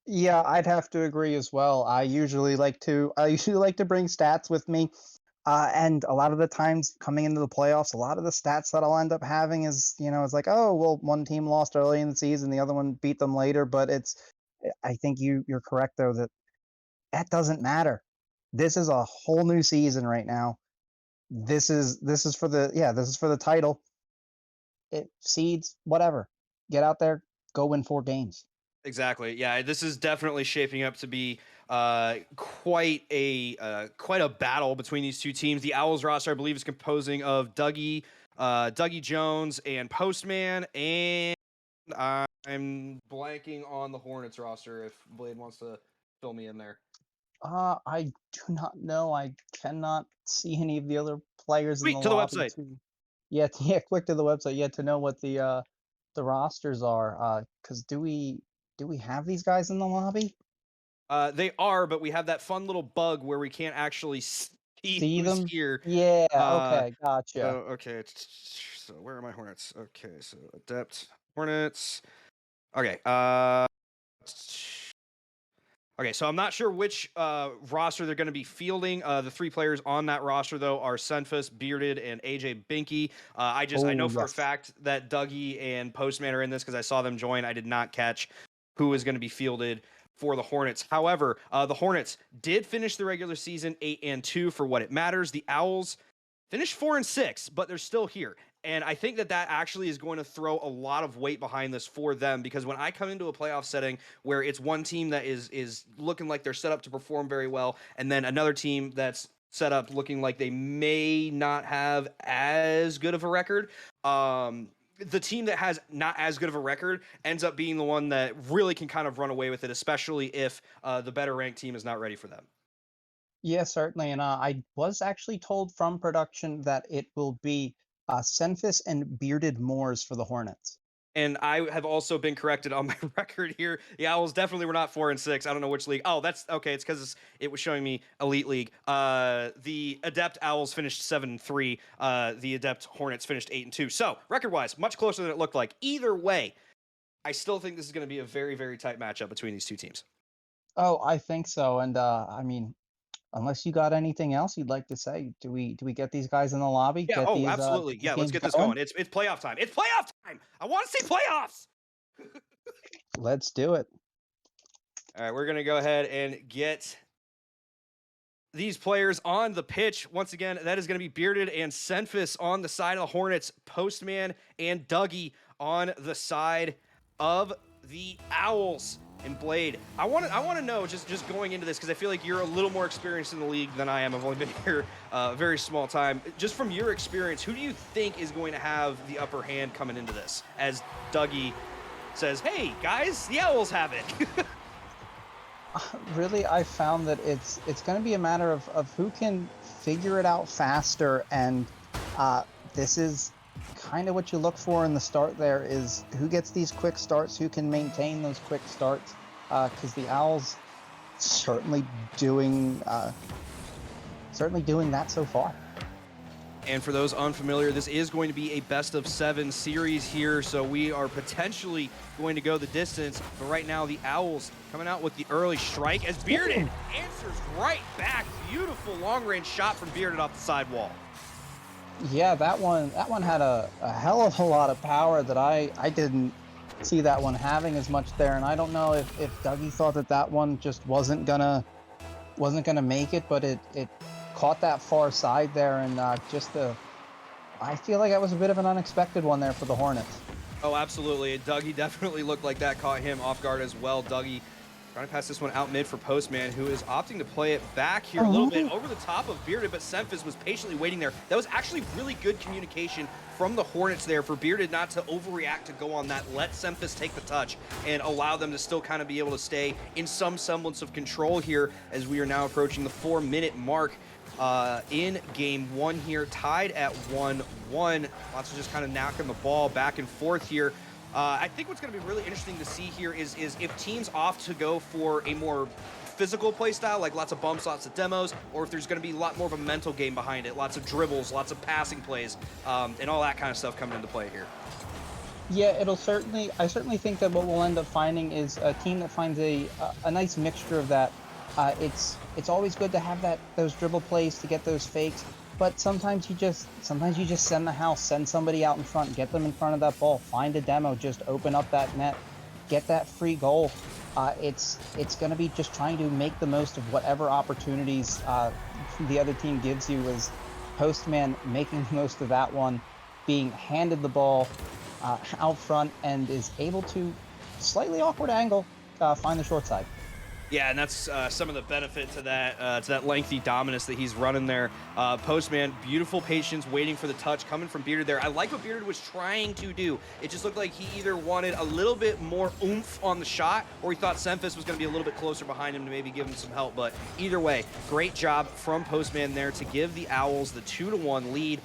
Yeah, I'd have to agree as well. I usually like to bring stats with me. And a lot of the times coming into the playoffs, a lot of the stats that I'll end up having is, it's like, oh, well, one team lost early in the season, the other one beat them later. But I think you're correct, though, that doesn't matter. This is a whole new season right now. This is for the title. It seeds, whatever. Get out there, go win 4 games. Exactly. Yeah, this is definitely shaping up to be quite a battle between these two teams. The Owls roster, I believe, is composing of Dougie Jones and Postman, and I'm blanking on the Hornets roster. If Blade wants to fill me in there. I do not know. I cannot see any of the other players in the to the lobby website. Yeah, click to the website. Yeah, to know what the rosters are. Because do we have these guys in the lobby? They are, but we have that fun little bug where we can't actually see who's them here. Yeah. Okay. Gotcha. Okay. So where are my Hornets? Okay. So Adept Hornets. Okay. Okay. So I'm not sure which roster they're going to be fielding. The 3 players on that roster, though, are Sunfus, Bearded, and AJ Binky. I know for a fact that Dougie and Postman are in this because I saw them join. I did not catch who is going to be fielded for the Hornets. However, the Hornets did finish the regular season 8-2 for what it matters. The Owls finished 4-6, but they're still here. And I think that actually is going to throw a lot of weight behind this for them, because when I come into a playoff setting where it's one team that is looking like they're set up to perform very well, and then another team that's set up looking like they may not have as good of a record, the team that has not as good of a record ends up being the one that really can kind of run away with it, especially if the better ranked team is not ready for them. Yeah, certainly. And I was actually told from production that it will be Senfis and Bearded Moors for the Hornets. And I have also been corrected on my record here. The Owls definitely were not 4-6. I don't know which league. Oh, that's okay. It's because it was showing me Elite League. The Adept Owls finished 7-3. The Adept Hornets finished 8-2. So record-wise, much closer than it looked like. Either way, I still think this is going to be a very, very tight matchup between these two teams. Oh, I think so. And I mean, unless you got anything else you'd like to say, do we get these guys in the lobby? Yeah. Absolutely. Yeah. Let's get this going. It's playoff time. It's playoff time. I want to see playoffs. Let's do it. All right, we're gonna go ahead and get these players on the pitch. Once again, that is going to be Bearded and Senfis on the side of the Hornets, Postman and Dougie on the side of the Owls. And Blade, I want to know, just going into this, because I feel like you're a little more experienced in the league than I am. I've only been here a very small time. Just from your experience, who do you think is going to have the upper hand coming into this? As Dougie says, hey, guys, the Owls have it. Really, I found that it's going to be a matter of who can figure it out faster, and this is kind of what you look for in the start. There is who gets these quick starts, who can maintain those quick starts. because the Owls certainly doing that so far. And for those unfamiliar, this is going to be a best of 7 series here, so we are potentially going to go the distance. But right now, the Owls coming out with the early strike as Bearded answers right back. Beautiful long-range shot from Bearded off the sidewall. Yeah, that one had a hell of a lot of power that I didn't see that one having as much there, and I don't know if Dougie thought that one just wasn't gonna make it, but it caught that far side there, and I feel like that was a bit of an unexpected one there for the Hornets. Oh, absolutely. Dougie definitely looked like that caught him off guard as well. Dougie trying to pass this one out mid for Postman, who is opting to play it back here a little bit over the top of Bearded, but Semphis was patiently waiting there. That was actually really good communication from the Hornets there for Bearded not to overreact to go on that. Let Semphis take the touch and allow them to still kind of be able to stay in some semblance of control here as we are now approaching the 4-minute mark in game 1 here, tied at 1-1. Lots of just kind of knocking the ball back and forth here. I think what's going to be really interesting to see here is if teams opt to go for a more physical play style, like lots of bumps, lots of demos, or if there's going to be a lot more of a mental game behind it, lots of dribbles, lots of passing plays, and all that kind of stuff coming into play here. Yeah, I certainly think that what we'll end up finding is a team that finds a nice mixture of that. It's always good to have those dribble plays to get those fakes, but sometimes you just send the house, send somebody out in front, get them in front of that ball, find a demo, just open up that net, get that free goal. It's going to be just trying to make the most of whatever opportunities the other team gives you. As Postman making the most of that one, being handed the ball out front and is able to, slightly awkward angle, find the short side. Yeah, and that's some of the benefit to that lengthy dominance that he's running there. Postman, beautiful patience, waiting for the touch, coming from Bearded there. I like what Bearded was trying to do. It just looked like he either wanted a little bit more oomph on the shot, or he thought Semphis was going to be a little bit closer behind him to maybe give him some help. But either way, great job from Postman there to give the Owls the 2-1 lead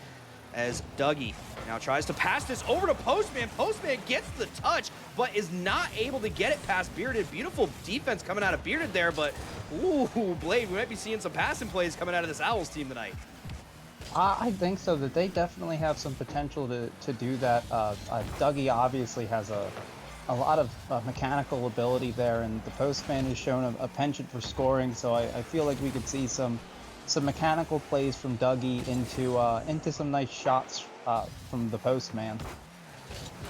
as Dougie now tries to pass this over to Postman. Postman gets the touch, but is not able to get it past Bearded. Beautiful defense coming out of Bearded there, but ooh, Blade, we might be seeing some passing plays coming out of this Owls team tonight. I think so, that they definitely have some potential to do that. Dougie obviously has a lot of mechanical ability there, and the Postman has shown a penchant for scoring, so I feel like we could see some mechanical plays from Dougie into some nice shots from the Postman.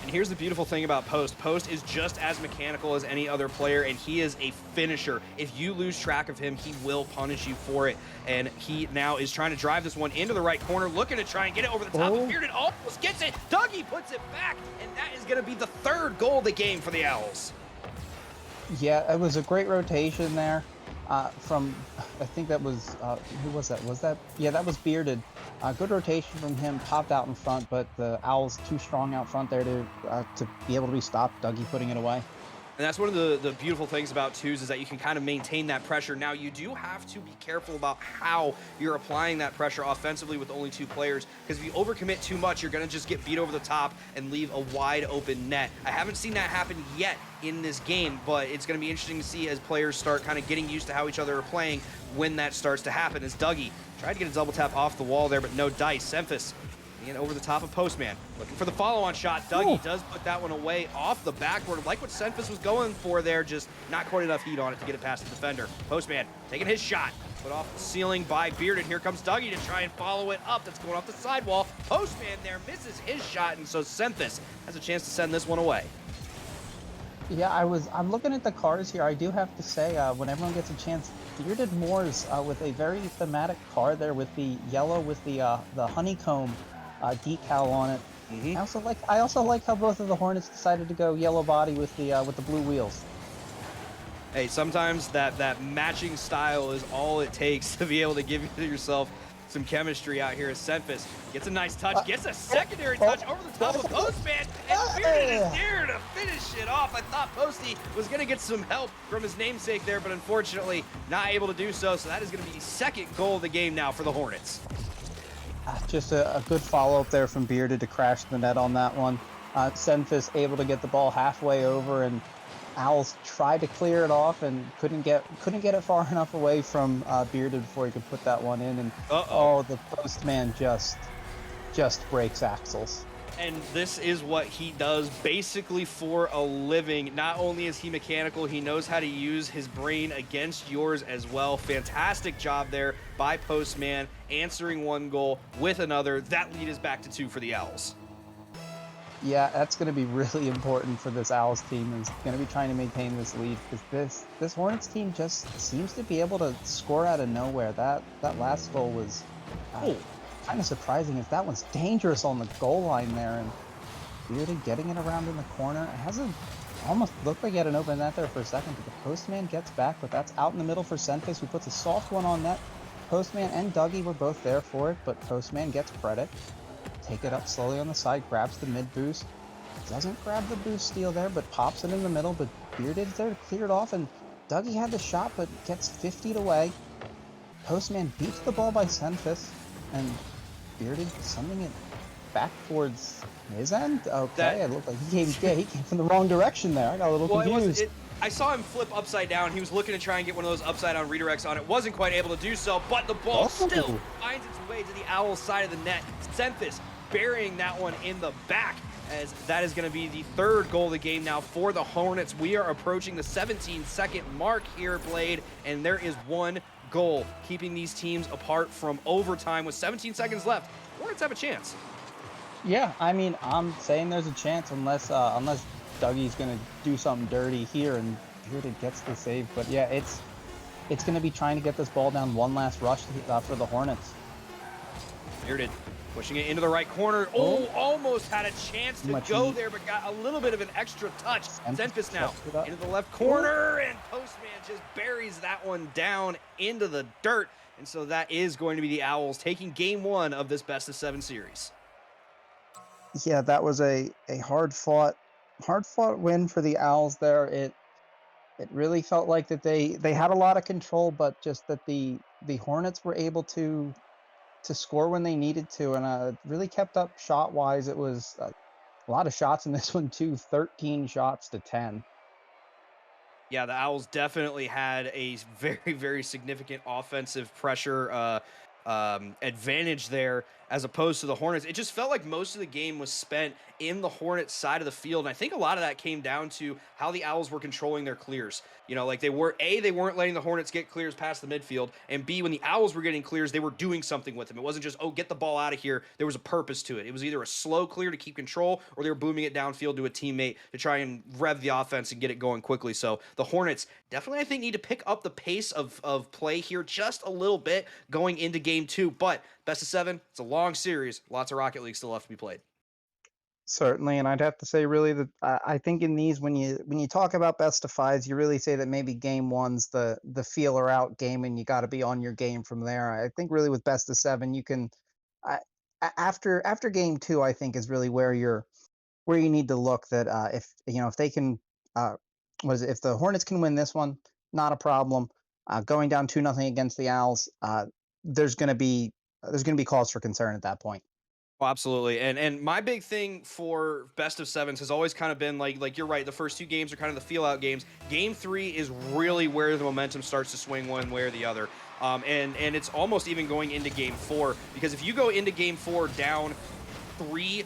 And here's the beautiful thing about Post. Post is just as mechanical as any other player, and he is a finisher. If you lose track of him, he will punish you for it. And he now is trying to drive this one into the right corner, looking to try and get it over the top of Bearded. Almost gets it. Dougie puts it back, and that is going to be the 3rd goal of the game for the Owls. Yeah, it was a great rotation there. From, I think that was, who was that? Yeah, that was Bearded. Good rotation from him, popped out in front, but the Owls too strong out front there to be able to be stopped. Dougie putting it away. And that's one of the beautiful things about twos is that you can kind of maintain that pressure. Now, you do have to be careful about how you're applying that pressure offensively with only 2 players, because if you overcommit too much, you're going to just get beat over the top and leave a wide open net. I haven't seen that happen yet in this game, but it's going to be interesting to see as players start kind of getting used to how each other are playing when that starts to happen. As Dougie tried to get a double tap off the wall there, but no dice. Semphis and over the top of Postman. Looking for the follow-on shot. Dougie does put that one away off the backboard. Like what Semphis was going for there, just not quite enough heat on it to get it past the defender. Postman taking his shot. Put off the ceiling by Bearded. Here comes Dougie to try and follow it up. That's going off the sidewall. Postman there misses his shot, and so Semphis has a chance to send this one away. Yeah, I'm looking at the cars here. I do have to say, when everyone gets a chance, Bearded Moors with a very thematic car there with the yellow with the honeycomb decal on it. Mm-hmm. I also like how both of the Hornets decided to go yellow body with the blue wheels. Hey, sometimes that matching style is all it takes to be able to give yourself some chemistry out here as Semphis gets a nice touch, gets a secondary touch over the top of Postman, and Bearded is there to finish it off. I thought Posty was going to get some help from his namesake there, but unfortunately not able to do so. So that is going to be the 2nd goal of the game now for the Hornets. Just a good follow-up there from Bearded to crash the net on that one. Semphis able to get the ball halfway over and Owls tried to clear it off and couldn't get it far enough away from Bearded before he could put that one in. And oh, the postman just breaks axles. And this is what he does basically for a living. Not only is he mechanical, he knows how to use his brain against yours as well. Fantastic job there by Postman, answering one goal with another. That lead is back to 2 for the Owls. Yeah, that's going to be really important for this Owls team. Is going to be trying to maintain this lead, because this Hornets team just seems to be able to score out of nowhere. That last goal was kind of surprising, as that one's dangerous on the goal line there, and Bearded getting it around in the corner. It hasn't almost looked like he had an open net there for a second, but the Postman gets back, but that's out in the middle for Senfis, who puts a soft one on net. Postman and Dougie were both there for it, but Postman gets credit. Take it up slowly on the side, grabs the mid boost. Doesn't grab the boost steal there, but pops it in the middle, but Bearded's there to clear it off, and Dougie had the shot, but gets 50 away. Postman beats the ball by Senfis, and Bearded sending it back towards his end. Okay, it looked like he came from the wrong direction there. I got a little confused. I saw him flip upside down. He was looking to try and get one of those upside down redirects on it. Wasn't quite able to do so, but the ball still finds its way to the Owls side of the net. Senfis burying that one in the back, as that is going to be the 3rd goal of the game now for the Hornets. We are approaching the 17-second mark here, Blade, and there is one goal keeping these teams apart from overtime. With 17 seconds left, Hornets have a chance. Yeah, I mean, I'm saying there's a chance, unless Dougie's gonna do something dirty here and Bearded gets the save. But yeah, it's gonna be trying to get this ball down one last rush for the Hornets. Bearded pushing it into the right corner. Almost had a chance to go there, but got a little bit of an extra touch. Senfis now into the left corner, and Postman just buries that one down into the dirt. And so that is going to be the Owls taking game 1 of this best-of-7 series. Yeah, that was a hard-fought win for the Owls there. It really felt like that they had a lot of control, but just that the Hornets were able to score when they needed to, and really kept up shot-wise. It was a lot of shots in this one too, 13 shots to 10. Yeah, the Owls definitely had a very, very significant offensive pressure advantage there, as opposed to the Hornets. It just felt like most of the game was spent in the Hornets side of the field, and I think a lot of that came down to how the Owls were controlling their clears. You know, like they weren't letting the Hornets get clears past the midfield, and B, when the Owls were getting clears, they were doing something with them. It wasn't just, get the ball out of here. There was a purpose to it. It was either a slow clear to keep control, or they were booming it downfield to a teammate to try and rev the offense and get it going quickly. So the Hornets definitely, I think, need to pick up the pace of play here just a little bit going into game 2, but best of 7, it's a long series. Lots of Rocket League still left to be played. Certainly, and I'd have to say really that I think in these, when you talk about best of 5s, you really say that maybe game 1's the feeler out game, and you got to be on your game from there. I think really with best of 7, you can after game 2, I think is really where you need to look, that if they can if the Hornets can win this one, not a problem. Going down 2-0 against the Owls, there's going to be cause for concern at that point. Oh, absolutely. And my big thing for best of 7s has always kind of been like you're right, the first 2 games are kind of the feel out games. Game 3 is really where the momentum starts to swing one way or the other. And it's almost even going into game 4, because if you go into game 4 down 3-0,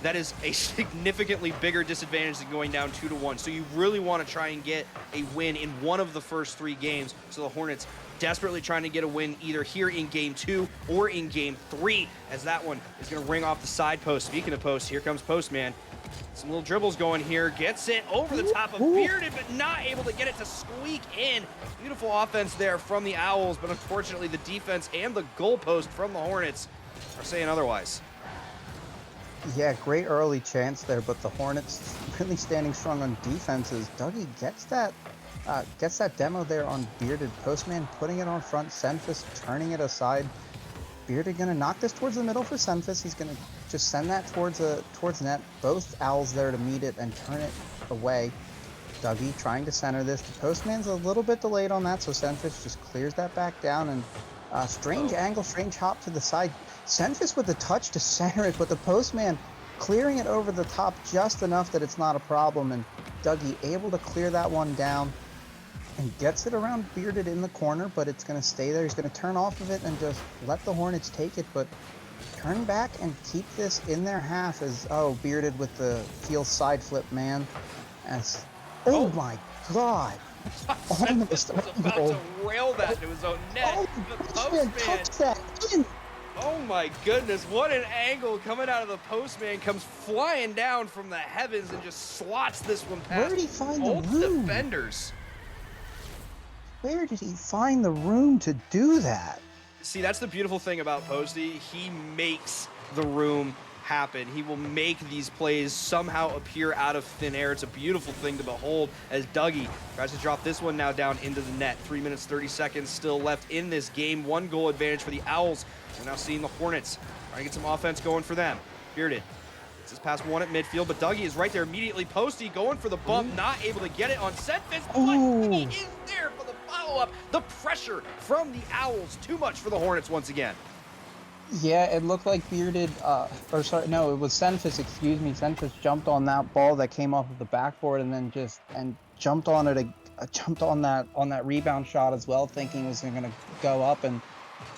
that is a significantly bigger disadvantage than going down 2-1. So you really want to try and get a win in one of the first 3 games. So the Hornets desperately trying to get a win either here in game 2 or in game 3, as that one is going to ring off the side post. Speaking of posts, here comes Postman. Some little dribbles going here. Gets it over the top of Bearded, but not able to get it to squeak in. Beautiful offense there from the Owls, but unfortunately the defense and the goalpost from the Hornets are saying otherwise. Yeah, great early chance there, but the Hornets really standing strong on defenses. Dougie gets that demo there on Bearded. Postman putting it on front. Senfis turning it aside. Bearded gonna knock this towards the middle for Senfis. He's gonna just send that towards net. Both Owls there to meet it and turn it away. Dougie trying to center this. The Postman's a little bit delayed on that, so Senfis just clears that back down, and strange angle, strange hop to the side. Senfis with the touch to center it, but the Postman clearing it over the top just enough that it's not a problem, and Dougie able to clear that one down and gets it around Bearded in the corner, but it's going to stay there. He's going to turn off of it and just let the Hornets take it, but turn back and keep this in their half as, oh, Bearded with the heel side flip, man. As, oh my God. Seth was about to rail that into his own net. Oh, The Postman Postman. touched that in. Oh my goodness, what an angle coming out of the Postman, comes flying down from the heavens and just slots this one past Where did he find the both room? defenders. Where did he find the room to do that? See, that's the beautiful thing about Posty. He makes the room happen. He will make these plays somehow appear out of thin air. It's a beautiful thing to behold as Dougie tries to drop this one now down into the net. 3 minutes, 30 seconds still left in this game. 1 goal advantage for the Owls. We're now seeing the Hornets trying to get some offense going for them. Bearded gets his pass one at midfield, but Dougie is right there immediately. Posty going for the bump, not able to get it on Senfis, but he is there for the follow-up. The pressure from the Owls, too much for the Hornets once again. Yeah, it looked like Bearded, or sorry, no, it was Senfis, excuse me. Senfis jumped on that ball that came off of the backboard and then just, jumped on it, jumped on that rebound shot as well, thinking it was going to go up and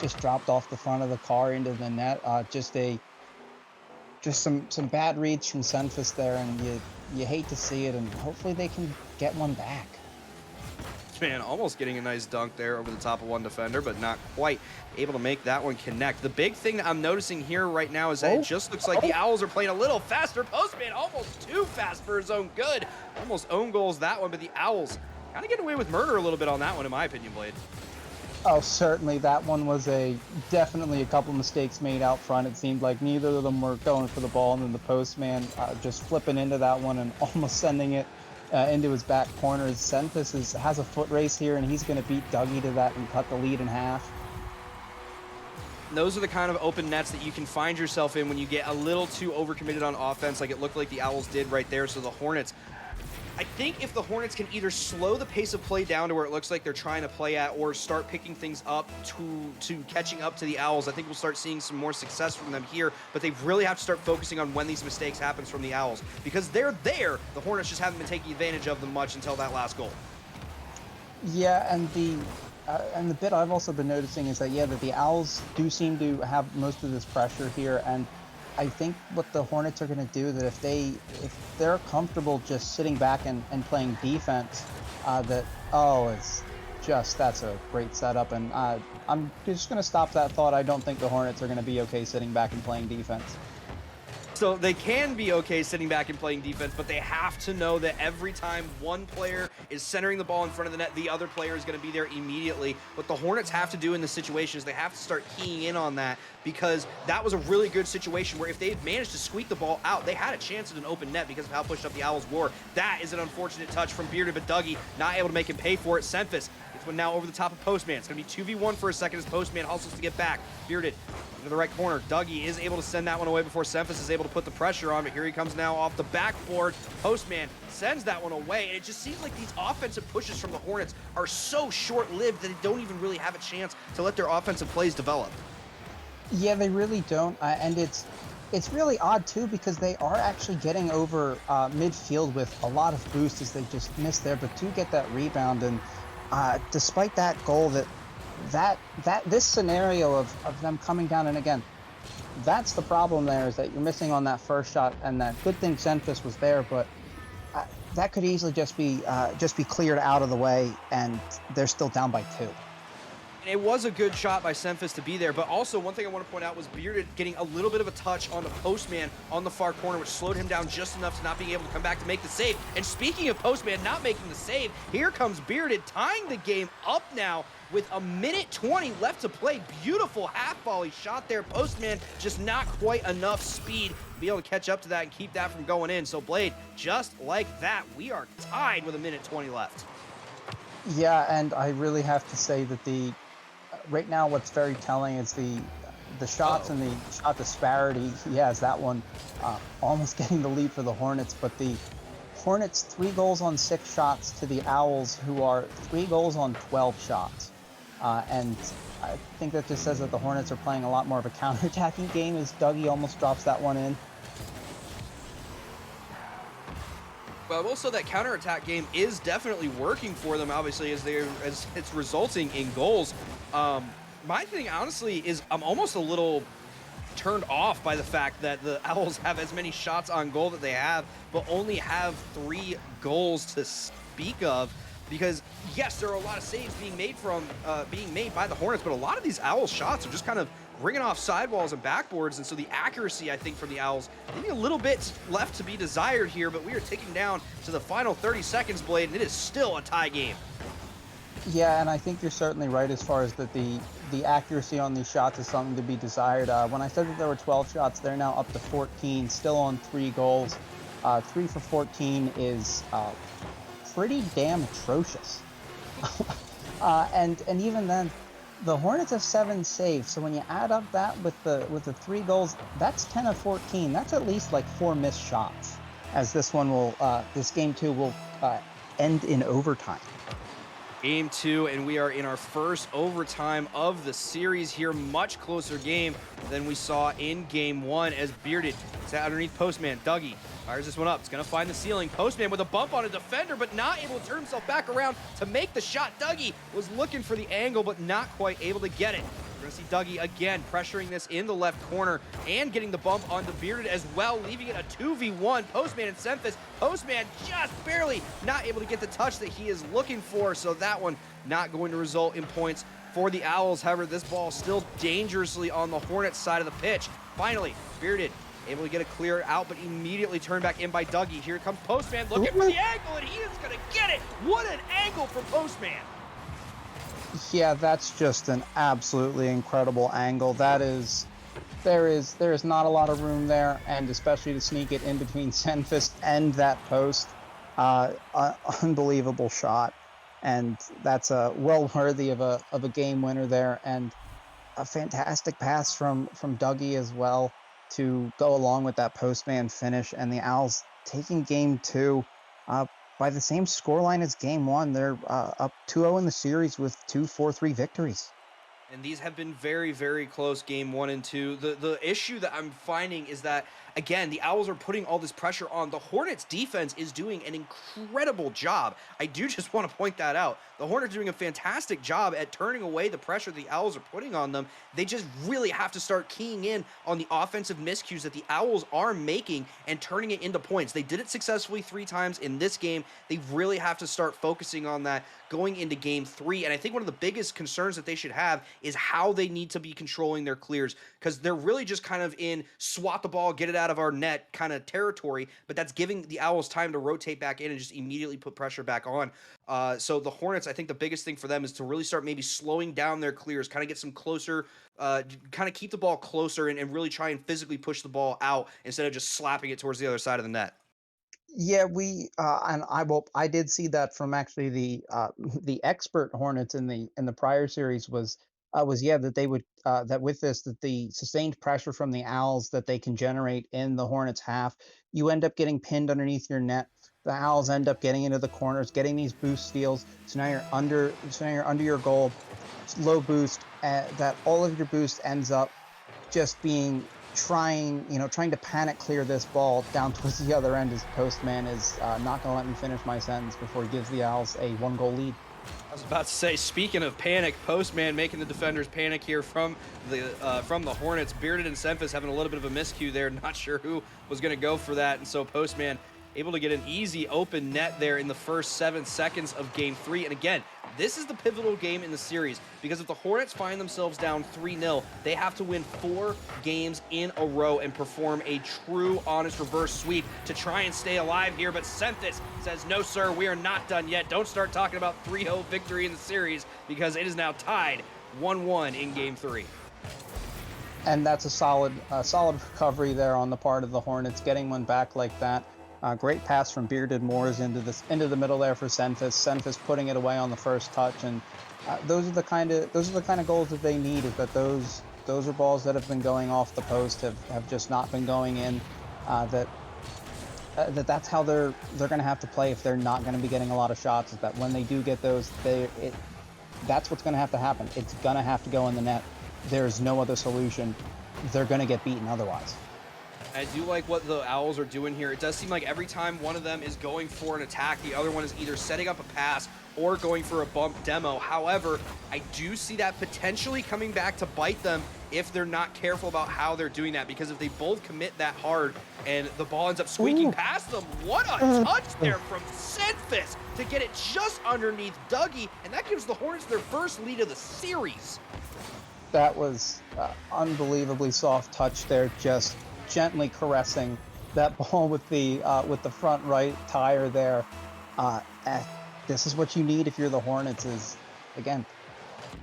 just dropped off the front of the car into the net. Just some bad reads from Senfis there, and you hate to see it, and hopefully they can get one back. Man, almost getting a nice dunk there over the top of one defender, but not quite able to make that one connect. The big thing that I'm noticing here right now is that it just looks like the Owls are playing a little faster. Postman almost too fast for his own good. Almost own goals that one, but the Owls kind of getting away with murder a little bit on that one, in my opinion, Blade. Oh, certainly. That one was definitely a couple mistakes made out front. It seemed like neither of them were going for the ball, and then the Postman just flipping into that one and almost sending it into his back corner. Senfis has a foot race here, and he's going to beat Dougie to that and cut the lead in half. Those are the kind of open nets that you can find yourself in when you get a little too overcommitted on offense, like it looked like the Owls did right there. So the Hornets, I think if the Hornets can either slow the pace of play down to where it looks like they're trying to play at, or start picking things up to catching up to the Owls, I think we'll start seeing some more success from them here. But they really have to start focusing on when these mistakes happen from the Owls, because they're there. The Hornets just haven't been taking advantage of them much until that last goal. Yeah, and the bit I've also been noticing is that that the Owls do seem to have most of this pressure here, and I think what the Hornets are going to do, that if they're comfortable just sitting back and playing defense, that's a great setup, and I'm just going to stop that thought. I don't think the Hornets are going to be okay sitting back and playing defense. So they can be okay sitting back and playing defense, but they have to know that every time one player is centering the ball in front of the net, the other player is going to be there immediately. What the Hornets have to do in this situation is they have to start keying in on that, because that was a really good situation where if they had managed to squeak the ball out, they had a chance at an open net because of how pushed up the Owls were. That is an unfortunate touch from Bearded, but Dougie not able to make him pay for it. Senfis gets one now over the top of Postman. It's going to be 2v1 for a second as Postman hustles to get back. Bearded into the right corner. Dougie is able to send that one away before Senfis is able to put the pressure on, but here he comes now off the backboard. Postman sends that one away, and it just seems like these offensive pushes from the Hornets are so short-lived that they don't even really have a chance to let their offensive plays develop. Yeah, they really don't, and it's really odd too, because they are actually getting over midfield with a lot of boost as they just missed there, but do get that rebound, and despite that goal, this scenario of them coming down, and again, that's the problem there, is that you're missing on that first shot, and that good thing Senfis was there, but that could easily just be cleared out of the way, and they're still down by 2. It was a good shot by Senfis to be there, but also one thing I want to point out was Bearded getting a little bit of a touch on the Postman on the far corner, which slowed him down just enough to not being able to come back to make the save. And speaking of Postman not making the save, here comes Bearded tying the game up now with 1:20 left to play. Beautiful half volley shot there. Postman just not quite enough speed to be able to catch up to that and keep that from going in. So Blade, just like that, we are tied with 1:20 left. Yeah, and I really have to say that right now what's very telling is the shots and the shot disparity. He has that one almost getting the lead for the Hornets, but the Hornets 3 goals on 6 shots to the Owls, who are 3 goals on 12 shots. And I think that just says that the Hornets are playing a lot more of a counter-attacking game, as Dougie almost drops that one in. Well, also that counterattack game is definitely working for them, obviously, as it's resulting in goals. My thing, honestly, is I'm almost a little turned off by the fact that the Owls have as many shots on goal that they have, but only have 3 goals to speak of. Because yes, there are a lot of saves being made by the Hornets, but a lot of these Owls shots are just kind of ringing off sidewalls and backboards, and so the accuracy, I think, from the Owls, maybe a little bit left to be desired here, but we are ticking down to the final 30 seconds, Blade, and it is still a tie game. Yeah, and I think you're certainly right as far as that the accuracy on these shots is something to be desired. When I said that there were 12 shots, they're now up to 14, still on 3 goals. 3 for 14 is pretty damn atrocious. And even then, the Hornets have 7 saves, so when you add up that with the 3 goals, that's 10 of 14. That's at least like 4 missed shots, as this game 2 will end in overtime. Game 2, and we are in our first overtime of the series here. Much closer game than we saw in game 1, as Bearded sat underneath Postman. Dougie fires this one up. It's going to find the ceiling. Postman with a bump on a defender, but not able to turn himself back around to make the shot. Dougie was looking for the angle, but not quite able to get it. We're going to see Dougie again pressuring this in the left corner and getting the bump onto Bearded as well, leaving it a 2v1. Postman and Semphis. Postman just barely not able to get the touch that he is looking for, so that one not going to result in points for the Owls. However, this ball still dangerously on the Hornets side of the pitch. Finally, Bearded able to get a clear out, but immediately turned back in by Dougie. Here comes Postman looking for the angle, and he is going to get it. What an angle for Postman. Yeah, that's just an absolutely incredible angle. There is not a lot of room there, and especially to sneak it in between Semphis and that post. Unbelievable shot, and that's well worthy of a game winner there, and a fantastic pass from Dougie as well to go along with that Postman finish, and the Owls taking game 2 by the same scoreline as game 1. They're up 2-0 in the series with 2 4-3 victories. And these have been very, very close, game 1 and 2. The issue that I'm finding is that, again, the Owls are putting all this pressure on. The Hornets defense is doing an incredible job. I do just want to point that out. The Hornets are doing a fantastic job at turning away the pressure the Owls are putting on them. They just really have to start keying in on the offensive miscues that the Owls are making and turning it into points. They did it successfully 3 times in this game. They really have to start focusing on that going into game 3. And I think one of the biggest concerns that they should have is how they need to be controlling their clears, because they're really just kind of in swat the ball, get it out of our net kind of territory, but that's giving the Owls time to rotate back in and just immediately put pressure back on. So the Hornets, I think the biggest thing for them is to really start maybe slowing down their clears, kind of get some closer, kind of keep the ball closer and really try and physically push the ball out instead of just slapping it towards the other side of the net. Yeah, I did see that from actually the expert Hornets in the prior series was that they would that with this, that the sustained pressure from the Owls that they can generate in the Hornets half, you end up getting pinned underneath your net. The Owls end up getting into the corners, getting these boost steals. So now you're under your goal, low boost. That all of your boost ends up just being trying to panic clear this ball down towards the other end, as Postman is not going to let me finish my sentence before he gives the Owls a 1-goal lead. I was about to say, speaking of panic, Postman making the defenders panic here from the Hornets. Bearded and Semphis having a little bit of a miscue there. Not sure who was going to go for that, and so Postman able to get an easy open net there in the first 7 seconds of game 3. And again, this is the pivotal game in the series, because if the Hornets find themselves down 3-0, they have to win 4 games in a row and perform a true, honest reverse sweep to try and stay alive here. But Semphis says, no, sir, we are not done yet. Don't start talking about 3-0 victory in the series, because it is now tied 1-1 in game 3. And that's a solid recovery there on the part of the Hornets, getting one back like that. Great pass from Bearded Moors into the middle there for Semphis. Semphis putting it away on the first touch, and those are the kind of goals that they need. Is that those are balls that have been going off the post, have just not been going in. That's how they're going to have to play if they're not going to be getting a lot of shots. Is that when they do get those, that's what's going to have to happen. It's going to have to go in the net. There's no other solution. They're going to get beaten otherwise. I do like what the Owls are doing here. It does seem like every time one of them is going for an attack, the other one is either setting up a pass or going for a bump demo. However, I do see that potentially coming back to bite them if they're not careful about how they're doing that, because if they both commit that hard and the ball ends up squeaking past them, what a touch there from Senfis to get it just underneath Dougie, and that gives the Hornets their first lead of the series. That was unbelievably soft touch there, just gently caressing that ball with the front right tire there. This is what you need if you're the Hornets, is, again,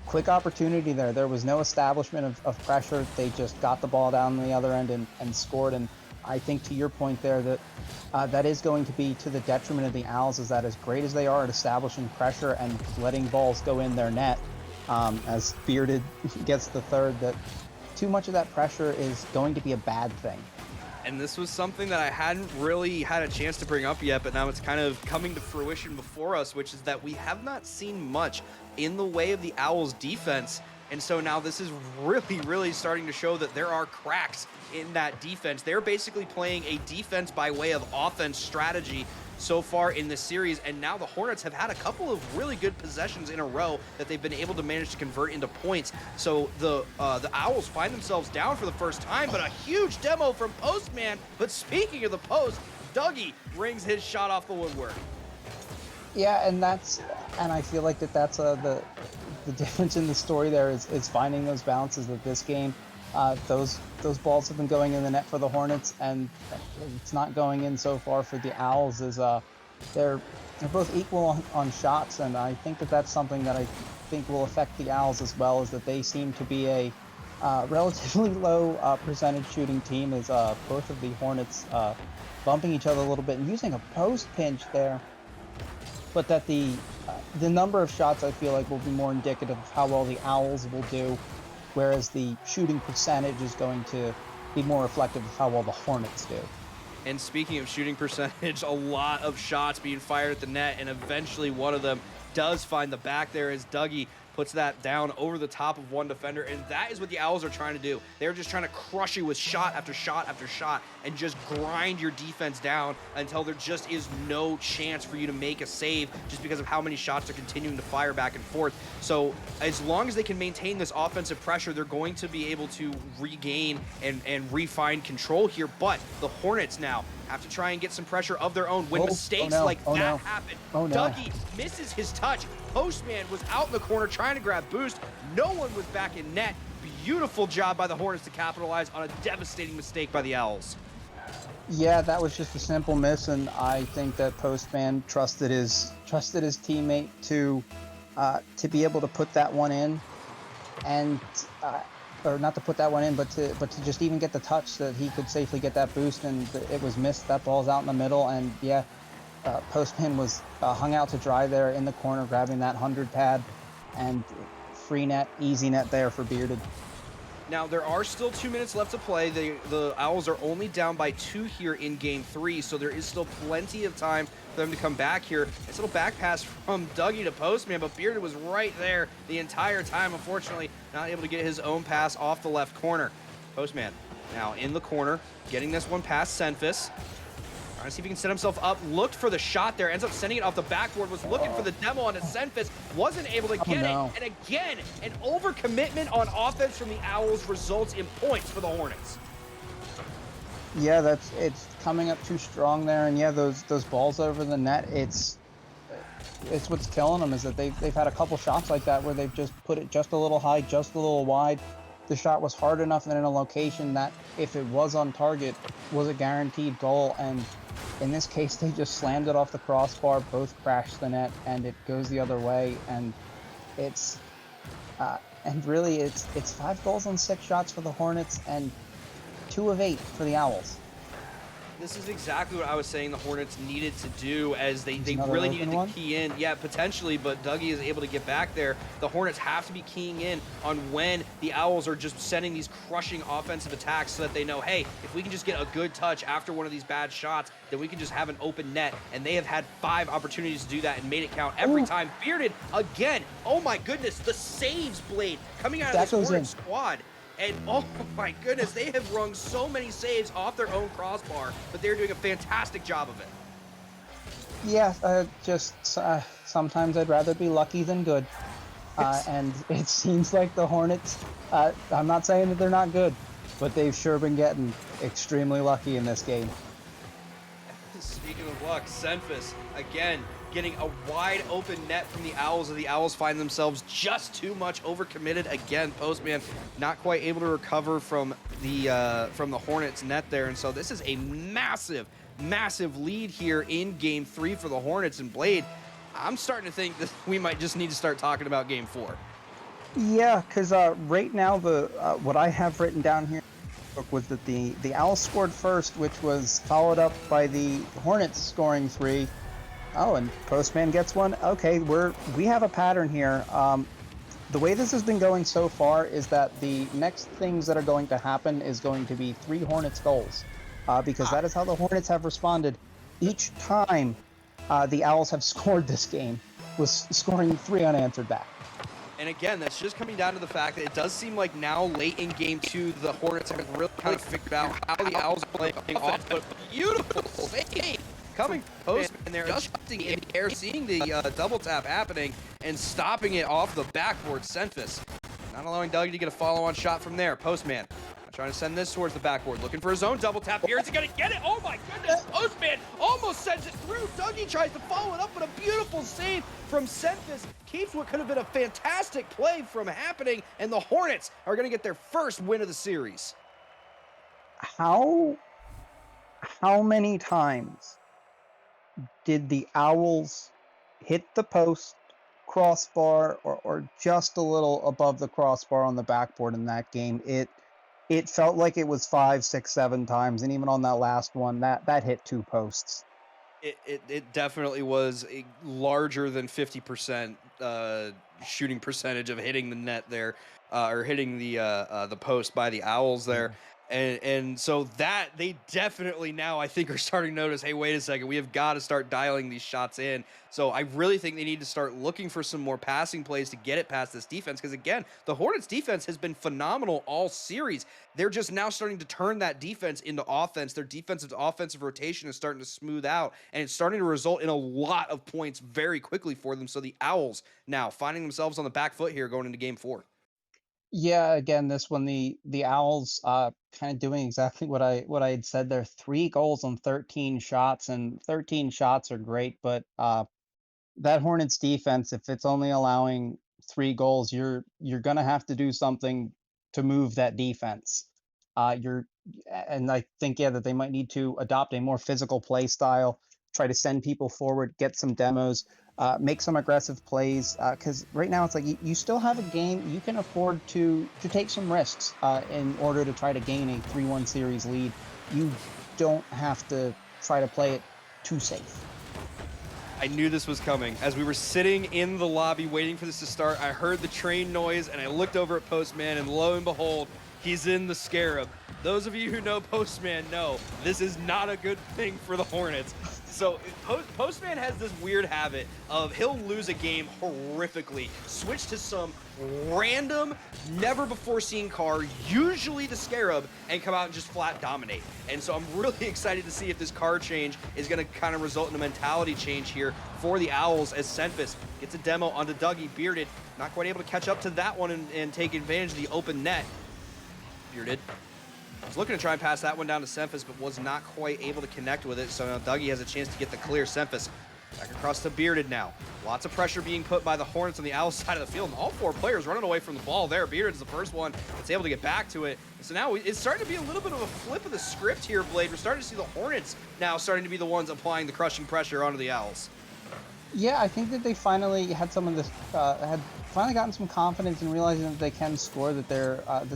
quick opportunity there. There was no establishment of pressure. They just got the ball down the other end and scored. And I think, to your point there, that that is going to be to the detriment of the Owls, is that as great as they are at establishing pressure and letting balls go in their net, as Bearded gets the third, that too much of that pressure is going to be a bad thing. And this was something that I hadn't really had a chance to bring up yet, but now it's kind of coming to fruition before us, which is that we have not seen much in the way of the Owls defense. And so now this is really starting to show that there are cracks in that defense. They're basically playing a defense by way of offense strategy so far in this series, and now the Hornets have had a couple of really good possessions in a row that they've been able to manage to convert into points. So the Owls find themselves down for the first time, but a huge demo from Postman. But speaking of the post, Dougie brings his shot off the woodwork. Yeah, and I feel like that's the difference in the story there is finding those bounces of this game. Those balls have been going in the net for the Hornets, and it's not going in so far for the Owls. They're both equal on shots, and I think that's something that I think will affect the Owls as well, is that they seem to be a relatively low percentage shooting team, as both of the Hornets bumping each other a little bit and using a post pinch there, but that the number of shots, I feel like, will be more indicative of how well the Owls will do, whereas the shooting percentage is going to be more reflective of how well the Hornets do. And speaking of shooting percentage, a lot of shots being fired at the net, and eventually one of them does find the back there as Dougie puts that down over the top of one defender, and that is what the Owls are trying to do. They're just trying to crush you with shot after shot after shot and just grind your defense down until there just is no chance for you to make a save, just because of how many shots they're continuing to fire back and forth. So as long as they can maintain this offensive pressure, they're going to be able to regain and refine control here. But the Hornets now have to try and get some pressure of their own when mistakes like that happen. Dougie misses his touch. Postman was out in the corner trying to grab boost. No one was back in net. Beautiful job by the Hornets to capitalize on a devastating mistake by the Owls. Yeah, that was just a simple miss, and I think that Postman trusted his teammate to be able to put that one in, and or not to put that one in, but to just even get the touch so that he could safely get that boost, and it was missed. That ball's out in the middle, and yeah, Postman was hung out to dry there in the corner, grabbing that 100 pad, and free net, easy net there for Bearded. Now, there are still 2 minutes left to play. The Owls are only down by 2 here in Game 3, so there is still plenty of time for them to come back here. This little back pass from Dougie to Postman, but Bearded was right there the entire time. Unfortunately, not able to get his own pass off the left corner. Postman now in the corner, getting this one past Senfis. Trying to see if he can set himself up. Looked for the shot there. Ends up sending it off the backboard. Was looking for the demo on a Senfis. Wasn't able to get it. And again, an overcommitment on offense from the Owls results in points for the Hornets. Yeah, it's coming up too strong there. And yeah, those balls over the net, it's what's killing them, is that they've had a couple shots like that where they've just put it just a little high, just a little wide. The shot was hard enough and in a location that, if it was on target, was a guaranteed goal. And in this case, they just slammed it off the crossbar, both crashed the net, and it goes the other way. And it's 5 goals on 6 shots for the Hornets and 2 of 8 for the Owls. This is exactly what I was saying the Hornets needed to do, as they really needed to key in. Yeah, potentially, but Dougie is able to get back there. The Hornets have to be keying in on when the Owls are just sending these crushing offensive attacks, so that they know, hey, if we can just get a good touch after one of these bad shots, then we can just have an open net. And they have had 5 opportunities to do that and made it count every time. Bearded, again, oh my goodness, the saves blade coming out of this Hornets squad. And oh my goodness, they have rung so many saves off their own crossbar, but they're doing a fantastic job of it. Yeah, sometimes I'd rather be lucky than good. And it seems like the Hornets, I'm not saying that they're not good, but they've sure been getting extremely lucky in this game. Speaking of luck, Senfis, again, getting a wide open net from the Owls, and the Owls find themselves just too much overcommitted again. Postman not quite able to recover from the Hornets net there, and so this is a massive lead here in Game 3 for the Hornets. And Blade, I'm starting to think that we might just need to start talking about Game 4. Yeah, because right now what I have written down here was that the Owls scored first, which was followed up by the Hornets scoring 3. Oh, and Postman gets one. Okay, we have a pattern here. The way this has been going so far is that the next things that are going to happen is going to be 3 Hornets goals, because that is how the Hornets have responded each time the Owls have scored this game, was scoring 3 unanswered back. And again, that's just coming down to the fact that it does seem like now, late in Game 2, the Hornets have really kind of figured out how the Owls are playing off. But beautiful save coming Postman there, adjusting in the air, seeing the double tap happening and stopping it off the backboard. Senfis not allowing Dougie to get a follow-on shot from there. Postman trying to send this towards the backboard, looking for his own double tap here. Is he going to get it? Oh my goodness, Postman almost sends it through. Dougie tries to follow it up, but a beautiful save from Senfis keeps what could have been a fantastic play from happening, and the Hornets are going to get their first win of the series. How many times did the Owls hit the post, crossbar, or just a little above the crossbar on the backboard in that game? It felt like it was 5, 6, 7 times, and even on that last one, that hit 2 posts. It definitely was a larger than 50% shooting percentage of hitting the net there, or hitting the post by the Owls there. And so that they definitely now, I think, are starting to notice, hey, wait a second, we have got to start dialing these shots in. So I really think they need to start looking for some more passing plays to get it past this defense. Because again, the Hornets defense has been phenomenal all series. They're just now starting to turn that defense into offense. Their defensive to offensive rotation is starting to smooth out, and it's starting to result in a lot of points very quickly for them. So the Owls now finding themselves on the back foot here going into Game 4. Yeah, again, this one, the Owls kind of doing exactly what I had said there. 3 goals on 13 shots, and 13 shots are great, but that Hornets defense, if it's only allowing 3 goals, you're gonna have to do something to move that defense. And I think, yeah, that they might need to adopt a more physical play style, try to send people forward, get some demos, make some aggressive plays, because right now it's like you still have a game. You can afford to take some risks in order to try to gain a 3-1 series lead. You don't have to try to play it too safe. I knew this was coming. As we were sitting in the lobby waiting for this to start, I heard the train noise, and I looked over at Postman, and lo and behold, he's in the Scarab. Those of you who know Postman know this is not a good thing for the Hornets. So Postman has this weird habit of he'll lose a game horrifically, switch to some random, never before seen car, usually the Scarab, and come out and just flat dominate. And so I'm really excited to see if this car change is going to kind of result in a mentality change here for the Owls, as Senfis gets a demo onto Dougie. Bearded not quite able to catch up to that one and take advantage of the open net. Bearded was looking to try and pass that one down to Senfis, but was not quite able to connect with it. So now Dougie has a chance to get the clear. Senfis back across to Bearded now. Lots of pressure being put by the Hornets on the Owls side of the field, and all 4 players running away from the ball there. Bearded is the first one that's able to get back to it. So now it's starting to be a little bit of a flip of the script here, Blade. We're starting to see the Hornets now starting to be the ones applying the crushing pressure onto the Owls. Yeah, I think that they finally had some of this, had finally gotten some confidence in realizing that they can score, that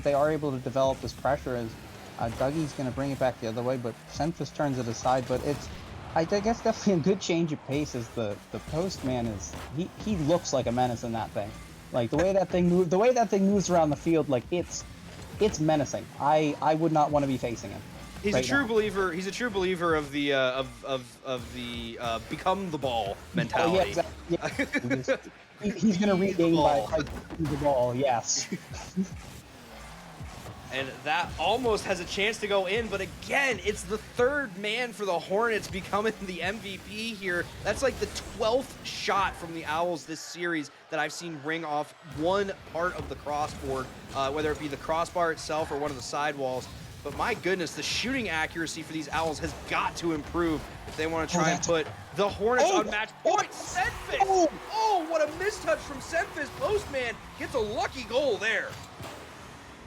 they are able to develop this pressure. As Dougie's going to bring it back the other way, but Senfis turns it aside. But it's, I guess, definitely a good change of pace. As the Postman is, he looks like a menace in that thing. Like the way that thing moves around the field, like it's menacing. I would not want to be facing him. He's a true believer. He's a true believer of the become the ball mentality. Oh, yeah, exactly. Yeah. He's going to regain by the ball. Yes. And that almost has a chance to go in, but again, it's the third man for the Hornets becoming the MVP here. That's like the 12th shot from the Owls this series that I've seen ring off one part of the crossboard, whether it be the crossbar itself or one of the sidewalls. But my goodness, the shooting accuracy for these Owls has got to improve if they want to try and put the Hornets on match point. Senfis! Oh, what a mistouch from Senfis. Postman gets a lucky goal there.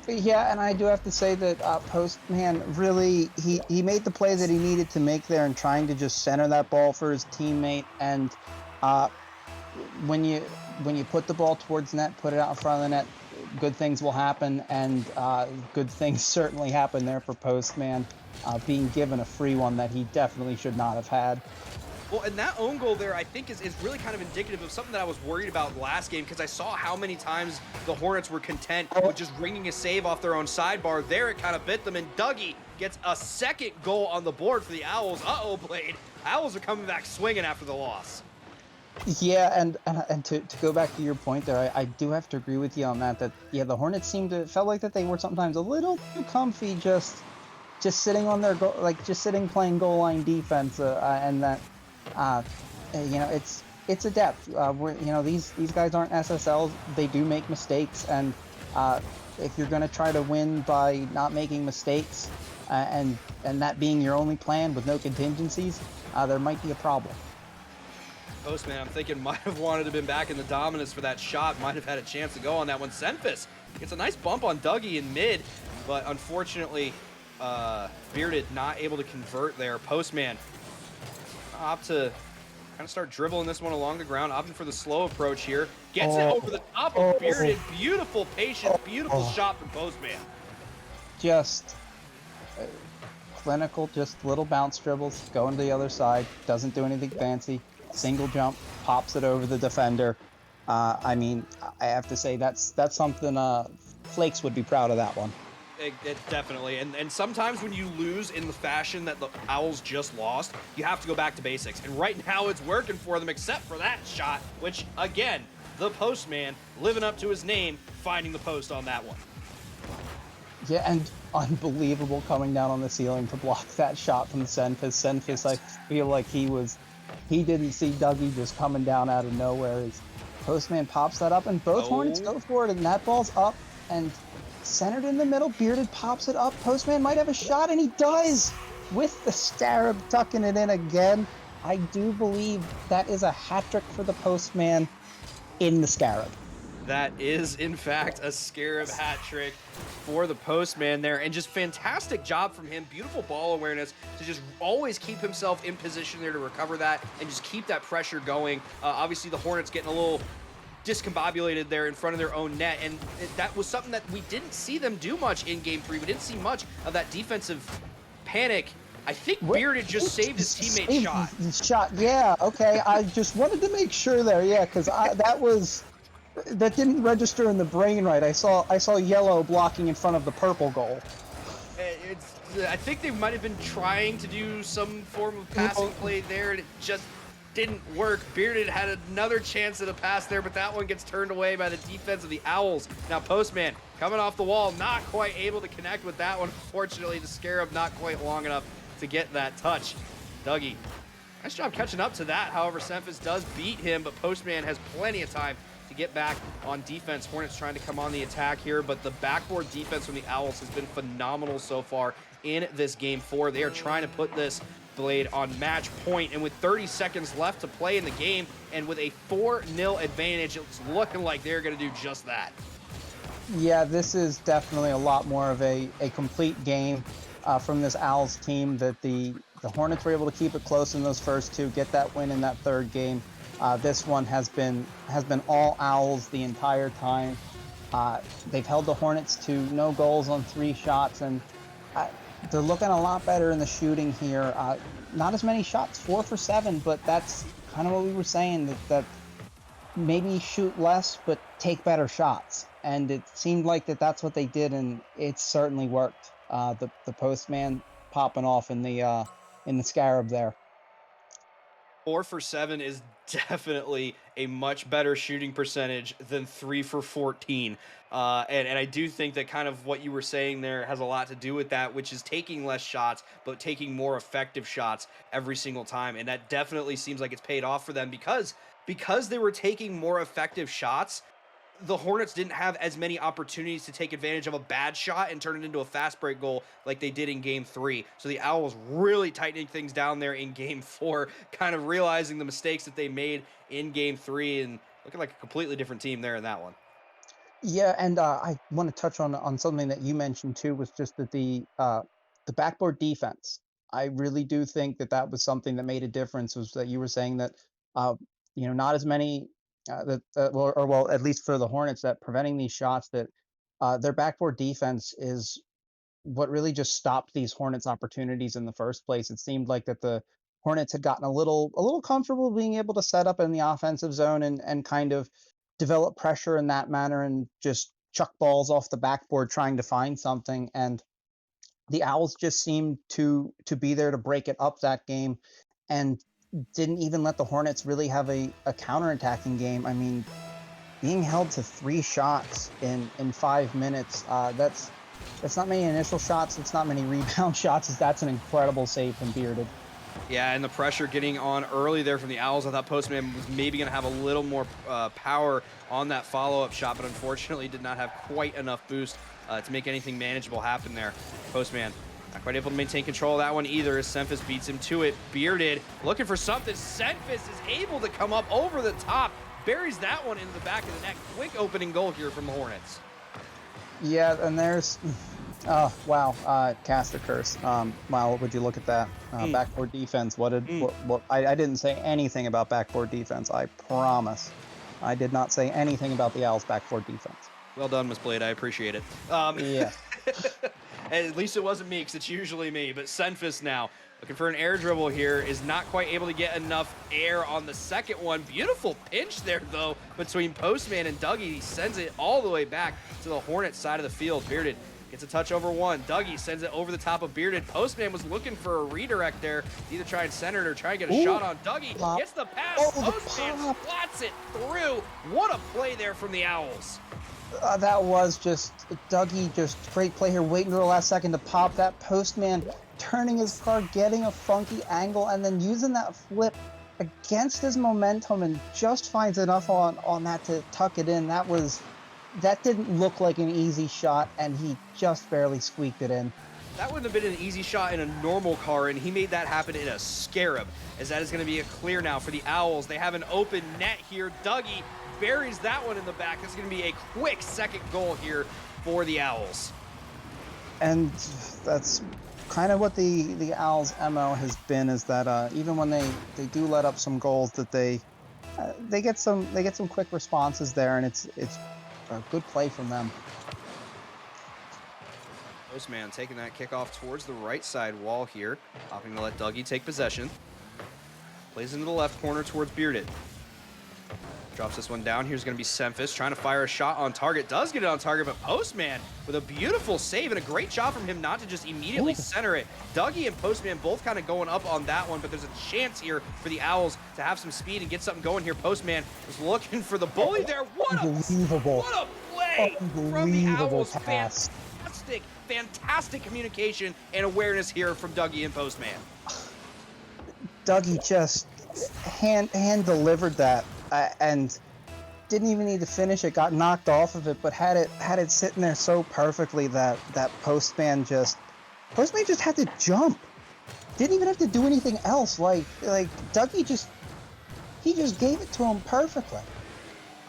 Yeah, and I do have to say that Postman really, he made the play that he needed to make there and trying to just center that ball for his teammate. And when you put the ball towards net, put it out in front of the net, good things will happen, and good things certainly happen there for Postman, being given a free one that he definitely should not have had. Well, and that own goal there, I think, is really kind of indicative of something that I was worried about last game, because I saw how many times the Hornets were content with just ringing a save off their own sidebar. There, it kind of bit them, and Dougie gets a second goal on the board for the Owls. Uh-oh, Blade. Owls are coming back swinging after the loss. Yeah, and to go back to your point there, I do have to agree with you on that, yeah, the Hornets felt like that they were sometimes a little too comfy just sitting on their goal, like just sitting playing goal line defense, and that, you know, it's a depth. These guys aren't SSLs. They do make mistakes, and if you're going to try to win by not making mistakes, and that being your only plan with no contingencies, there might be a problem. Postman, I'm thinking, might have wanted to have been back in the dominance for that shot, might have had a chance to go on that one. Senfis gets a nice bump on Dougie in mid, but unfortunately, Bearded not able to convert there. Postman opt to kind of start dribbling this one along the ground, opting for the slow approach here. Gets it over the top of Bearded. Beautiful patience, beautiful shot from Postman. Just clinical, just little bounce dribbles, going to the other side, doesn't do anything fancy. Single jump, pops it over the defender. I mean, I have to say that's something Flakes would be proud of that one. It definitely, and sometimes when you lose in the fashion that the Owls just lost, you have to go back to basics. And right now it's working for them, except for that shot, which again, the Postman living up to his name, finding the post on that one. Yeah, and unbelievable coming down on the ceiling to block that shot from Senfis. Senfis, I feel like he didn't see Dougie just coming down out of nowhere. His Postman pops that up, and both Hornets go for it, and that ball's up and centered in the middle. Bearded pops it up. Postman might have a shot, and he does with the Scarab tucking it in again. I do believe that is a hat trick for the Postman in the Scarab. That is, in fact, a Scarab hat trick for the Postman there, and just fantastic job from him. Beautiful ball awareness to just always keep himself in position there to recover that and just keep that pressure going. Obviously, the Hornets getting a little discombobulated there in front of their own net, and that was something that we didn't see them do much in Game 3. We didn't see much of that defensive panic. I think Bearded just saved his teammate's shot. Yeah, okay. I just wanted to make sure there, yeah, because that didn't register in the brain right. I saw yellow blocking in front of the purple goal. I think they might have been trying to do some form of passing play there, and it just didn't work. Bearded had another chance at a pass there, but that one gets turned away by the defense of the Owls. Now Postman coming off the wall, not quite able to connect with that one. Fortunately, the Scarab not quite long enough to get that touch. Dougie, nice job catching up to that. However, Senfis does beat him, but Postman has plenty of time to get back on defense. Hornets trying to come on the attack here, but the backboard defense from the Owls has been phenomenal so far in this Game 4. They are trying to put this Blade on match point, and with 30 seconds left to play in the game, and with a 4-0 advantage, it's looking like they're going to do just that. Yeah, this is definitely a lot more of a complete game from this Owls team. That the Hornets were able to keep it close in those first two, get that win in that third game. This one has been all Owls the entire time. They've held the Hornets to no goals on 3 shots, and they're looking a lot better in the shooting here. Not as many shots, 4 for 7, but that's kind of what we were saying, that maybe shoot less, but take better shots. And it seemed like that's what they did, and it certainly worked. The Postman popping off in the Scarab there. 4 for 7 is definitely a much better shooting percentage than 3 for 14. And I do think that kind of what you were saying there has a lot to do with that, which is taking less shots, but taking more effective shots every single time. And that definitely seems like it's paid off for them because they were taking more effective shots. The Hornets didn't have as many opportunities to take advantage of a bad shot and turn it into a fast break goal like they did in game 3. So the Owls really tightening things down there in game 4, kind of realizing the mistakes that they made in game 3 and looking like a completely different team there in that one. Yeah, and I want to touch on something that you mentioned too, was just that the backboard defense. I really do think that that was something that made a difference. Was that you were saying that not as many well, at least for the Hornets, that preventing these shots, that their backboard defense is what really just stopped these Hornets opportunities in the first place. It seemed like that the Hornets had gotten a little comfortable being able to set up in the offensive zone and kind of develop pressure in that manner and just chuck balls off the backboard trying to find something. And the Owls just seemed to be there to break it up that game and didn't even let the Hornets really have a counterattacking game. I mean, being held to 3 shots in 5 minutes, that's not many initial shots, it's not many rebound shots. That's an incredible save from Bearded. Yeah, and the pressure getting on early there from the Owls. I thought Postman was maybe going to have a little more power on that follow-up shot, but unfortunately did not have quite enough boost to make anything manageable happen there. Postman not quite able to maintain control of that one either as Semfis beats him to it. Bearded looking for something. Semfis is able to come up over the top, buries that one into the back of the net. Quick opening goal here from the Hornets. Yeah, and there's... Oh, wow. Cast or curse. Wow, would you look at that? Backboard defense. What I didn't say anything about backboard defense. I promise. I did not say anything about the Owls' backboard defense. Well done, Miss Blade. I appreciate it. Yeah. At least it wasn't me, because it's usually me. But Semfis now looking for an air dribble here, is not quite able to get enough air on the second one. Beautiful pinch there, though, between Postman and Dougie. He sends it all the way back to the Hornets side of the field. Bearded gets a touch over one. Dougie sends it over the top of Bearded. Postman was looking for a redirect there, either try and center it or try and get a shot on Dougie. Gets the pass. Postman slots it through. What a play there from the Owls. That was just Dougie, just great play here, waiting for the last second to pop that. Postman turning his car, getting a funky angle, and then using that flip against his momentum and just finds enough on that to tuck it in. That didn't look like an easy shot, and he just barely squeaked it in. That wouldn't have been an easy shot in a normal car, and he made that happen in a Scarab, as that is going to be a clear now for the Owls. They have an open net here. Dougie buries that one in the back. That's going to be a quick second goal here for the Owls. And that's kind of what the Owls' MO has been, is that even when they do let up some goals, that they get some quick responses there, and it's a good play from them. Postman taking that kickoff towards the right side wall here, opting to let Dougie take possession. Plays into the left corner towards Bearded. Drops this one down. Here's going to be Semfis trying to fire a shot on target. Does get it on target, but Postman with a beautiful save and a great job from him not to just immediately center it. Dougie and Postman both kind of going up on that one, but there's a chance here for the Owls to have some speed and get something going here. Postman was looking for the bully there. What a play from the Owls. Pass. Fantastic communication and awareness here from Dougie and Postman. Dougie just hand delivered that and didn't even need to finish it. Got knocked off of it, but had it sitting there so perfectly that Postman just had to jump. Didn't even have to do anything else. Like Dougie just gave it to him perfectly.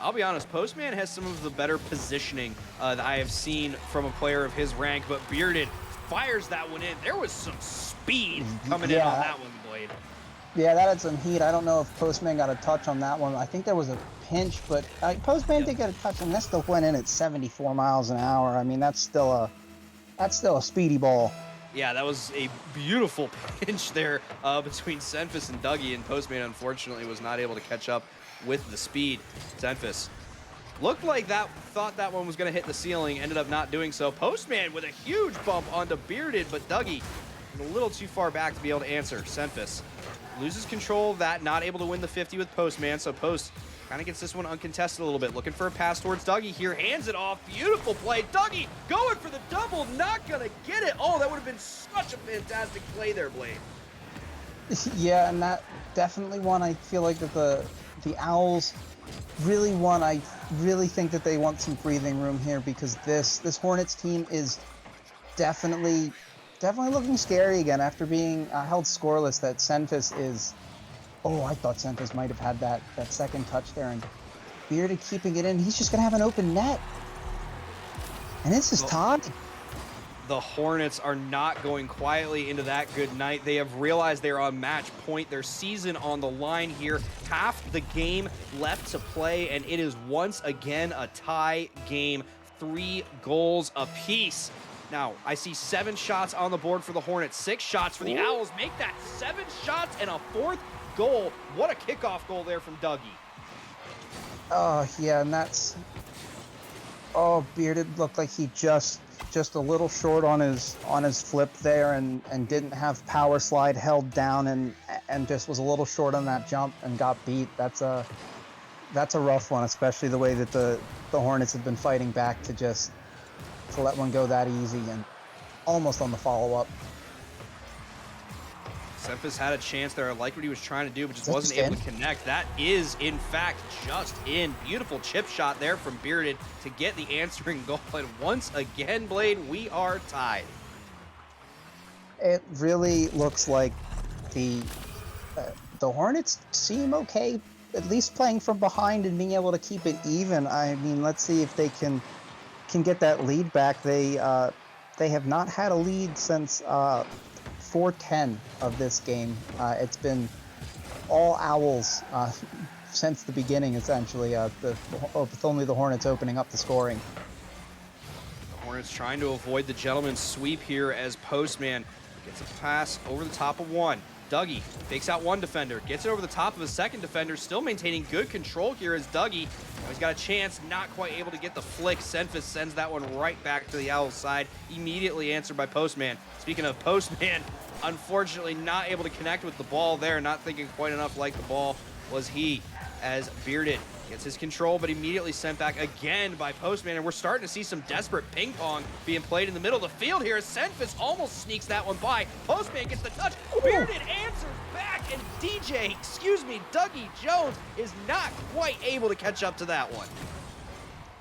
I'll be honest, Postman has some of the better positioning that I have seen from a player of his rank, but Bearded fires that one in. There was some speed coming in on that one, Blade. Yeah, that had some heat. I don't know if Postman got a touch on that one. I think there was a pinch, but Postman did get a touch, and that still went in at 74 miles an hour. I mean, that's still a speedy ball. Yeah, that was a beautiful pinch there between Semfis and Dougie, and Postman unfortunately was not able to catch up with the speed. Semfis looked like thought that one was going to hit the ceiling, ended up not doing so. Postman with a huge bump onto Bearded, but Dougie was a little too far back to be able to answer. Semfis loses control of that, not able to win the 50 with Postman, so Post kind of gets this one uncontested a little bit. Looking for a pass towards Dougie here, hands it off, beautiful play. Dougie going for the double, not gonna get it. Oh, that would have been such a fantastic play there, Blade. Yeah, and that definitely one I feel like that the Owls really want. I really think that they want some breathing room here because this Hornets team is definitely looking scary again after being held scoreless. That Senfis is. Oh, I thought Senfis might have had that second touch there, and Bearded keeping it in. He's just gonna have an open net, and this is tied. The Hornets are not going quietly into that good night. They have realized they're on match point. Their season on the line here. Half the game left to play, and it is once again a tie game. 3 goals apiece. Now, I see 7 shots on the board for the Hornets, 6 shots for the Owls. Make that 7 shots and a 4th goal. What a kickoff goal there from Dougie. Oh, yeah, and that's... Oh, Bearded looked like he just a little short on his flip there and didn't have power slide held down and just was a little short on that jump and got beat. That's a rough one, especially the way that the Hornets have been fighting back to let one go that easy and almost on the follow-up. Senfis had a chance there. I like what he was trying to do, but just wasn't able to connect. That is, in fact, just in. Beautiful chip shot there from Bearded to get the answering goal. And once again, Blade, we are tied. It really looks like the Hornets seem okay, at least playing from behind and being able to keep it even. I mean, let's see if they can get that lead back. They have not had a lead since 4:10 of this game. It's been all Owls since the beginning, essentially, with only the Hornets opening up the scoring. The Hornets trying to avoid the gentleman's sweep here as Postman gets a pass over the top of one. Dougie fakes out one defender, gets it over the top of a second defender, still maintaining good control here as Dougie. He's got a chance, not quite able to get the flick. Senfis sends that one right back to the Owls side, immediately answered by Postman. Speaking of Postman, unfortunately not able to connect with the ball there, not thinking quite enough like the ball was he, as Bearded gets his control, but immediately sent back again by Postman, and we're starting to see some desperate ping pong being played in the middle of the field here as Senfis almost sneaks that one by. Postman gets the touch, Bearded answers back, and Dougie Jones is not quite able to catch up to that one.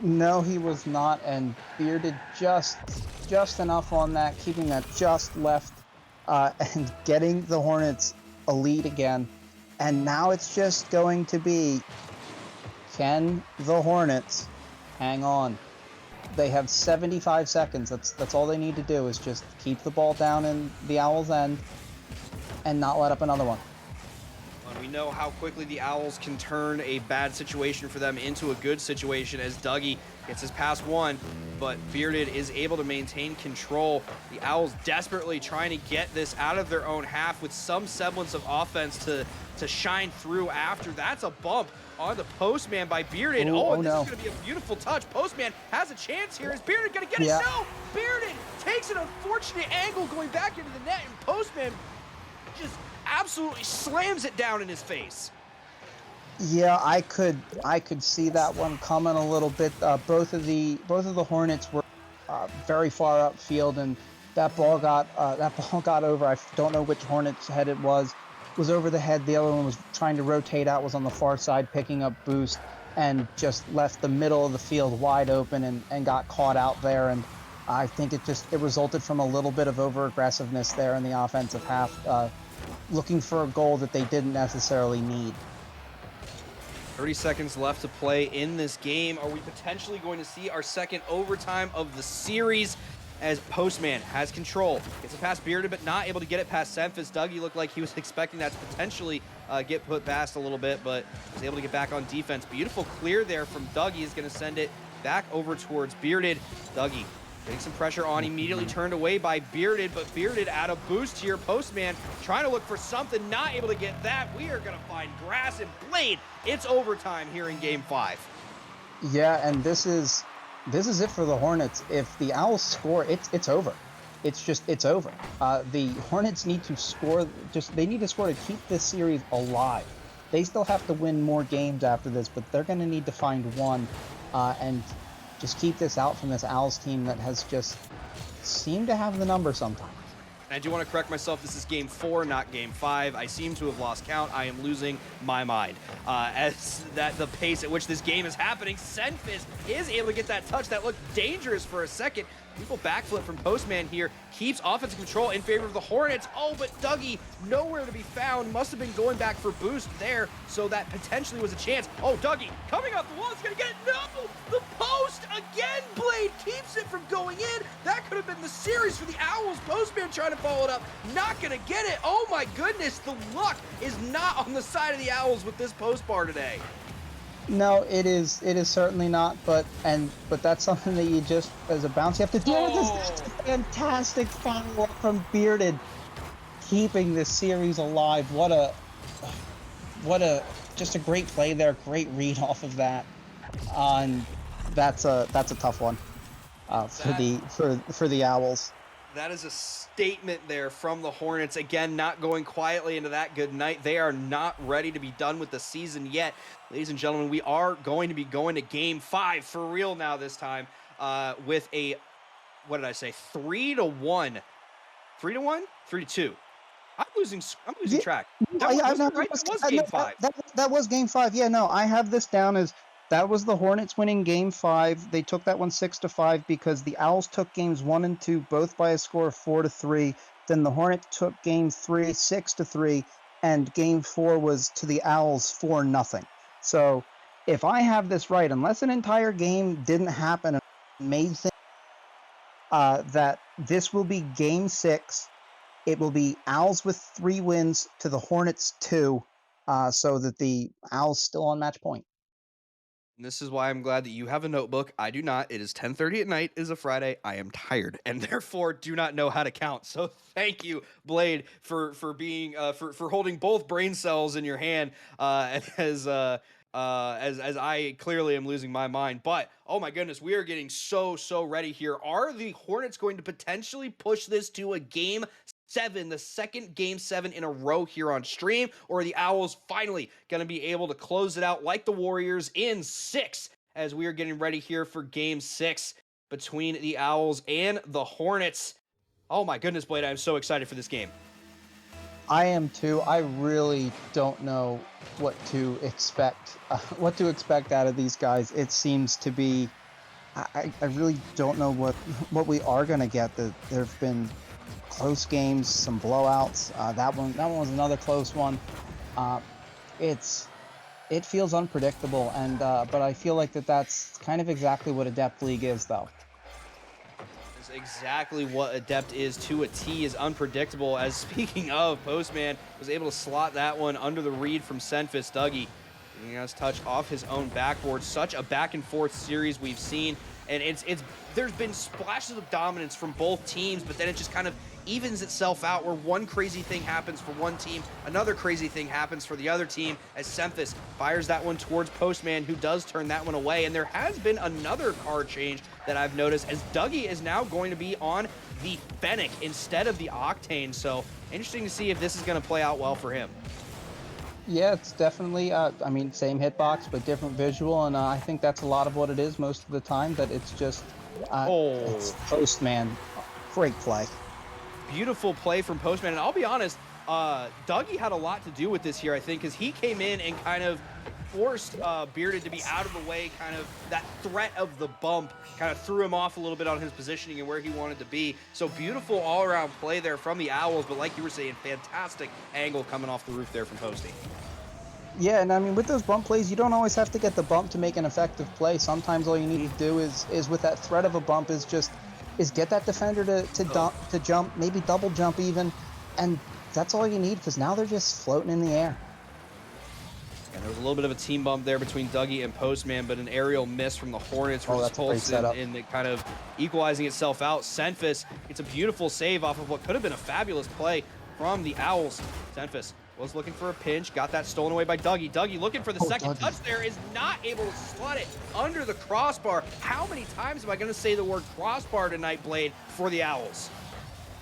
No, he was not, and Bearded just enough on that, keeping that just left, and getting the Hornets a lead again. And now it's just going to be, can the Hornets hang on? They have 75 seconds. That's all they need to do is just keep the ball down in the Owls' end and not let up another one. We know how quickly the Owls can turn a bad situation for them into a good situation as Dougie gets his pass one, but Bearded is able to maintain control. The Owls desperately trying to get this out of their own half with some semblance of offense to shine through after. That's a bump on the Postman by Bearded. This is going to be a beautiful touch. Postman has a chance here. Is Bearded going to get it? No! Bearded takes an unfortunate angle going back into the net, and Postman just absolutely slams it down in his face. Yeah, I could see that one coming a little bit. Both of the Hornets were very far upfield, and that ball got over. I don't know which Hornets head it was over the head. The other one was trying to rotate out, was on the far side picking up boost, and just left the middle of the field wide open and got caught out there. And I think it resulted from a little bit of over aggressiveness there in the offensive half, looking for a goal that they didn't necessarily need. 30 seconds left to play in this game. Are we potentially going to see our second overtime of the series as Postman has control? Gets it past Bearded, but not able to get it past Senfis. Dougie looked like he was expecting that to potentially get put past a little bit, but was able to get back on defense. Beautiful clear there from Dougie is going to send it back over towards Bearded. Dougie getting some pressure on, immediately turned away by Bearded, but Bearded out of boost here. Postman trying to look for something, not able to get that. We are going to find grass and Blade. It's overtime here in Game 5. Yeah, and this is it for the Hornets. If the Owls score, it's over. it's over. The Hornets need to score. They need to score to keep this series alive. They still have to win more games after this, but they're going to need to find one and just keep this out from this Owls team that has just seemed to have the number sometimes. And I do want to correct myself. This is game 4, not game 5. I seem to have lost count. I am losing my mind. As that the pace at which this game is happening, Senfis is able to get that touch that looked dangerous for a second. Beautiful backflip from Postman here. Keeps offensive control in favor of the Hornets. Oh, but Dougie, nowhere to be found. Must have been going back for boost there, so that potentially was a chance. Oh, Dougie, coming off the wall, is going to get it. No! The post again! Blade keeps it from going in. That could have been the series for the Owls. Postman trying to follow it up. Not going to get it. Oh, my goodness. The luck is not on the side of the Owls with this post bar today. No, it is certainly not, but that's something that you just, as a bounce, you have to deal with this. That's a fantastic follow-up from Bearded, keeping this series alive. What a just a great play there, great read off of that. And that's a tough one for the Owls. That is a statement there from the Hornets. Again, not going quietly into that good night. They are not ready to be done with the season yet. Ladies and gentlemen, we are going to be going to game 5 for real now this time with a, what did I say, 3-1. 3-1? 3-2. I'm losing track. That was game 5. That was game 5. Yeah, no, I have this down as that was the Hornets winning game 5. They took that one 6-5 because the Owls took games 1 and 2 both by a score of 4-3. Then the Hornets took game 3 6-3, and game 4 was to the Owls 4-0. So if I have this right, unless an entire game didn't happen and made things, that this will be game 6. It will be Owls with 3 wins to the Hornets 2, so that the Owls still on match point. And this is why I'm glad that you have a notebook. I do not. It is 10:30 at night. It is a Friday. I am tired and therefore do not know how to count. So thank you, Blade, for being for holding both brain cells in your hand as I clearly am losing my mind. But oh my goodness, we are getting so ready here. Are the Hornets going to potentially push this to a game 7, the second game 7 in a row here on stream, or are the Owls finally going to be able to close it out like the Warriors in 6 as we are getting ready here for game 6 between the Owls and the Hornets? Oh my goodness, Blade, I'm so excited for this game. I am too. I really don't know what to expect out of these guys. It seems to be, I really don't know what we are going to get. There have been close games, some blowouts. That one was another close one. It feels unpredictable, and but I feel like that's kind of exactly what Adept League is, though. That's exactly what Adept is to a T, is unpredictable. As speaking of, Postman was able to slot that one under the read from Senfis. Dougie getting us touch off his own backboard. Such a back and forth series we've seen, and there's been splashes of dominance from both teams, but then it just kind of evens itself out where one crazy thing happens for one team, another crazy thing happens for the other team as Senfis fires that one towards Postman, who does turn that one away. And there has been another card change that I've noticed, as Dougie is now going to be on the Fennec instead of the Octane. So interesting to see if this is going to play out well for him. Yeah, it's definitely, I mean, same hitbox, but different visual, and I think that's a lot of what it is most of the time, that it's just, it's Postman. Great play. Beautiful play from Postman, and I'll be honest, Dougie had a lot to do with this here, I think, because he came in and kind of forced Bearded to be out of the way. Kind of that threat of the bump kind of threw him off a little bit on his positioning and where he wanted to be. So beautiful all-around play there from the Owls, but like you were saying, fantastic angle coming off the roof there from Posty. Yeah, and I mean, with those bump plays, you don't always have to get the bump to make an effective play. Sometimes all you need to do is with that threat of a bump is get that defender to jump, maybe double jump even, and that's all you need, because now they're just floating in the air. And there was a little bit of a team bump there between Dougie and Postman, but an aerial miss from the Hornets results in it kind of equalizing itself out. Senfis, it's a beautiful save off of what could have been a fabulous play from the Owls. Senfis was looking for a pinch, got that stolen away by Dougie. Dougie looking for the second touch there, is not able to slot it under the crossbar. How many times am I going to say the word crossbar tonight, Blade, for the Owls?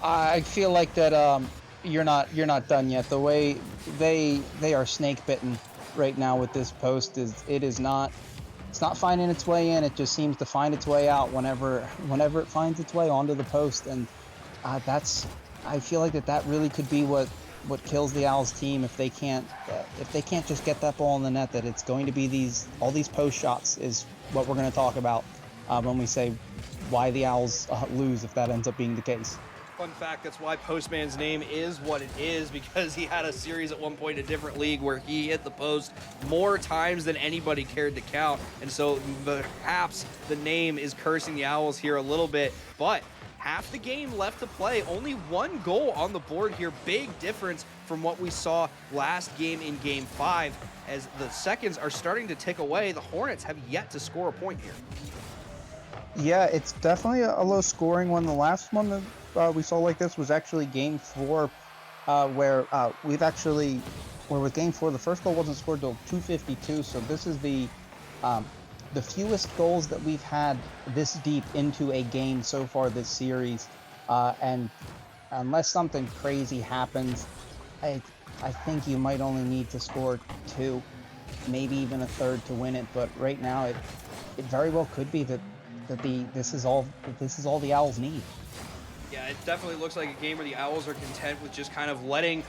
I feel like that you're not done yet. The way they are snake bitten right now with this post is it's not finding its way in. It just seems to find its way out whenever it finds its way onto the post, and I feel like that really could be what kills the Owls team if they can't just get that ball in the net. That it's going to be all these post shots is what we're going to talk about when we say why the Owls lose if that ends up being the case. Fun fact, that's why Postman's name is what it is, because he had a series at one point in a different league where he hit the post more times than anybody cared to count. And so perhaps the name is cursing the Owls here a little bit, but half the game left to play. Only one goal on the board here. Big difference from what we saw last game in Game 5. As the seconds are starting to tick away, the Hornets have yet to score a point here. Yeah, it's definitely a low scoring one. The last one that we saw like this was actually Game 4, where with Game 4, the first goal wasn't scored till 2:52. So this is the fewest goals that we've had this deep into a game so far this series. And unless something crazy happens, I think you might only need to score 2, maybe even a third to win it. But right now, it very well could be that this is all the Owls need. Yeah, it definitely looks like a game where the Owls are content with just kind of letting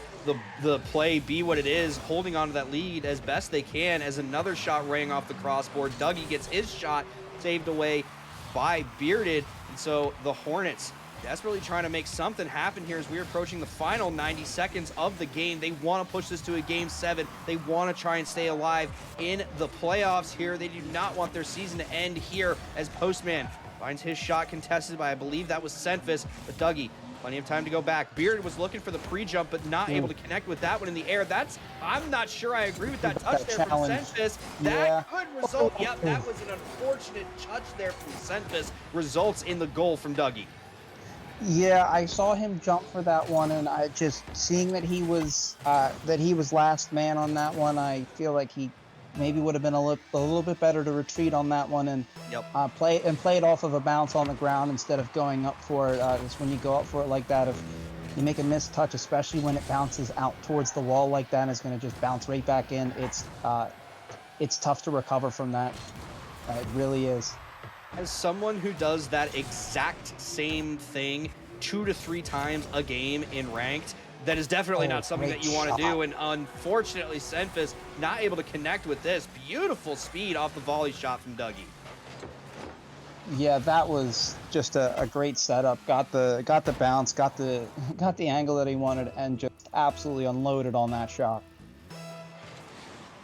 the play be what it is, holding on to that lead as best they can, as another shot rang off the crossboard. Dougie gets his shot saved away by Bearded. And so the Hornets desperately trying to make something happen here as we're approaching the final 90 seconds of the game. They want to push this to a Game 7. They want to try and stay alive in the playoffs here. They do not want their season to end here as Postman finds his shot contested by, I believe that was Senfis, but Dougie, plenty of time to go back. Beard was looking for the pre-jump, but not able to connect with that one in the air. I'm not sure I agree with that touch there from Senfis. That could result, yep, that was an unfortunate touch there from Senfis, results in the goal from Dougie. Yeah, I saw him jump for that one, and I just seeing that he was last man on that one. I feel like he maybe would have been a little bit better to retreat on that one and play it off of a bounce on the ground instead of going up for it. Just when you go up for it like that, if you make a missed touch, especially when it bounces out towards the wall like that, and it's going to just bounce right back in. It's tough to recover from that. It really is. As someone who does that exact same thing 2 to 3 times a game in ranked, that is definitely not something that you want to do. And unfortunately, Senfis not able to connect with this. Beautiful speed off the volley shot from Dougie. Yeah, that was just a great setup. Got the bounce, got the angle that he wanted, and just absolutely unloaded on that shot.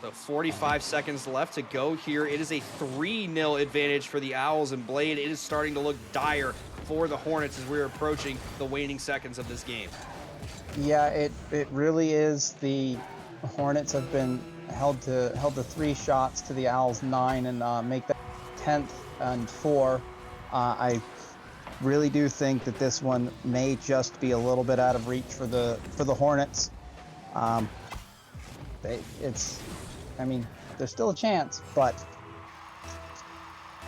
So 45 seconds left to go here. It is a 3-0 advantage for the Owls, and Blade, it is starting to look dire for the Hornets as we're approaching the waning seconds of this game. Yeah, it really is. The Hornets have been held to 3 shots to the Owls 9, and make that 10th and 4. I really do think that this one may just be a little bit out of reach for the Hornets. There's still a chance, but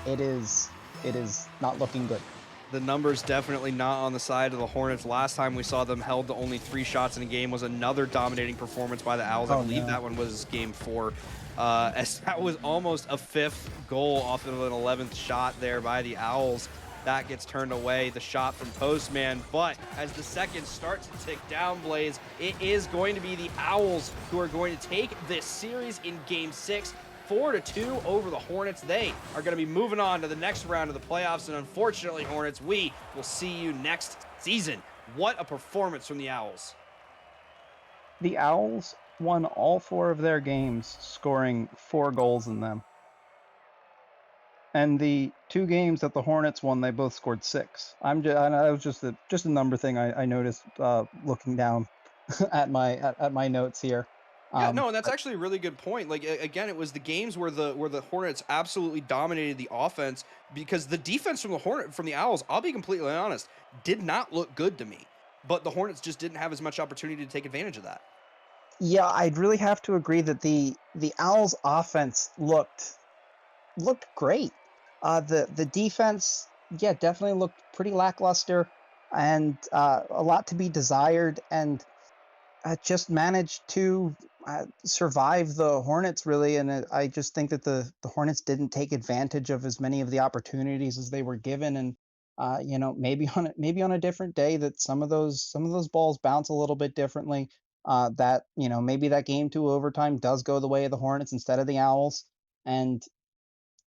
it is not looking good. The numbers definitely not on the side of the Hornets. Last time we saw them held to only 3 shots in a game was another dominating performance by the Owls. I believe that one was Game 4. As that was almost a 5th goal off of an 11th shot there by the Owls. That gets turned away, the shot from Postman. But as the seconds start to tick down, Blaze, it is going to be the Owls who are going to take this series in Game 6. 4-2 over the Hornets. They are going to be moving on to the next round of the playoffs, and unfortunately, Hornets, we will see you next season. What a performance from the Owls. The Owls won all 4 of their games, scoring 4 goals in them. And the 2 games that the Hornets won, they both scored 6. I was just a number thing I noticed looking down at my notes here. Yeah, no, and that's actually a really good point. Like, again, it was the games where the Hornets absolutely dominated the offense, because the defense from the Owls, I'll be completely honest, did not look good to me. But the Hornets just didn't have as much opportunity to take advantage of that. Yeah, I'd really have to agree that the Owls offense looked great. The defense, yeah, definitely looked pretty lackluster. and a lot to be desired, and just managed to survive the Hornets really. And I just think that the Hornets didn't take advantage of as many of the opportunities as they were given. And maybe on a different day that some of those balls bounce a little bit differently. That maybe that game to overtime does go the way of the Hornets instead of the Owls. And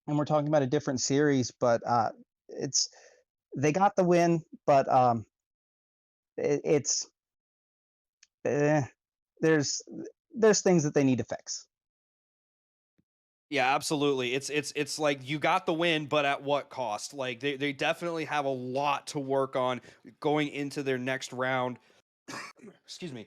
we're talking about a different series, but they got the win, but it's there's things that they need to fix. Yeah, absolutely. It's like you got the win, but at what cost? Like they definitely have a lot to work on going into their next round. Excuse me.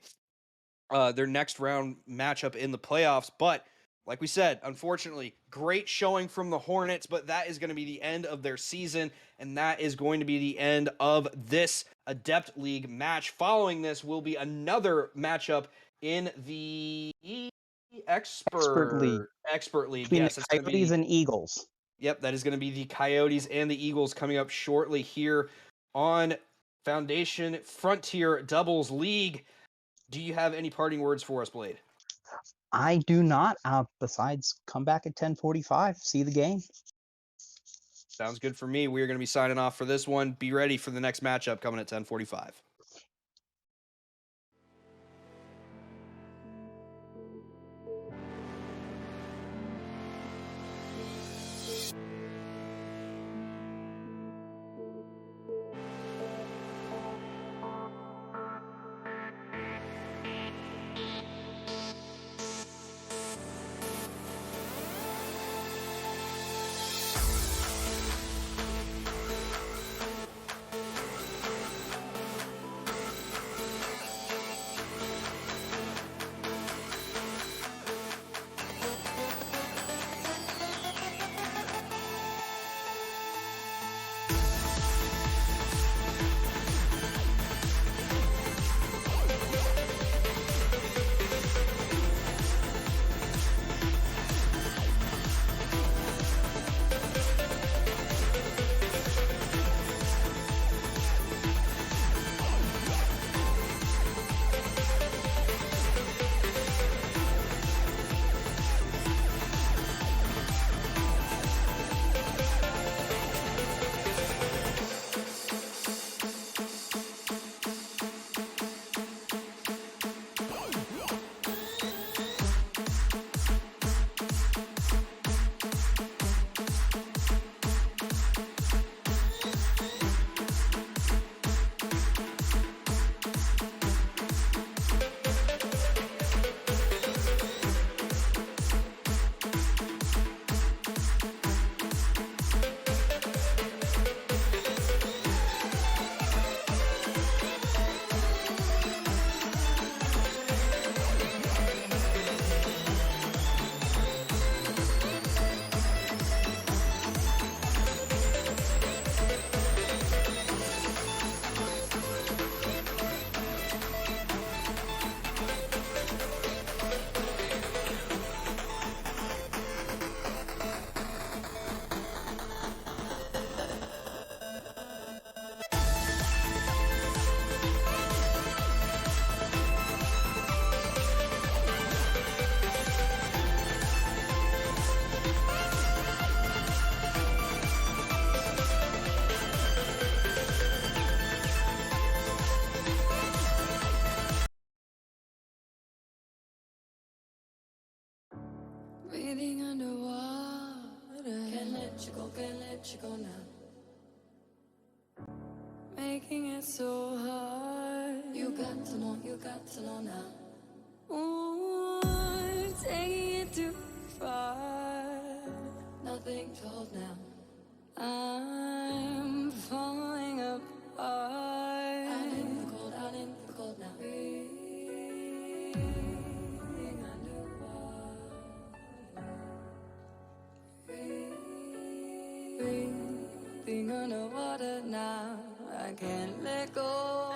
Their next round matchup in the playoffs. But like we said, unfortunately, great showing from the Hornets, but that is going to be the end of their season, and that is going to be the end of this Adept League match. Following this will be another matchup in the Expert League. Between Yes, the it's going to Coyotes be. and Eagles. Yep, that is going to be the Coyotes and the Eagles coming up shortly here on Foundation Frontier Doubles League. Do you have any parting words for us, Blade? I do not. Besides, come back at 10:45. See the game. Sounds good for me. We are going to be signing off for this one. Be ready for the next matchup coming at 10:45. Breathing underwater. Can't let you go now. Making it so hard. You got to know now. Ooh, taking it too far. Nothing to hold now. I'm falling apart. Out in the cold now. Breathing underwater. Breathing underwater now. I can't let go.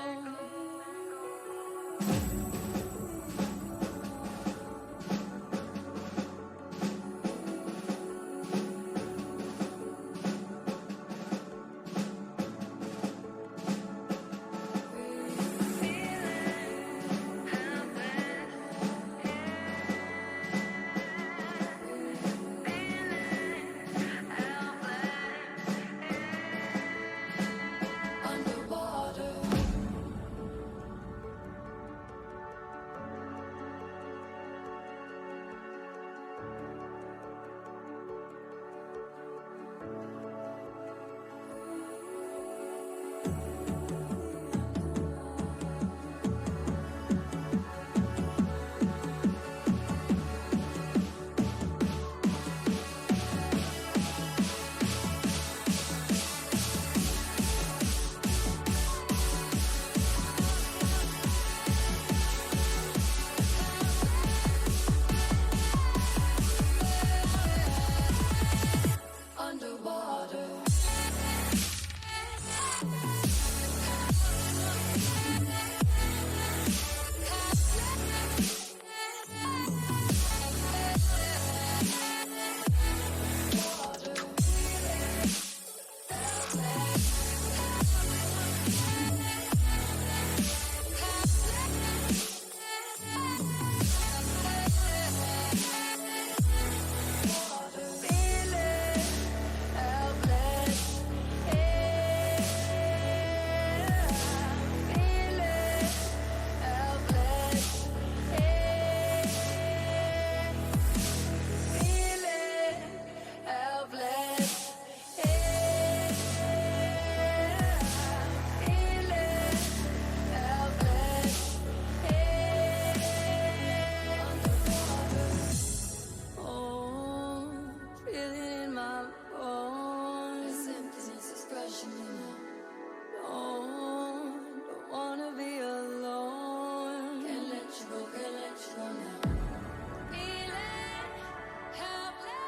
pushing me now. Don't wanna be alone. Can't let you go now. Feeling helpless.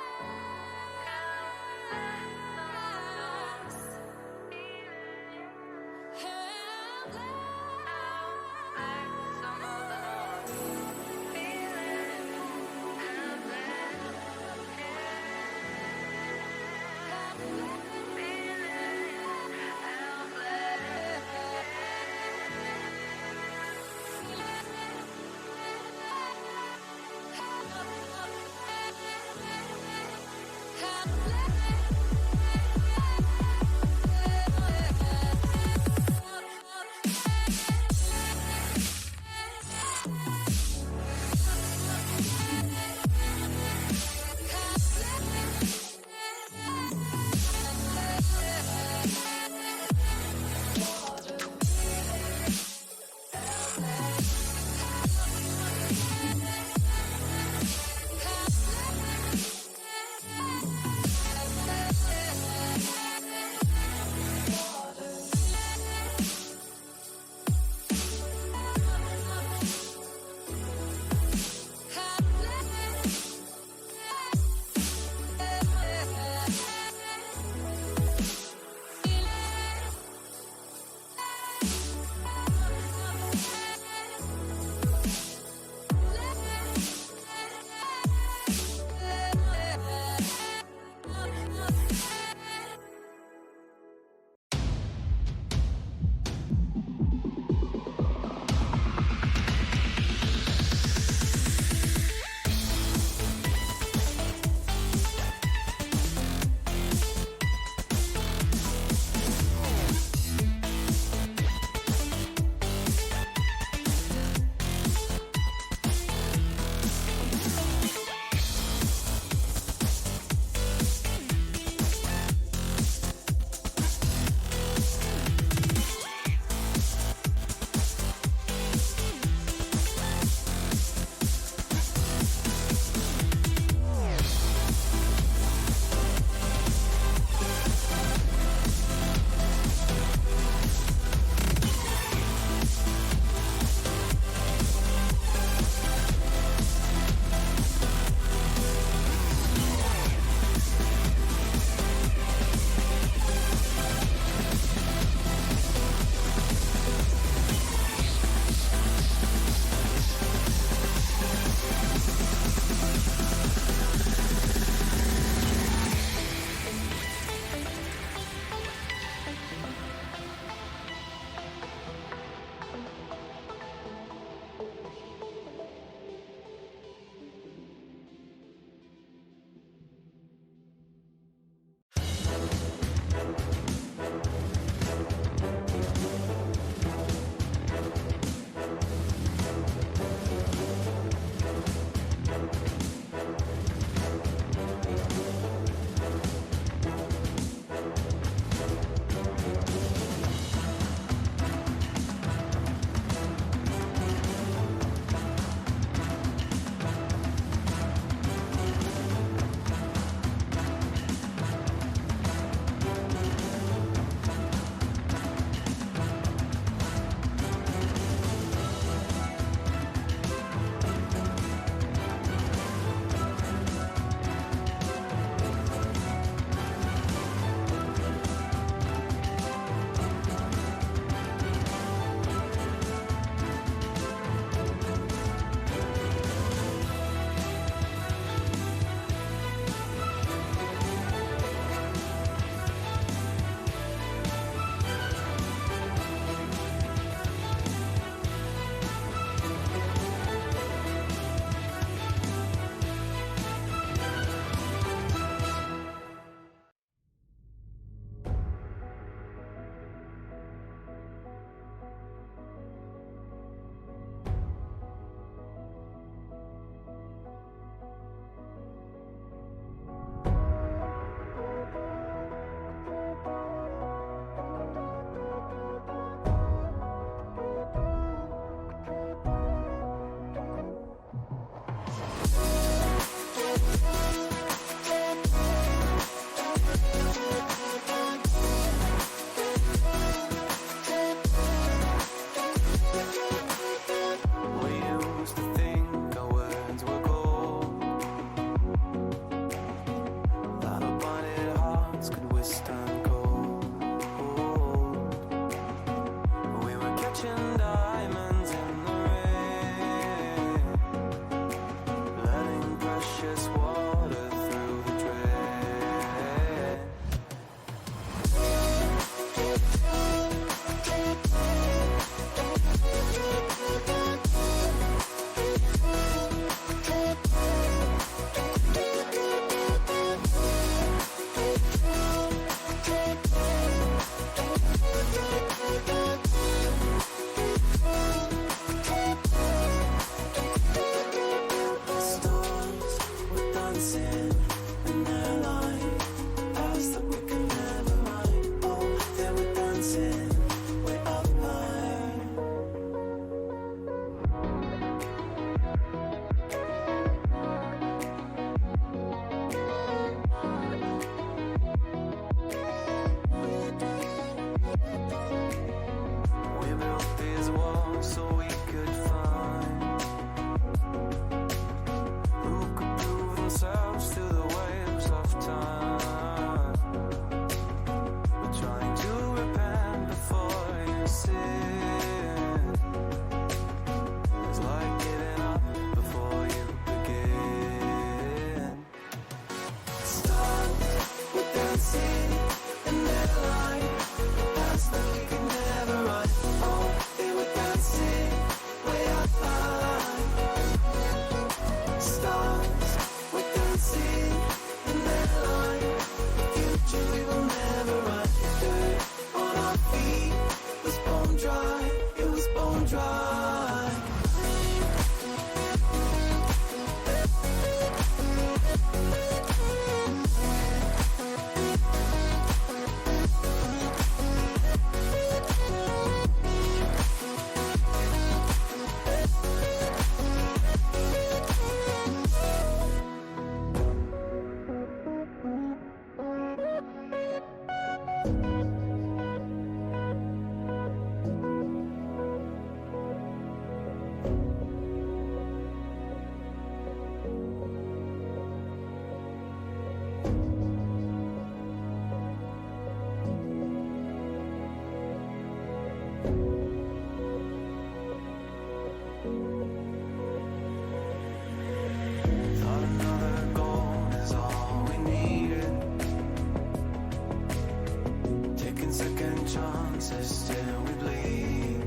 resist and we bleed.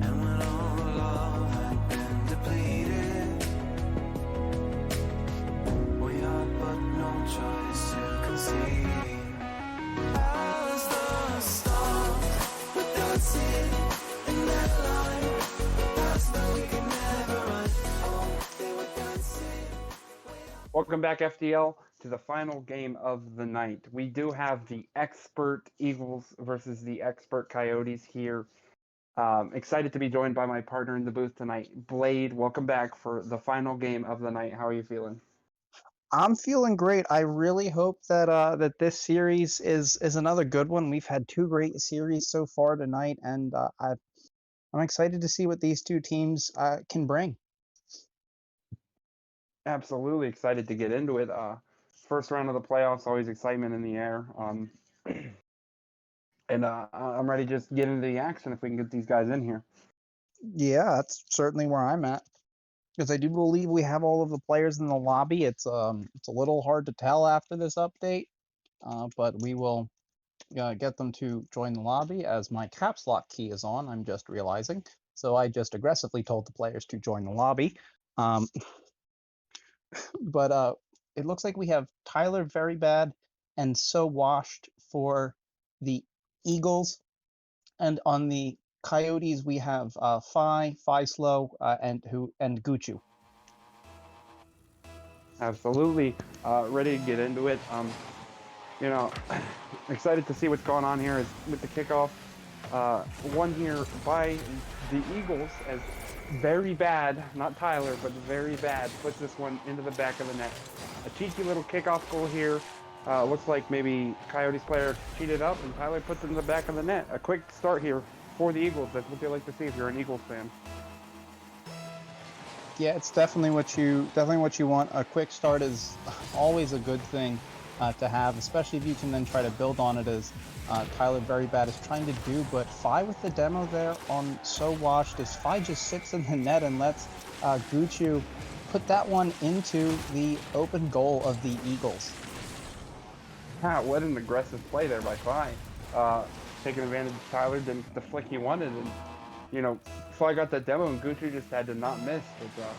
And when all the love had been depleted, we had but no choice to concede. As the stars were dancing in that line, past that we could never run. Oh, they were dancing. Welcome back, FDL, to the final game of the night. We do have the expert Eagles versus the expert Coyotes here. Excited to be joined by my partner in the booth tonight, Blade. Welcome back for the final game of the night. How are you feeling? I'm feeling great. I really hope that that this series is another good one. We've had two great series so far tonight, and I'm excited to see what these two teams can bring. Absolutely excited to get into it. First round of the playoffs, always excitement in the air. And I'm ready to just get into the action if we can get these guys in here. Yeah, that's certainly where I'm at. Because I do believe we have all of the players in the lobby. It's a little hard to tell after this update, but we will get them to join the lobby as my caps lock key is on. I'm just realizing, so I just aggressively told the players to join the lobby. But it looks like we have Tyler Very Bad and So Washed for the Eagles, and on the Coyotes we have Fi Slow, and Guchu. Absolutely ready to get into it. You know, excited to see what's going on here with the kickoff. One here by the Eagles as Very Bad, not Tyler, but Very Bad, puts this one into the back of the net. A cheeky little kickoff goal here. Looks like maybe Coyotes player cheated up and Tyler puts it in the back of the net. A quick start here for the Eagles. That's what they like to see if you're an Eagles fan. Yeah, it's definitely what you want. A quick start is always a good thing to have, especially if you can then try to build on it as Tyler Very Bad is trying to do. But Fi with the demo there on So Washed as Fi just sits in the net and lets Guchu put that one into the open goal of the Eagles. Yeah, what an aggressive play there by Fi. Taking advantage of Tyler, didn't get the flick he wanted, and you know, Fi got that demo and Gucci just had to not miss. But,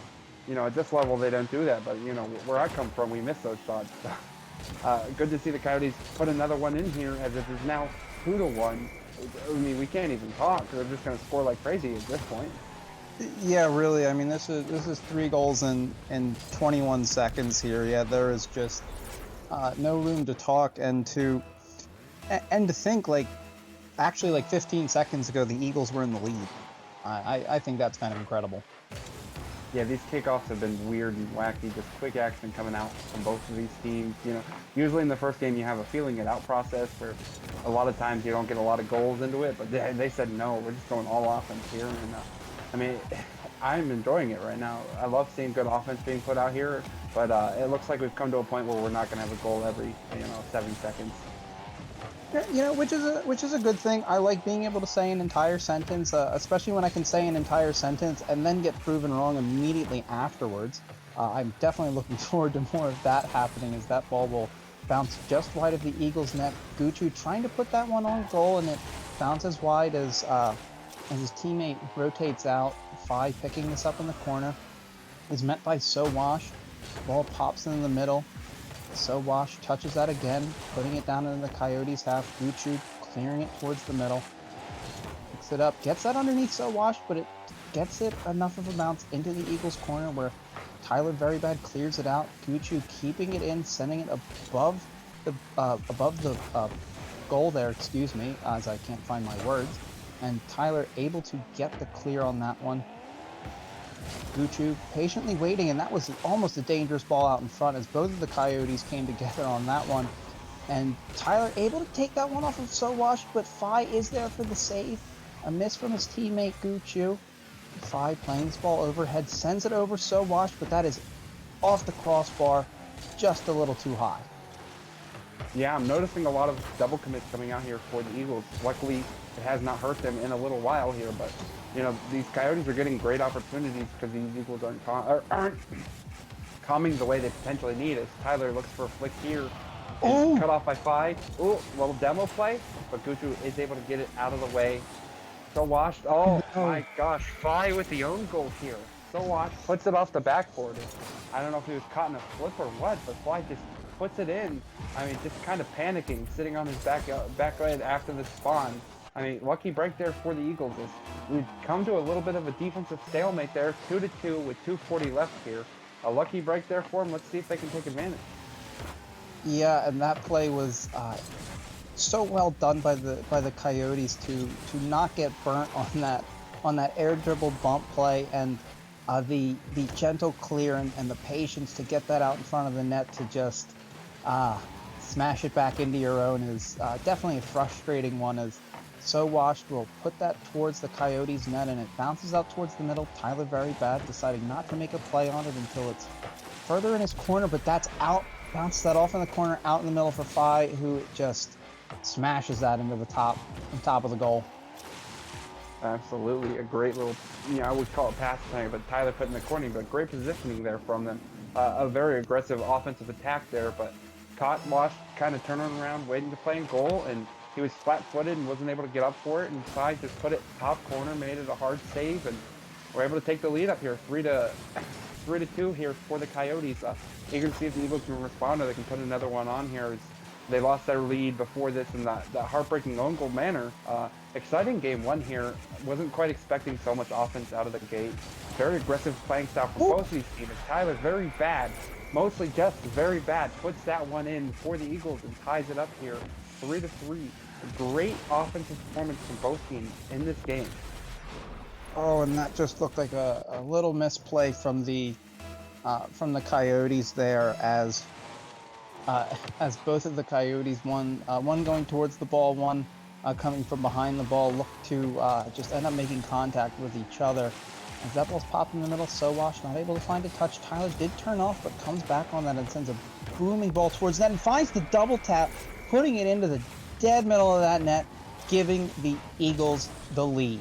you know, at this level they don't do that, but you know, where I come from, we miss those shots. Good to see the Coyotes put another one in here as it is now 2-1. I mean, we can't even talk. They're just going to score like crazy at this point. Yeah, really. I mean, this is 3 goals in 21 seconds here. Yeah, there is just no room to talk and to think like actually like 15 seconds ago the Eagles were in the lead. I think that's kind of incredible. Yeah, these kickoffs have been weird and wacky, just quick action coming out from both of these teams. You know, usually in the first game you have a feeling it out process where a lot of times you don't get a lot of goals into it, but they said no, we're just going all offense here. And I mean, I'm enjoying it right now. I love seeing good offense being put out here, but it looks like we've come to a point where we're not going to have a goal every 7 seconds. You know, which is a good thing. I like being able to say an entire sentence, especially when I can say an entire sentence and then get proven wrong immediately afterwards. I'm definitely looking forward to more of that happening as that ball will bounce just wide of the Eagles' net. Guchu trying to put that one on goal, and it bounces wide as his teammate rotates out. Fi picking this up in the corner is met by So Wash. Ball pops in the middle. So Wash touches that again, putting it down in the Coyotes half. Guchu clearing it towards the middle. Picks it up, gets that underneath So Wash, but it gets it enough of a bounce into the Eagles' corner where Tyler Very Bad clears it out. Guchu keeping it in, sending it above the goal there, excuse me, as I can't find my words. And Tyler able to get the clear on that one. Guchu patiently waiting, and that was almost a dangerous ball out in front as both of the Coyotes came together on that one. And Tyler able to take that one off of So Wash, but Fi is there for the save. A miss from his teammate Guchu. Fi playing this ball overhead, sends it over So Wash, but that is off the crossbar, just a little too high. Yeah, I'm noticing a lot of double commits coming out here for the Eagles. Luckily, it has not hurt them in a little while here, but you know, these Coyotes are getting great opportunities because these Eagles aren't calming the way they potentially need. As Tyler looks for a flick here, Oh! Cut off by Fi. Ooh, little demo play, but Gucci is able to get it out of the way. So washed. Oh No. my gosh, Fi with the own goal here. So washed, puts it off the backboard. I don't know if he was caught in a flip or what, but Fi just puts it in. I mean, just kind of panicking, sitting on his back leg after the spawn. I mean, lucky break there for the Eagles. We've come to a little bit of a defensive stalemate there, 2-2 with 2:40 left here. A lucky break there for them. Let's see if they can take advantage. Yeah, and that play was so well done by the Coyotes to not get burnt on that air dribble bump play, and the gentle clear and the patience to get that out in front of the net to just smash it back into your own is definitely a frustrating one. As So Washed will put that towards the Coyotes net, and it bounces out towards the middle. Tyler Very Bad deciding not to make a play on it until it's further in his corner, but that's out. Bounce that off in the corner, out in the middle for Fi, who just smashes that into the top of the goal. Absolutely, a great little, I would call it pass play, but Tyler put in the corner, but great positioning there from them. A very aggressive offensive attack there, but caught Wash kind of turning around, waiting to play in goal, and he was flat-footed and wasn't able to get up for it, and Fi just put it top corner, made it a hard save, and we're able to take the lead up here, 3-2 here for the Coyotes. Eager to see if the Eagles can respond or they can put another one on here. As they lost their lead before this in that heartbreaking own goal manner. Exciting game one here. Wasn't quite expecting so much offense out of the gate. Very aggressive playing style from both of these teams. Tyler Very Bad, mostly just Very Bad, puts that one in for the Eagles and ties it up here, 3-3. A great offensive performance from both teams in this game. Oh, and that just looked like a little misplay from the Coyotes there, as both of the Coyotes, one going towards the ball, one coming from behind the ball, look to just end up making contact with each other. As that ball's popped in the middle, So Wash not able to find a touch. Tyler did turn off, but comes back on that and sends a booming ball towards that and finds the double tap, putting it into the dead middle of that net, giving the Eagles the lead.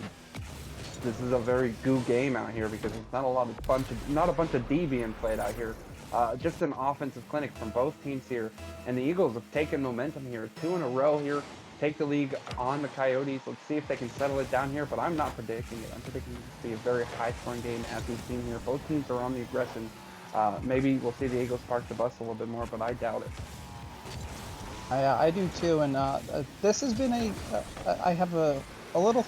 This is a very goo game out here because there's not a bunch of D being played out here. Just an offensive clinic from both teams here, and the Eagles have taken momentum here, 2 in a row here, take the league on the Coyotes. Let's see if they can settle it down here, but I'm not predicting it. I'm predicting it to be a very high-scoring game as we've seen here. Both teams are on the aggression. Maybe we'll see the Eagles park the bus a little bit more, but I doubt it. I do too, and this has been I have a little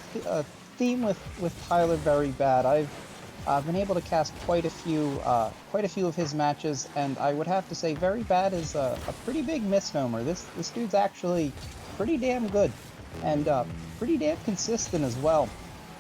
theme with Tyler Very Bad. I've been able to cast quite a few of his matches, and I would have to say Very Bad is a pretty big misnomer. This dude's actually pretty damn good, and pretty damn consistent as well.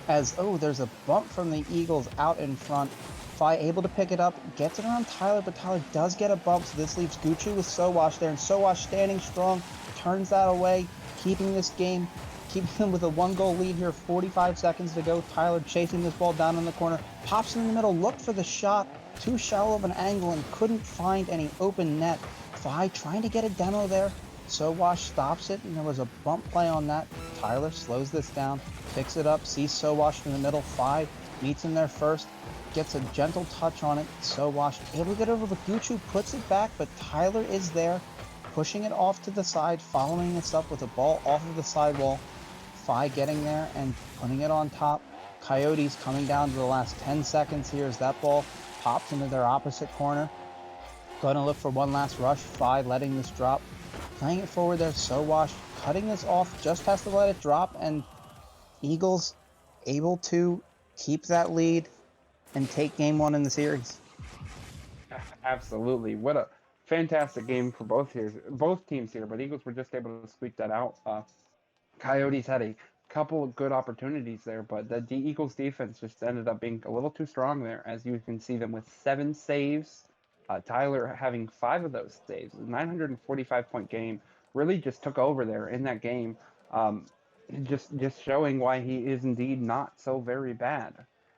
As there's a bump from the Eagles out in front. Fi able to pick it up, gets it around Tyler, but Tyler does get a bump, so this leaves Gucci with So Wash there, and So Wash standing strong, turns that away, keeping this game, keeping them with a 1-goal lead here, 45 seconds to go. Tyler chasing this ball down in the corner, pops in the middle, looked for the shot, too shallow of an angle, and couldn't find any open net. Fi trying to get a demo there. So Wash stops it, and there was a bump play on that. Tyler slows this down, picks it up, sees So Wash in the middle. Fi meets him there first, gets a gentle touch on it. So Wash able to get over, but Gucci puts it back, but Tyler is there, pushing it off to the side, following this up with a ball off of the sidewall. Fi getting there and putting it on top. Coyotes coming down to the last 10 seconds here as that ball pops into their opposite corner. Gonna look for one last rush. Fi letting this drop, playing it forward there. So Wash cutting this off, just has to let it drop, and Eagles able to keep that lead and take game one in the series. Absolutely. What a fantastic game for both teams here, but Eagles were just able to squeak that out. Coyotes had a couple of good opportunities there, but the Eagles defense just ended up being a little too strong there, as you can see them with 7 saves. Tyler having 5 of those saves. 945-point game. Really just took over there in that game. Just showing why he is indeed not so very bad.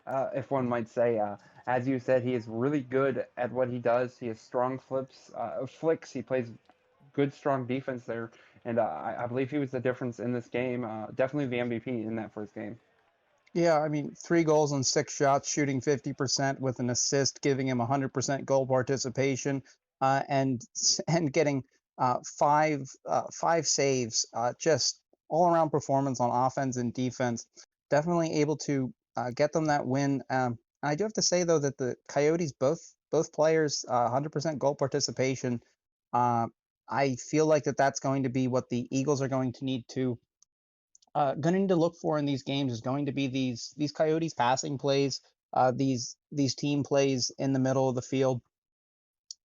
If one might say, as you said, he is really good at what he does. He has strong flicks. He plays good, strong defense there, and I believe he was the difference in this game. Definitely the MVP in that first game. Yeah, I mean, 3 goals on 6 shots, shooting 50% with an assist, giving him 100% goal participation, and getting five saves, just all around performance on offense and defense. Definitely able to get them that win. I do have to say though that the Coyotes, both players, 100% goal participation. Uh, I feel like that's going to be what the Eagles are going to need to look for in these games is going to be these Coyotes passing plays, these team plays in the middle of the field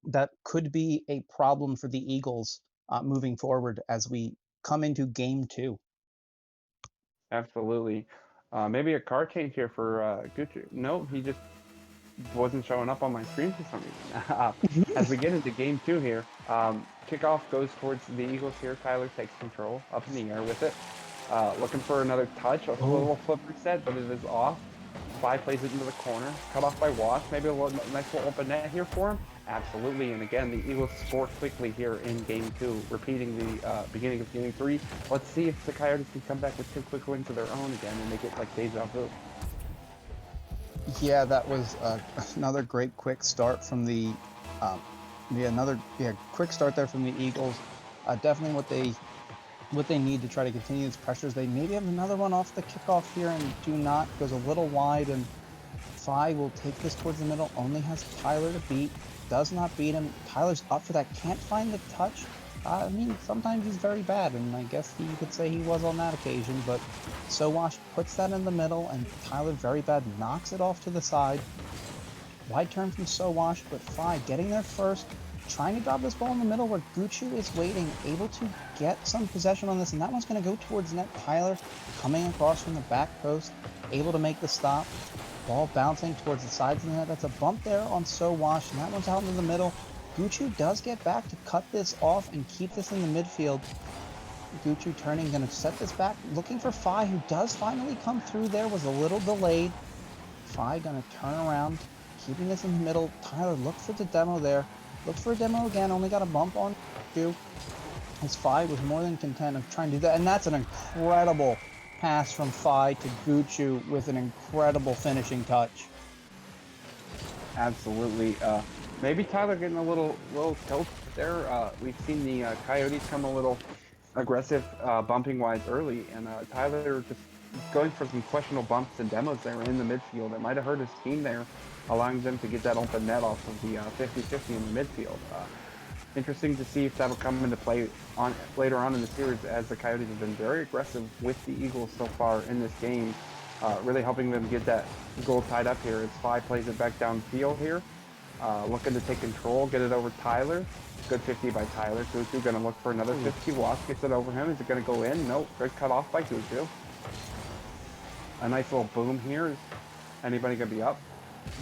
that could be a problem for the Eagles moving forward as we come into game 2. Absolutely. Maybe a car change here for Gucci. No, he just wasn't showing up on my screen for some reason. As we get into game 2 here, kickoff goes towards the Eagles here. Tyler takes control up in the air with it. Looking for another touch, a little flip reset, but it is off. Spy plays it into the corner, cut off by Wash. Maybe a nice little open net here for him. Absolutely, and again, the Eagles score quickly here in game 2, repeating the beginning of game 3. Let's see if the Coyotes can come back with 2 quick wins of their own again and make it like deja vu. Yeah, that was another great quick start from the quick start there from the Eagles. Definitely what they need to try to continue these pressures. They maybe have another one off the kickoff here and do not, goes a little wide, and Phi will take this towards the middle, only has Tyler to beat, does not beat him. Tyler's up for that, can't find the touch. I mean, sometimes he's very bad, and I guess you could say he was on that occasion, but Sowash puts that in the middle, and Tyler, very bad, knocks it off to the side. Wide turn from Sowash, but Phi getting there first, trying to drop this ball in the middle where Gucci is waiting, able to get some possession on this, and that one's going to go towards net. Tyler coming across from the back post, able to make the stop. Ball bouncing towards the sides of the net. That's a bump there on Sowash, and that one's out into the middle. Gucci does get back to cut this off and keep this in the midfield. Gucci turning, going to set this back, looking for Phi, who does finally come through there, was a little delayed. Phi going to turn around, keeping this in the middle. Tyler looked for the demo there. Looked for a demo again, only got a bump on Gucci. His Phi was more than content of trying to do that, and that's an incredible pass from Phi to Gucci with an incredible finishing touch. Absolutely. Maybe Tyler getting a little tilt there. We've seen the Coyotes come a little aggressive bumping wise early, and Tyler just going for some questionable bumps and demos there in the midfield. It might have hurt his team there, allowing them to get that open net off of the 50-50 in the midfield. Interesting to see if that'll come into play later on in the series, as the Coyotes have been very aggressive with the Eagles so far in this game, really helping them get that goal tied up here as Phi plays it back downfield here. Looking to take control, get it over Tyler. Good 50 by Tyler. Gucci going to look for another 50 walk, gets it over him. Is it going to go in? Nope. Good cut off by Gucci. A nice little boom here. Is anybody going to be up?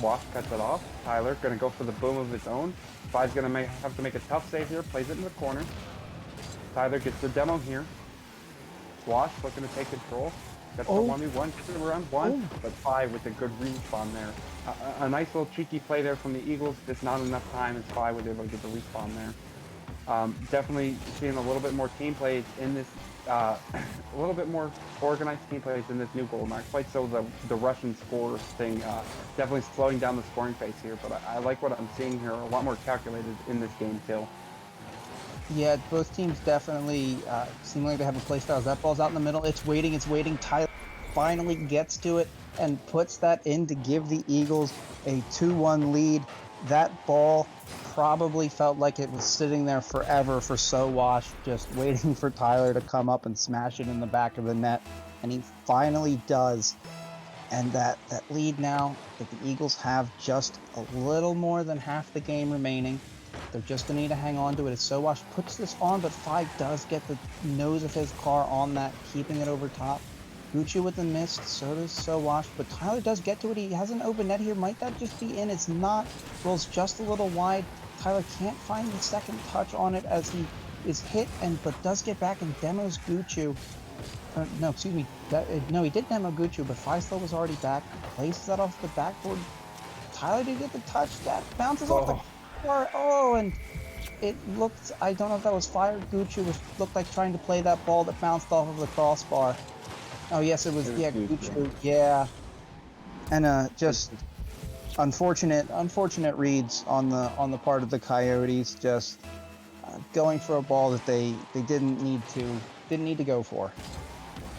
Wash cuts it off. Tyler going to go for the boom of his own. Phi's going to have to make a tough save here. Plays it in the corner. Tyler gets the demo here. Wash looking to take control. Gets the 1v1. Gets it around one. But Phi with a good respawn there. A nice little cheeky play there from the Eagles. Just not enough time as Phi was able to get the respawn there. Definitely seeing a little bit more team plays in this. A little bit more organized team plays in this new goal. Not quite so the Russian scores thing. Definitely slowing down the scoring pace here, but I like what I'm seeing here. A lot more calculated in this game too. Yeah, both teams definitely seem like they have a play style. That ball's out in the middle. It's waiting. Tyler finally gets to it and puts that in to give the Eagles a 2-1 lead. That ball probably felt like it was sitting there forever for Sowash, just waiting for Tyler to come up and smash it in the back of the net, and he finally does. And that lead now that the Eagles have just a little more than half the game remaining. They're just going to need to hang on to it as Sowash puts this on, but Phi does get the nose of his car on that, keeping it over top. Gucci with the mist, so does Sowash, but Tyler does get to it. He has an open net here. Might that just be in? It's not. Rolls just a little wide. Tyler can't find the second touch on it as he is hit, but does get back and demos Gucci. No, excuse me. No, he did demo Gucci, but Feistel was already back. Places that off the backboard. Tyler did get the touch. That bounces off the car. Oh, and it looked, I don't know if that was Fire Gucci, which looked like trying to play that ball that bounced off of the crossbar. Oh, yes, it was, yeah, Gucci, yeah. And just unfortunate reads on the part of the Coyotes. Just going for a ball that they didn't need to go for.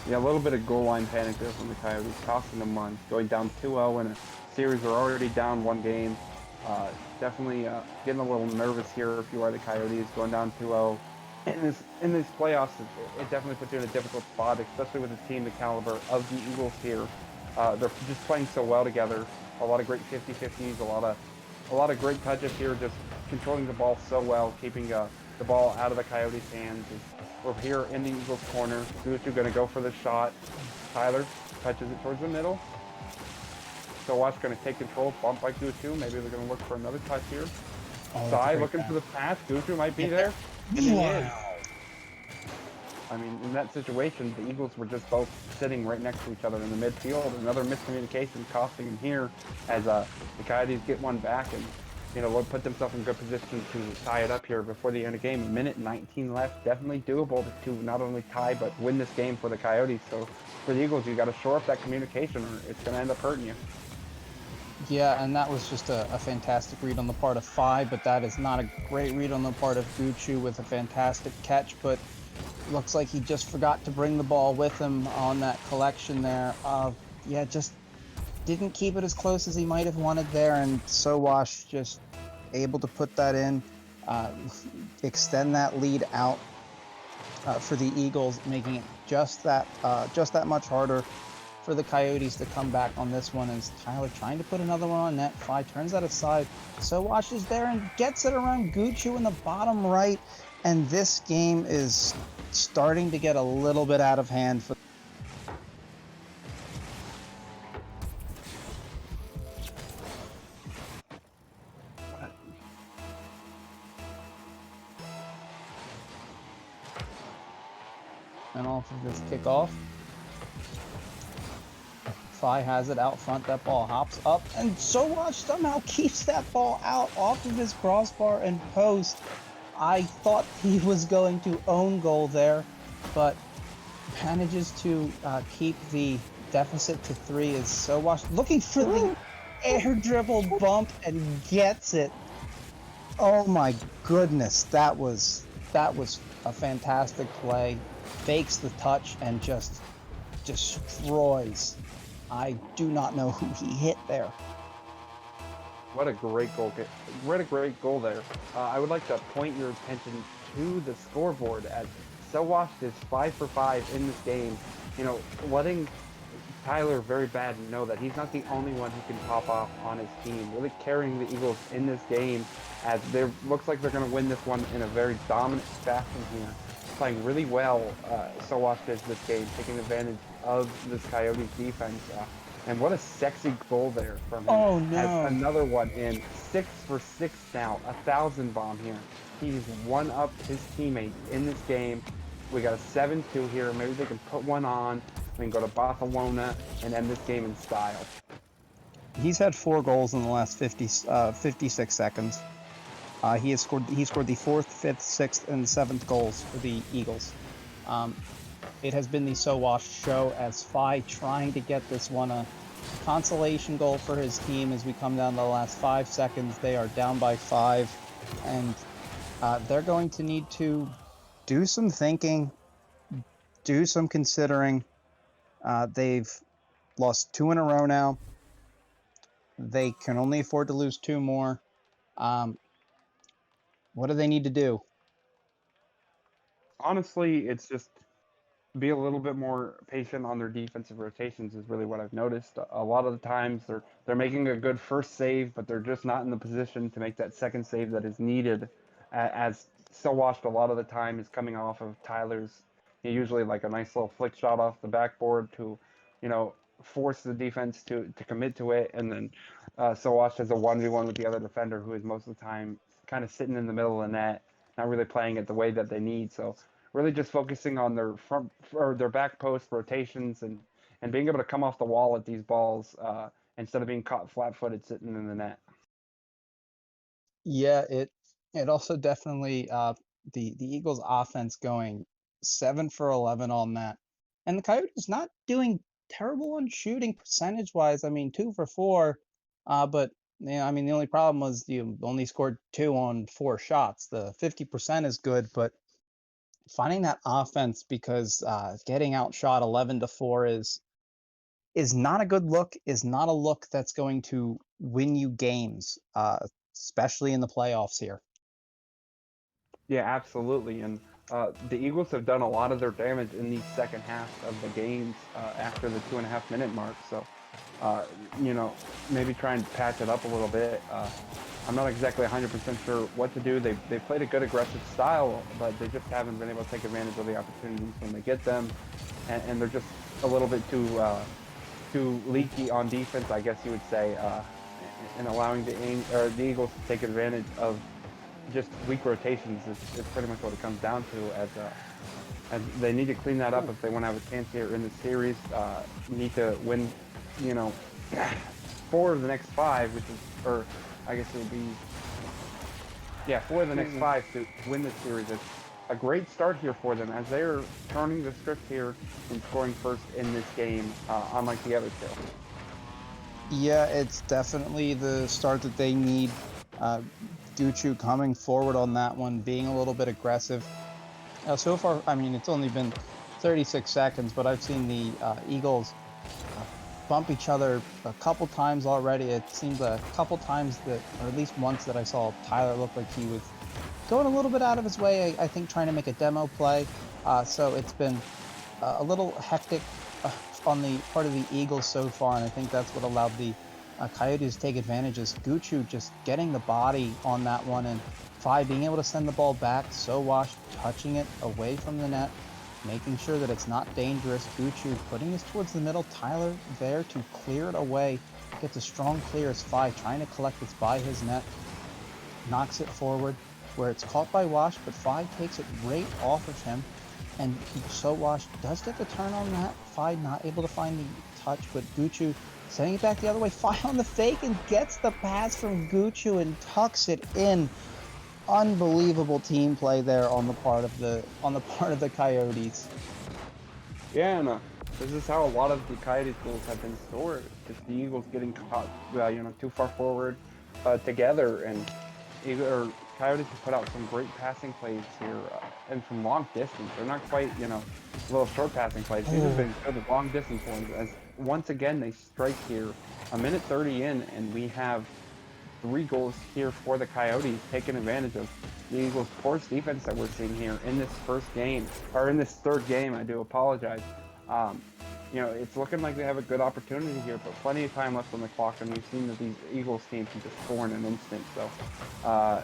Yeah, a little bit of goal line panic there from the Coyotes, costing them runs. Going down 2-0 in a series, we're already down one game. Definitely getting a little nervous here if you are the Coyotes, going down 2-0. In these playoffs, it definitely puts you in a difficult spot, especially with a team the caliber of the Eagles here. They're just playing so well together. A lot of great 50-50s, a lot of great touches here, just controlling the ball so well, keeping the ball out of the Coyotes' hands. We're here in the Eagles' corner. Gucci going to go for the shot. Tyler touches it towards the middle. Sowash going to take control, bump by Gucci. Maybe they're going to look for another touch here. Sai looking for the pass. Gucci might be there. And he is. I mean, in that situation, the Eagles were just both sitting right next to each other in the midfield. Another miscommunication costing them here as the Coyotes get one back and, will put themselves in good position to tie it up here before the end of the game. 1:19 left. Definitely doable to not only tie, but win this game for the Coyotes. So for the Eagles, you got to shore up that communication or it's going to end up hurting you. Yeah, and that was just a fantastic read on the part of Phi, but that is not a great read on the part of Gucci with a fantastic catch, but looks like he just forgot to bring the ball with him on that collection there. Yeah, just didn't keep it as close as he might have wanted there, and Sowash just able to put that in, extend that lead out for the Eagles, making it just that much harder for the Coyotes to come back on this one. As Tyler trying to put another one on net, Phi turns that aside. Sowash is there and gets it around Gucci in the bottom right, and this game is starting to get a little bit out of hand for and off of this kickoff. Phi has it out front, that ball hops up, and Sowash somehow keeps that ball out off of his crossbar and post. I thought he was going to own goal there, but manages to keep the deficit to 3 as Sowash looking for the air dribble bump and gets it. Oh my goodness, that was a fantastic play. Fakes the touch and just destroys. I do not know who he hit there. What a great goal! What a great goal there. I would like to point your attention to the scoreboard as Sowash is 5 for 5 in this game. Letting Tyler very bad know that he's not the only one who can pop off on his team. Really carrying the Eagles in this game as they looks like they're going to win this one in a very dominant fashion here. Playing really well, Sowash is this game, taking advantage of this Coyotes defense. And what a sexy goal there from him. Oh no! Has another one in. 6 for 6 now. 1,000 bomb here. He's one up his teammate in this game. We got a 7-2 here. Maybe they can put one on. We can go to Barcelona and end this game in style. He's had 4 goals in the last 56 seconds. He scored the 4th, 5th, 6th, and 7th goals for the Eagles. It has been the Sowash show as Phi trying to get this one a consolation goal for his team as we come down to the last 5 seconds. They are down by 5, and they're going to need to do some thinking, do some considering. They've lost 2 in a row now. They can only afford to lose 2 more. What do they need to do? Honestly, it's just be a little bit more patient on their defensive rotations is really what I've noticed. A lot of the times they're making a good first save, but they're just not in the position to make that second save that is needed. As Sowash a lot of the time is coming off of Tyler's, usually like a nice little flick shot off the backboard to, force the defense to commit to it, and then Sowash has a 1v1 with the other defender who is most of the time kind of sitting in the middle of the net, not really playing it the way that they need. So really just focusing on their front or their back post rotations and being able to come off the wall at these balls instead of being caught flat-footed sitting in the net. Yeah, it also definitely the Eagles offense going 7 for 11 on that, and the Coyotes not doing terrible on shooting percentage wise. I mean 2 for 4, but Yeah, I mean, the only problem was you only scored 2 on 4 shots. The 50% is good, but finding that offense because getting outshot 11-4 is not a good look, is not a look that's going to win you games, especially in the playoffs here. Yeah, absolutely. And the Eagles have done a lot of their damage in the second half of the games after the 2.5 minute mark. So, uh, you know, maybe try and patch it up a little bit. I'm not exactly 100% sure what to do. They played a good aggressive style, but they just haven't been able to take advantage of the opportunities when they get them, and they're just a little bit too leaky on defense, I guess you would say, and allowing the Eagles to take advantage of just weak rotations is pretty much what it comes down to. As they need to clean that up if they want to have a chance here in the series. Need to win, you know, 4 of the next 5, which is, or I guess it would be, yeah, 4 of the next 5 to win this series. It's a great start here for them as they're turning the script here and scoring first in this game, unlike the other 2. Yeah, it's definitely the start that they need. Guchu coming forward on that one, being a little bit aggressive. So far, I mean, it's only been 36 seconds, but I've seen the Eagles bump each other a couple times already. It seems a couple times that, or at least once that I saw Tyler look like he was going a little bit out of his way, I think trying to make a demo play. So it's been a little hectic on the part of the Eagles so far, and I think that's what allowed the Coyotes to take advantage is Guchu just getting the body on that one, and Phi being able to send the ball back, Sowash touching it away from the net, making sure that it's not dangerous. Guchu putting this towards the middle, Tyler there to clear it away, gets a strong clear as Phi trying to collect this by his net, knocks it forward where it's caught by Wash, but Phi takes it right off of him, and Sowash does get the turn on that. Phi not able to find the touch, but Guchu sending it back the other way. Phi on the fake and gets the pass from Guchu and tucks it in. Unbelievable team play there on the part of the Coyotes. Yeah, and this is how a lot of the Coyotes goals have been scored. Just the Eagles getting caught, too far forward together, and Coyotes have put out some great passing plays here, and from long distance. They're not quite, little short passing plays. These have been good long distance ones. As once again they strike here, a minute 30 in, and we have 3 goals here for the Coyotes, taking advantage of the Eagles' poor defense that we're seeing here in this first game, or in this third game. I do apologize. It's looking like they have a good opportunity here, but plenty of time left on the clock, and we've seen that these Eagles teams can just score in an instant. So,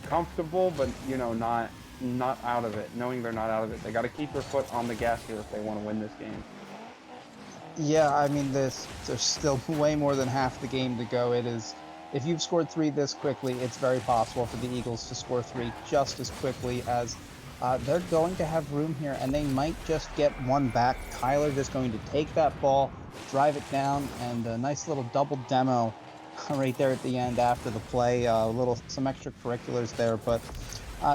comfortable, but not out of it. Knowing they're not out of it, they got to keep their foot on the gas here if they want to win this game. Yeah, I mean, there's still way more than half the game to go. It is. If you've scored 3 this quickly, it's very possible for the Eagles to score 3 just as quickly as they're going to have room here, and they might just get one back. Tyler just going to take that ball, drive it down, and a nice little double demo right there at the end after the play. Some extracurriculars there, but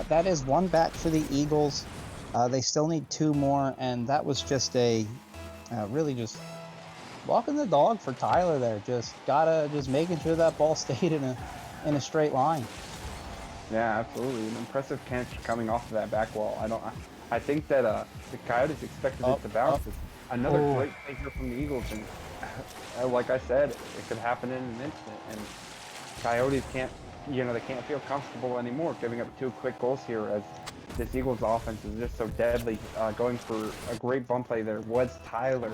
that is one back for the Eagles. They still need 2 more, and that was just a really just walking the dog for Tyler there. Just making sure that ball stayed in a straight line. Yeah, absolutely. An impressive catch coming off of that back wall. I think that the Coyotes expected it to bounce. Another great play here from the Eagles, and like I said, it could happen in an instant. And Coyotes can't feel comfortable anymore giving up 2 quick goals here, as this Eagles offense is just so deadly. Going for a great bump play there was Tyler,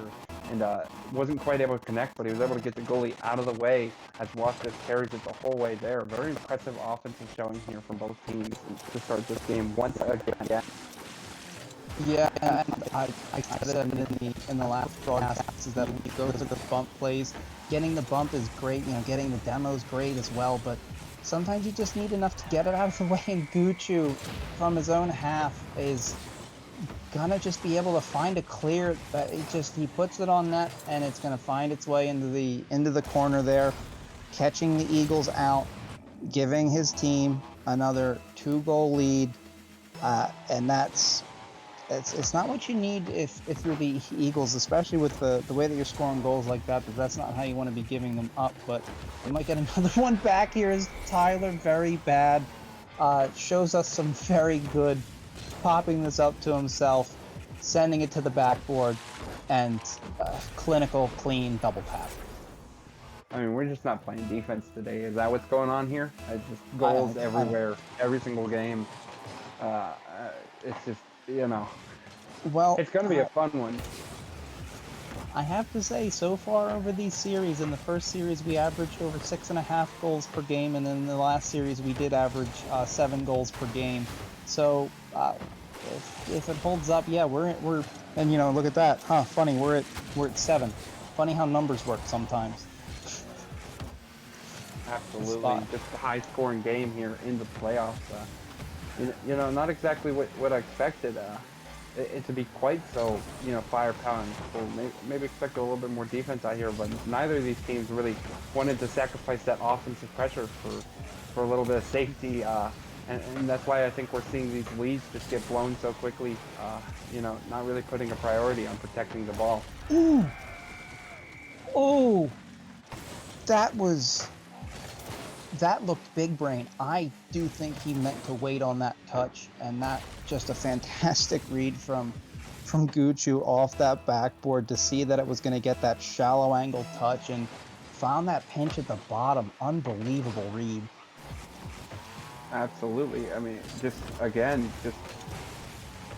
and wasn't quite able to connect, but he was able to get the goalie out of the way as Wash just carries it the whole way there. Very impressive offensive showing here from both teams to start this game once again. Yeah, and I said in the last broadcast is that when you go to the bump plays, getting the bump is great, getting the demo is great as well, but sometimes you just need enough to get it out of the way, and Guchu from his own half is gonna just be able to find a clear. He puts it on net, and it's gonna find its way into the corner there, catching the Eagles out, giving his team another 2-goal lead, and that's it's not what you need if you're the Eagles, especially with the way that you're scoring goals like that. That's not how you want to be giving them up. But we might get another one back here as Tyler, very bad, shows us some very good, popping this up to himself, sending it to the backboard, and clinical, clean double tap. I mean, we're just not playing defense today. Is that what's going on here? It's just goals everywhere, every single game. It's just, well, it's going to be a fun one. I have to say, so far over these series, in the first series we averaged over 6.5 goals per game, and then in the last series we did average 7 goals per game. So if it holds up, yeah, we're and look at that, huh? Funny, we're at 7. Funny how numbers work sometimes. Absolutely, just a high-scoring game here in the playoffs. Not exactly what I expected. It to be quite so, firepower. Maybe expect a little bit more defense out here, but neither of these teams really wanted to sacrifice that offensive pressure for a little bit of safety. And that's why I think we're seeing these leads just get blown so quickly. Not really putting a priority on protecting the ball. Ooh. Oh, that looked big brain. I do think he meant to wait on that touch, and that just a fantastic read from Gucci off that backboard to see that it was going to get that shallow angle touch and found that pinch at the bottom. Unbelievable read. Absolutely. I mean, just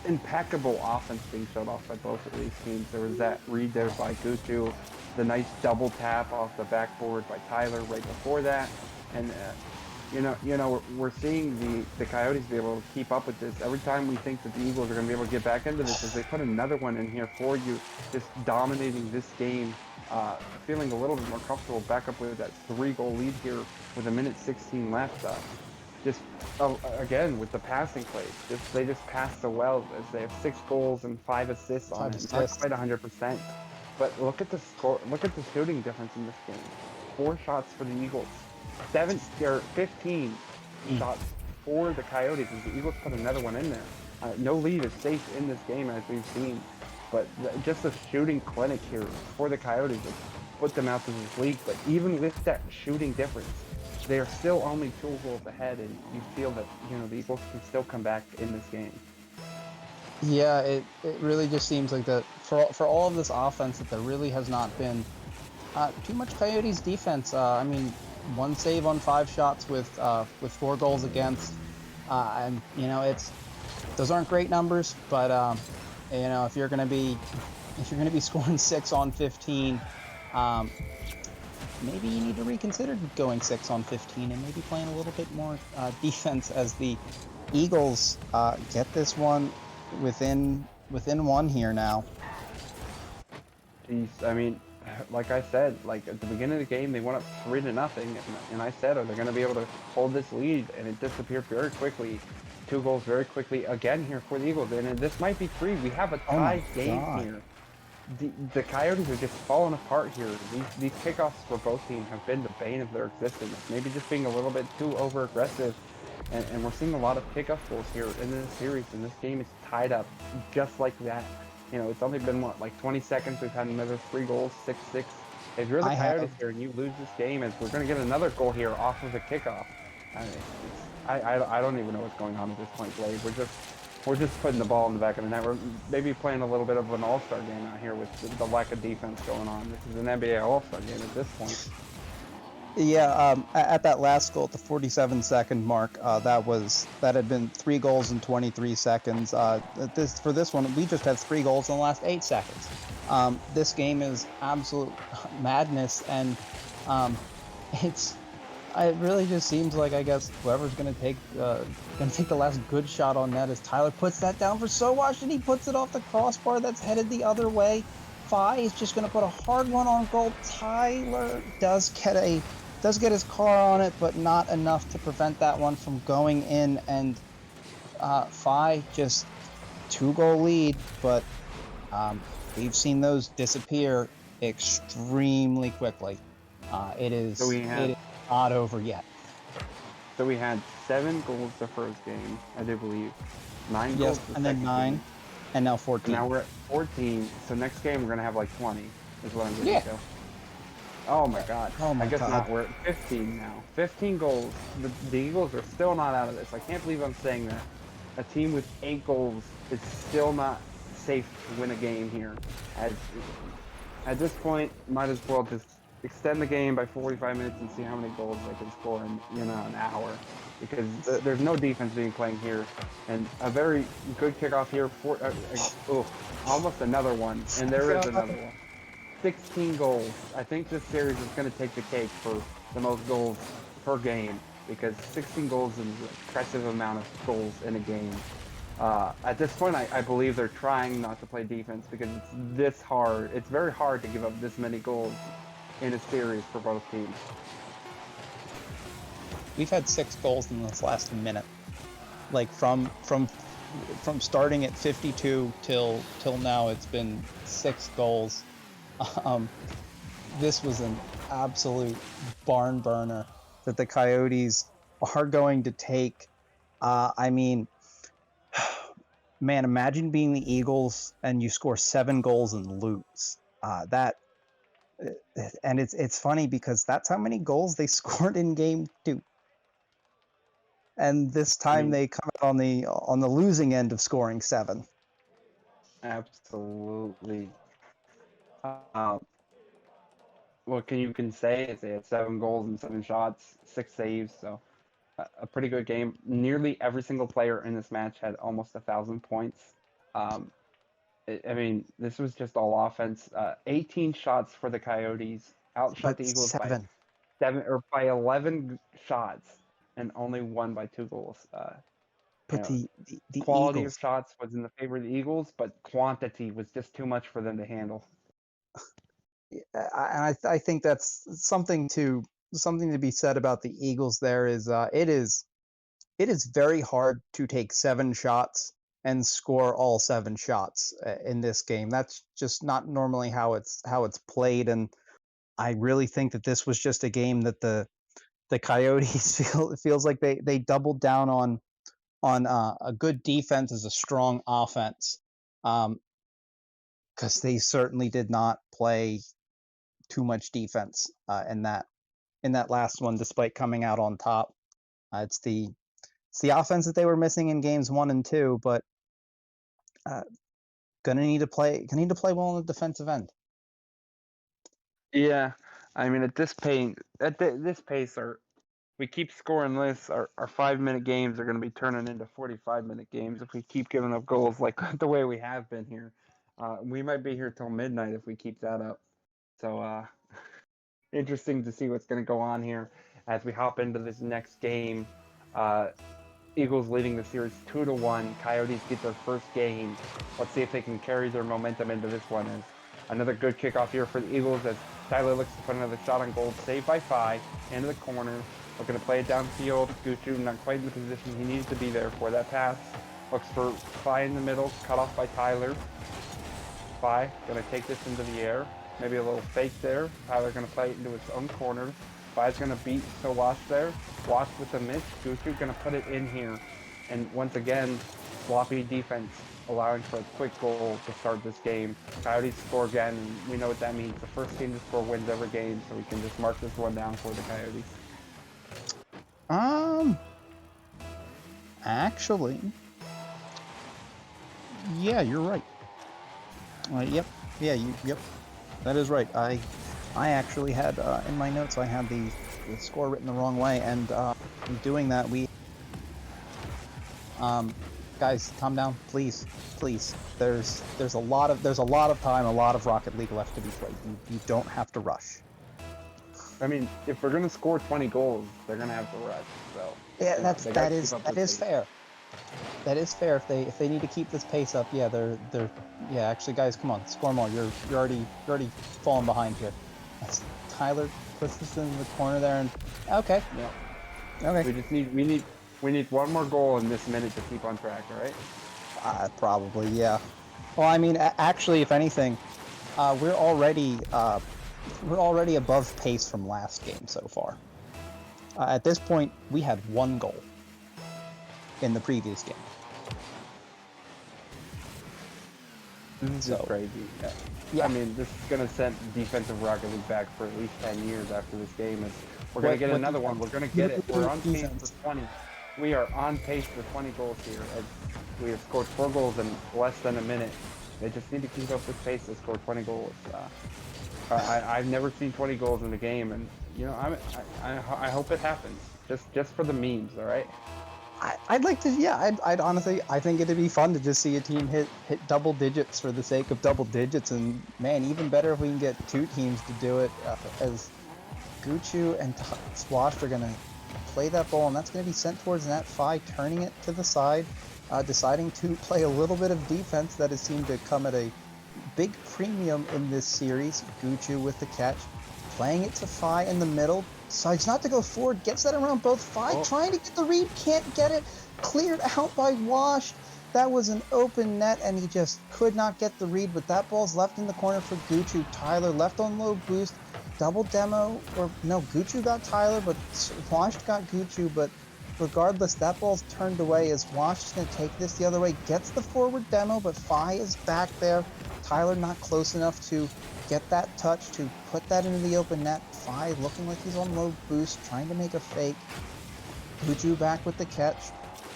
impeccable offense being showed off by both of these teams. There was that read there by Gucci, the nice double tap off the backboard by Tyler right before that. And we're seeing the Coyotes be able to keep up with this. Every time we think that the Eagles are going to be able to get back into this, as they put another one in here for you, just dominating this game, feeling a little bit more comfortable back up with that 3-goal lead here with 1:16 left. Again, with the passing plays, they just pass so well, as they have 6 goals and 5 assists on it. Not quite 100%, but look at the score. Look at the shooting difference in this game. 4 shots for the Eagles. 15 shots for the Coyotes, as the Eagles put another one in there. No lead is safe in this game, as we've seen, but just a shooting clinic here for the Coyotes to put them out to this league. But even with that shooting difference, they are still only 2 goals ahead, and you feel that the Eagles can still come back in this game. Yeah, it really just seems like that for all of this offense, that there really has not been too much Coyotes defense. I mean, 1 save on 5 shots with 4 goals against, and those aren't great numbers, but if you're gonna be scoring 6 on 15, maybe you need to reconsider going 6 on 15 and maybe playing a little bit more defense, as the Eagles get this one within 1 here now. Jeez, I mean, like I said, at the beginning of the game, they went up 3-0, and I said, are they going to be able to hold this lead? And it disappeared very quickly. 2 goals very quickly again here for the Eagles, and this might be 3. We have a tie game here. The Coyotes are just falling apart here. These kickoffs for both teams have been the bane of their existence. Maybe just being a little bit too over-aggressive, and we're seeing a lot of kickoff goals here in this series, and this game is tied up just like that. It's only been, 20 seconds. We've had another 3 goals, 6-6. If you're the Coyotes here and you lose this game, as we're going to get another goal here off of a kickoff. I don't even know what's going on at this point, Blade. We're just putting the ball in the back of the net. We're maybe playing a little bit of an all-star game out here with the lack of defense going on. This is an NBA all-star game at this point. Yeah, at that last goal, at the 47-second mark, that had been 3 goals in 23 seconds. For this one, we just had 3 goals in the last 8 seconds. This game is absolute madness, and it really just seems like, I guess, whoever's gonna take the last good shot on net, as Tyler puts that down for Sowash, and he puts it off the crossbar that's headed the other way. Phi is just gonna put a hard one on goal. Tyler does get his car on it, but not enough to prevent that one from going in, and Phi just 2-goal lead, but we've seen those disappear extremely quickly. It is not over yet. So we had 7 goals the first game, I do believe. 9 goals the and then second 9. game. And now 14. Now we're at 14. So next game we're gonna have like 20. Is what I'm getting Yeah. to. Oh my god. Oh my I guess God. not. We're at 15 now. 15 goals. The Eagles are still not out of this. I can't believe I'm saying that. A team with 8 goals is still not safe to win a game here. At this point, might as well just extend the game by 45 minutes and see how many goals they can score in an hour. Because there's no defense being played here, and a very good kickoff here. Almost another one, and there is another one. 16 goals. I think this series is going to take the cake for the most goals per game, because 16 goals is an impressive amount of goals in a game. At this point, I believe they're trying not to play defense because it's this hard. It's very hard to give up this many goals in a series for both teams. We've had 6 goals in this last minute. Like from starting at 52 till now, it's been 6 goals. This was an absolute barn burner that the Coyotes are going to take. I mean, man, imagine being the Eagles and you score 7 goals and lose. And it's funny because that's how many goals they scored in game 2. And this time they come out on the losing end of scoring 7. Absolutely. What you can say is they had 7 goals and 7 shots, 6 saves, so a pretty good game. Nearly every single player in this match had almost 1,000 points. I mean, this was just all offense. 18 shots for the Coyotes, outshot the Eagles by 11 shots, and only won by 2 goals. But the quality of shots was in the favor of the Eagles, but quantity was just too much for them to handle. And I think that's something to be said about the Eagles. There is it is very hard to take 7 shots and score all 7 shots in this game. That's just not normally how it's played, and I really think that this was just a game that the Coyotes feels like they doubled down on a good defense as a strong offense, because they certainly did not play too much defense in that last one, despite coming out on top. It's the offense that they were missing in games 1 and 2, but gonna need to play well on the defensive end. Yeah, I mean, at this pace, we keep scoring this. Our 5-minute games are going to be turning into 45-minute games if we keep giving up goals like the way we have been here. We might be here till midnight if we keep that up. So interesting to see what's going to go on here as we hop into this next game. Eagles leading the series 2-1. Coyotes get their first game. Let's see if they can carry their momentum into this one. As another good kickoff here for the Eagles as Tyler looks to put another shot on goal, saved by 5, into the corner. Looking to play it downfield. Gushue not quite in the position he needs to be there for that pass. Looks for Phi in the middle, cut off by Tyler. Phi gonna take this into the air. Maybe a little fake there. Tyler gonna play it into his own corner. Phi's gonna beat Wash there. Wash with the miss. Gushue gonna put it in here. And once again, sloppy defense, allowing for a quick goal to start this game. Coyotes score again, and we know what that means. The first team to score wins every game, so we can just mark this one down for the Coyotes. Actually, yeah, you're right. Yep, that is right. I actually had in my notes I had the score written the wrong way, and in doing that we guys, calm down, please. There's a lot of time, a lot of Rocket League left to be played. You don't have to rush. I mean, if we're gonna score 20 goals, they're gonna have to rush. So yeah, that is fair. That is fair. If they need to keep this pace up, yeah, they're yeah. Actually, guys, come on, score more. You're already falling behind here. That's, Tyler puts this in the corner there, and okay. Yeah. Okay. We need one more goal in this minute to keep on track, all right? Probably, yeah. Well, I mean, actually, if anything, we're already above pace from last game so far. At this point, we had 1 goal in the previous game. This is So- just crazy. Yeah. I mean, this is going to send defensive Rocket League back for at least 10 years after this game. We're going to get What another one. We're going to get it. We're on pace defense. for 20. We are on pace for 20 goals here. As we have scored 4 goals in less than a minute. They just need to keep up this pace to score 20 goals. I've never seen 20 goals in a game, and you know, I hope it happens. Just for the memes, all right? I'd like to, yeah, I'd honestly, I think it'd be fun to just see a team hit double digits for the sake of double digits, and man, even better if we can get 2 teams to do it, as Guchu and Swashed are gonna play that ball, and that's gonna be sent towards net. Fi turning it to the side, deciding to play a little bit of defense that has seemed to come at a big premium in this series. Guchu with the catch, playing it to Fi in the middle, decides not to go forward, gets that around both. Fi trying to get the read, can't get it, cleared out by Washed. That was an open net, and he just could not get the read, but that ball's left in the corner for Guchu. Tyler left on low boost, double demo, or no, Guchu got Tyler, but Washed got Guchu, but regardless, that ball's turned away as Wash is going to take this the other way, gets the forward demo, but Fi is back there. Tyler not close enough to get that touch to put that into the open net. Fi looking like he's on low boost, trying to make a fake. Guchu back with the catch,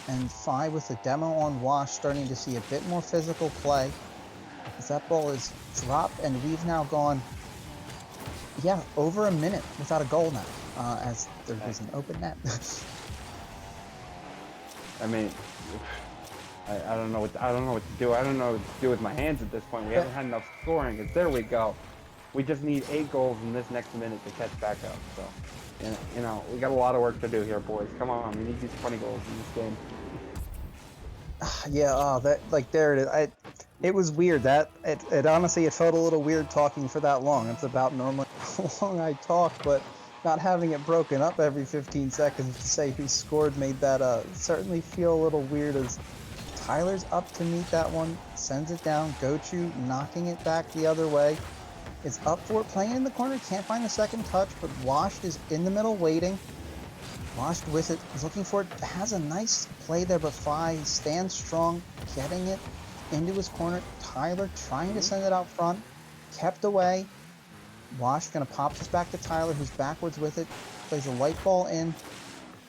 and Fi with the demo on Wash, starting to see a bit more physical play. As that ball is dropped, and we've now gone, yeah, over a minute without a goal now, as there was an open net. I mean, I don't know what to do. I don't know what to do with my hands at this point. We haven't had enough scoring. It's there we go. We just need 8 goals in this next minute to catch back up. So, you know, we got a lot of work to do here, boys. Come on, we need these 20 goals in this game. Yeah, that, like, there it is. It was weird. That it honestly, it felt a little weird talking for that long. It's about normally how long I talk, but not having it broken up every 15 seconds to say who scored made that certainly feel a little weird, as Tyler's up to meet that one, sends it down. Guchu knocking it back the other way. Is up for it, playing in the corner, can't find the second touch, but Washed is in the middle waiting. Washed with it, is looking for it, has a nice play there, but Fi stands strong, getting it into his corner. Tyler trying to send it out front, kept away. Wash gonna pop this back to Tyler, who's backwards with it, plays a light ball in.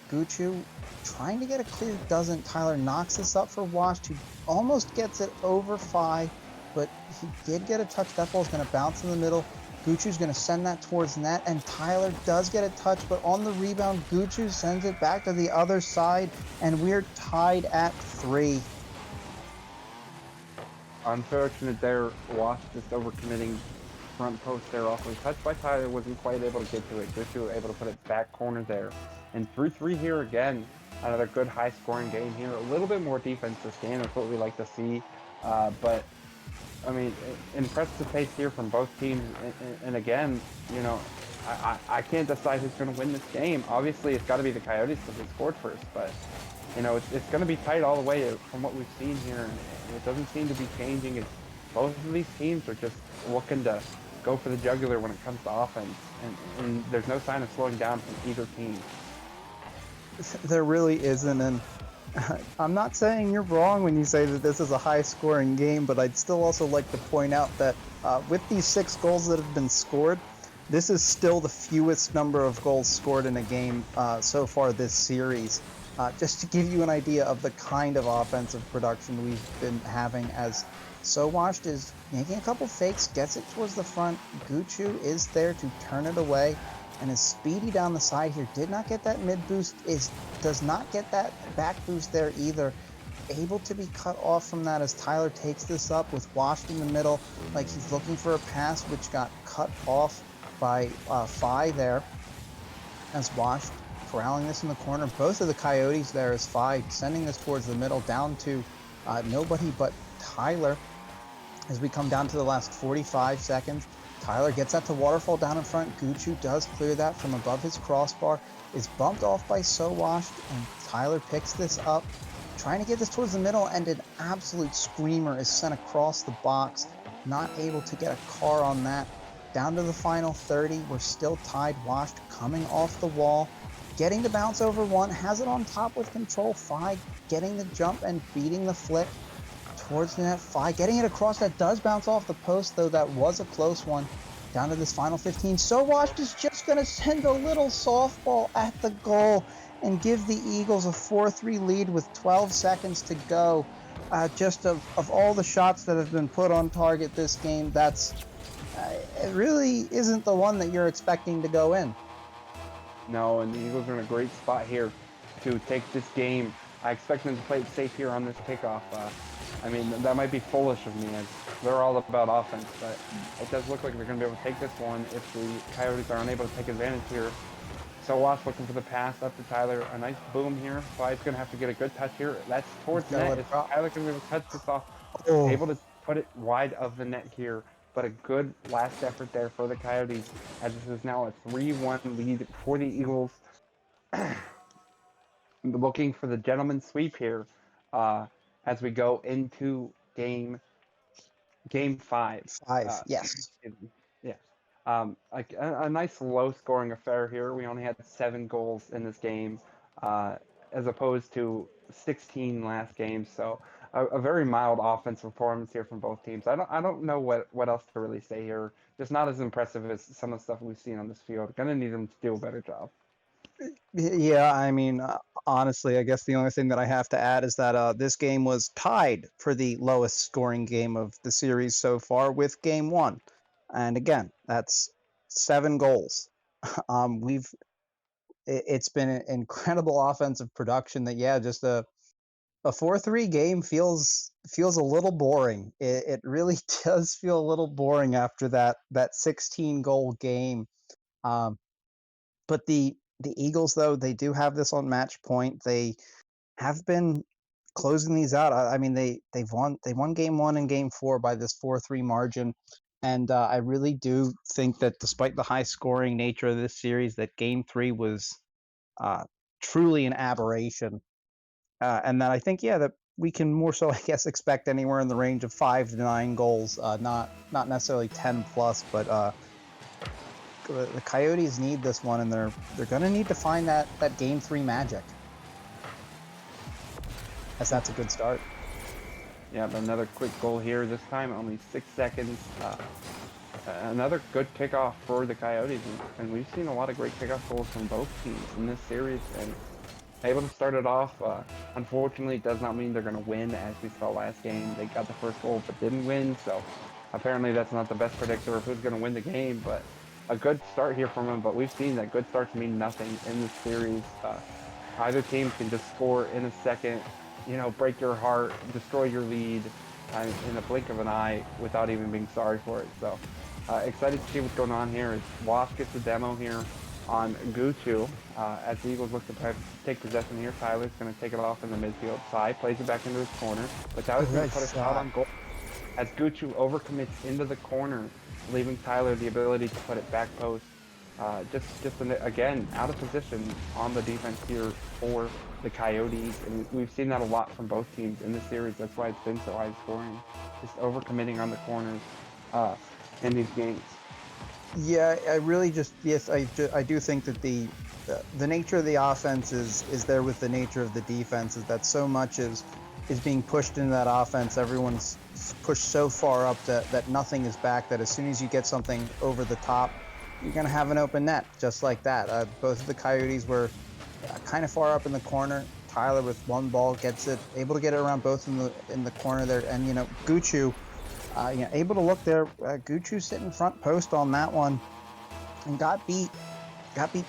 Guchu trying to get it clear, doesn't. Tyler knocks this up for Wash, who almost gets it over Fi, but he did get a touch. That ball's gonna bounce in the middle. Guchu's gonna send that towards net, and Tyler does get a touch, but on the rebound, Guchu sends it back to the other side, and we're tied at 3. Unfortunate there, Wash just overcommitting front post there. Also touched by Tyler, wasn't quite able to get to it. Guchu able to put it back corner there. And 3-3 here again. Another good high scoring game here. A little bit more defense this game. That's what we like to see. But I mean, impressive pace here from both teams. And again, you know, I can't decide who's going to win this game. Obviously, it's got to be the Coyotes because they scored first. But you know, it's going to be tight all the way from what we've seen here. And it doesn't seem to be changing. Both of these teams are just looking to go for the jugular when it comes to offense. And there's no sign of slowing down from either team. There really isn't, and I'm not saying you're wrong when you say that this is a high-scoring game, but I'd still also like to point out that with these 6 goals that have been scored, this is still the fewest number of goals scored in a game so far this series. Just to give you an idea of the kind of offensive production we've been having, as Sowashed is making a couple fakes, gets it towards the front. Guchu is there to turn it away, and is speedy down the side here. Did not get that mid boost, does not get that back boost there either. Able to be cut off from that as Tyler takes this up with Washed in the middle, like he's looking for a pass, which got cut off by Fi there. As Washed corralling this in the corner. Both of the Coyotes there as Fi sending this towards the middle, down to nobody but Tyler. As we come down to the last 45 seconds, Tyler gets that to Waterfall down in front. Guchu does clear that from above his crossbar, is bumped off by Sowashed, and Tyler picks this up, trying to get this towards the middle, and an absolute screamer is sent across the box. Not able to get a car on that. Down to the final 30, we're still tied. Washed coming off the wall, getting the bounce over one, has it on top with control. Fi getting the jump and beating the flick towards the net. Fly getting it across. That does bounce off the post, though. That was a close one. Down to this final 15. Sowash is just going to send a little softball at the goal and give the Eagles a 4-3 lead with 12 seconds to go. Just of all the shots that have been put on target this game, that's it really isn't the one that you're expecting to go in. No, and the Eagles are in a great spot here to take this game. I expect them to play it safe here on this kickoff. I mean, that might be foolish of me, as they're all about offense, but it does look like they're going to be able to take this one if the Coyotes are unable to take advantage here. So Wasp looking for the pass up to Tyler. A nice boom here. Fly's going to have to get a good touch here. That's towards net. Is Tyler going to be able to touch this off? Oh. Able to put it wide of the net here. But a good last effort there for the Coyotes, as this is now a 3-1 lead for the Eagles. Looking for the gentleman's sweep here as we go into game 5. Yes. Yeah. Like a nice low-scoring affair here. We only had 7 goals in this game, as opposed to 16 last game. So a very mild offensive performance here from both teams. I don't know what else to really say here. Just not as impressive as some of the stuff we've seen on this field. Gonna need them to do a better job. Yeah, I mean, honestly, I guess the only thing that I have to add is that this game was tied for the lowest scoring game of the series so far with game 1. And again, that's 7 goals. It's been an incredible offensive production that, yeah, just a 4-3 game feels a little boring. It really does feel a little boring after that 16 goal game. But the Eagles, though, they do have this on match point. They have been closing these out. I mean, they won game 1 and game 4 by this 4-3 margin. And I really do think that despite the high scoring nature of this series, that game 3 was truly an aberration. And that I think, yeah, that we can more so, I guess, expect anywhere in the range of 5 to 9 goals, not necessarily 10 plus, but the Coyotes need this one, and they're going to need to find that game 3 magic, as that's a good start. Yeah, but another quick goal here. This time, only 6 seconds. Another good kickoff for the Coyotes, and we've seen a lot of great kickoff goals from both teams in this series, and able to start it off. Unfortunately, it does not mean they're going to win, as we saw last game. They got the first goal but didn't win, so apparently that's not the best predictor of who's going to win the game, but a good start here from them. But we've seen that good starts mean nothing in this series. Either team can just score in a second, break your heart, destroy your lead in a blink of an eye without even being sorry for it. So excited to see what's going on here. Wasp gets the demo here on Guchu as the Eagles look to take possession here. Tyler's going to take it off in the midfield side, plays it back into his corner, but Tyler's going to put a shot on goal as Guchu overcommits into the corner, leaving Tyler the ability to put it back post. Again, out of position on the defense here for the Coyotes, and we've seen that a lot from both teams in this series. That's why it's been so high scoring, just overcommitting on the corners in these games. Yeah, I really I do think that the nature of the offense is there with the nature of the defense, is that so much is being pushed into that offense. Everyone's pushed so far up that nothing is back, that as soon as you get something over the top, you're going to have an open net, just like that. Both of the Coyotes were kind of far up in the corner. Tyler with one ball gets it, able to get it around both in the corner there. And, Guchu, able to look there. Guchu sitting front post on that one and got beat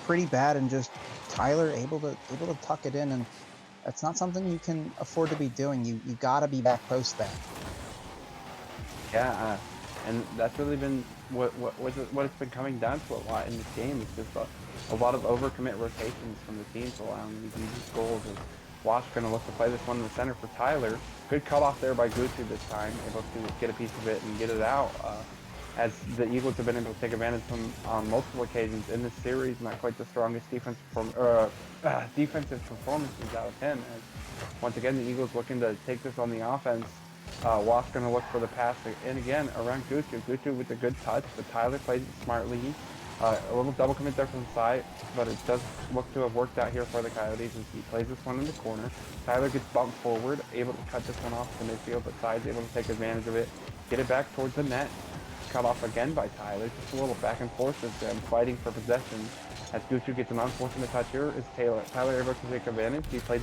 pretty bad, and just Tyler able to tuck it in, and that's not something you can afford to be doing. You got to be back post there. Yeah, and that's really been what it's been coming down to a lot in this game. It's just a lot of overcommit rotations from the teams allowing these easy goals. And Wasp going to look to play this one in the center for Tyler. Good cutoff there by Guchu this time, able to get a piece of it and get it out. As the Eagles have been able to take advantage of him on multiple occasions in this series. Not quite the strongest defensive performances out of him. And once again, the Eagles looking to take this on the offense. Wasp going to look for the pass, and again, around Guchu. Guchu with a good touch, but Tyler plays it smartly. A little double commit there from the side, but it does look to have worked out here for the Coyotes as he plays this one in the corner. Tyler gets bumped forward, able to cut this one off to midfield, but Side's able to take advantage of it, get it back towards the net. Cut off again by Tyler. Just a little back and forth as them fighting for possession. As Gucci gets an unfortunate touch here, is Taylor. Tyler able to take advantage. He played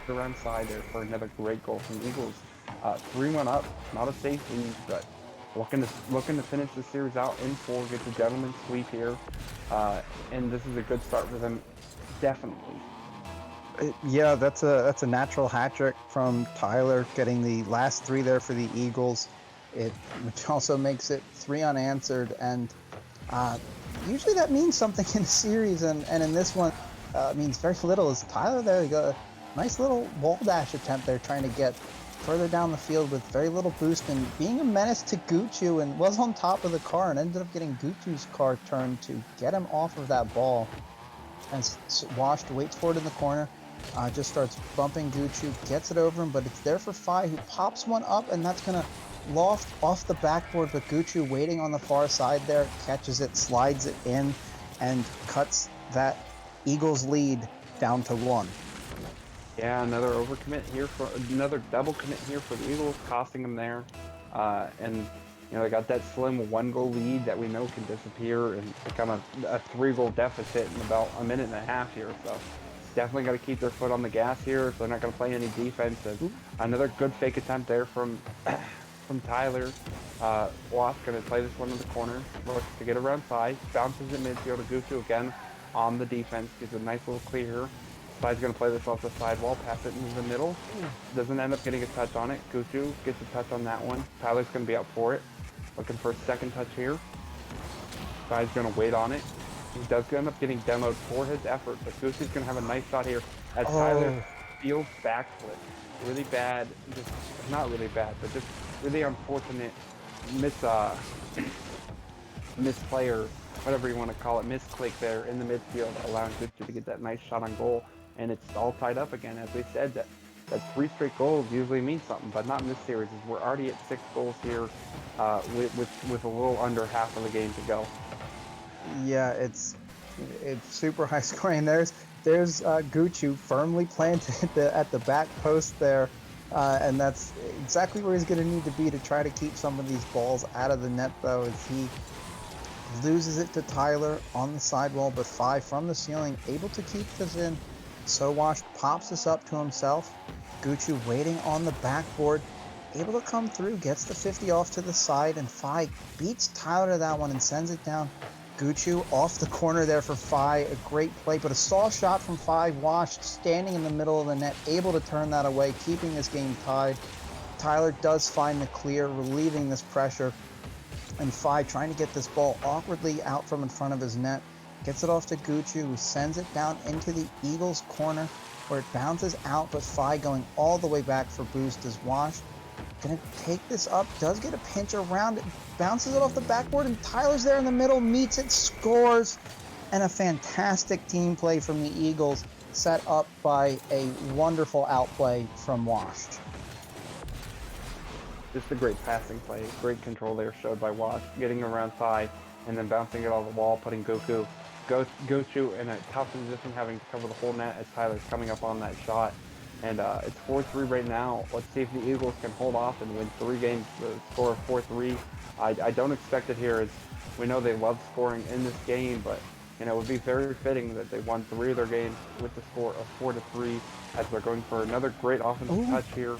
around side there for another great goal from the Eagles. 3-1 up, not a safe lead, but looking to finish the series out in 4, get the gentleman's sweep here, and this is a good start for them, definitely. Yeah, that's a natural hat trick from Tyler, getting the last 3 there for the Eagles. Which also makes it 3 unanswered, and usually that means something in a series, and in this one means very little. As Tyler there, he got a nice little wall dash attempt there, trying to get further down the field with very little boost, and being a menace to Gucci, and was on top of the car and ended up getting Gucci's car turned to get him off of that ball. And Washed waits for it in the corner, just starts bumping Gucci, gets it over him, but it's there for Fi, who pops one up, and that's gonna loft off the backboard, but Gucci waiting on the far side there, catches it, slides it in, and cuts that Eagles lead down to 1. Yeah, another double commit here for the Eagles, costing them there. And they got that slim 1-goal lead that we know can disappear and become a 3-goal deficit in about a minute and a half here. So definitely got to keep their foot on the gas here. So they're not going to play any defense. And another good fake attempt there from Tyler. Wasp going to play this one in the corner, looks to get around side, bounces in midfield to Gucci again on the defense, gives a nice little clear. Side's going to play this off the sidewall, pass it into the middle. Doesn't end up getting a touch on it. Gucci gets a touch on that one. Tyler's going to be up for it. Looking for a second touch here. Side's going to wait on it. He does end up getting demoed for his effort, but Gucci's going to have a nice shot here as Tyler fields backflip. Really bad, just not really bad, but just really unfortunate misplay, or whatever you want to call it, misclick there in the midfield, allowing Gucci to get that nice shot on goal, and it's all tied up again. As we said, that 3 straight goals usually means something, but not in this series. As we're already at 6 goals here, with a little under half of the game to go. Yeah, it's super high scoring. There's Gucci firmly planted at the back post there, and that's exactly where he's going to need to be to try to keep some of these balls out of the net, though, as he loses it to Tyler on the sidewall, but Fi from the ceiling able to keep this in. So Wash pops this up to himself. Gucci waiting on the backboard, able to come through, gets the 50 off to the side, and Fi beats Tyler to that one and sends it down. Gucci off the corner there for Fi, a great play, but a soft shot from Fi. Washed standing in the middle of the net, able to turn that away, keeping this game tied. Tyler does find the clear, relieving this pressure, and Fi trying to get this ball awkwardly out from in front of his net. Gets it off to Gucci, who sends it down into the Eagles' corner, where it bounces out, but Fi going all the way back for boost is Washed. Gonna take this up, does get a pinch around it, bounces it off the backboard, and Tyler's there in the middle, meets it, scores, and a fantastic team play from the Eagles, set up by a wonderful outplay from Washed. Just a great passing play, great control there showed by Wash, getting around side and then bouncing it off the wall, putting Gucci in a tough position, having to cover the whole net as Tyler's coming up on that shot. And it's 4-3 right now. Let's see if the Eagles can hold off and win 3 games, the score of 4-3. I don't expect it here, as we know they love scoring in this game, but it would be very fitting that they won 3 of their games with the score of 4-3, as they're going for another great offensive touch here.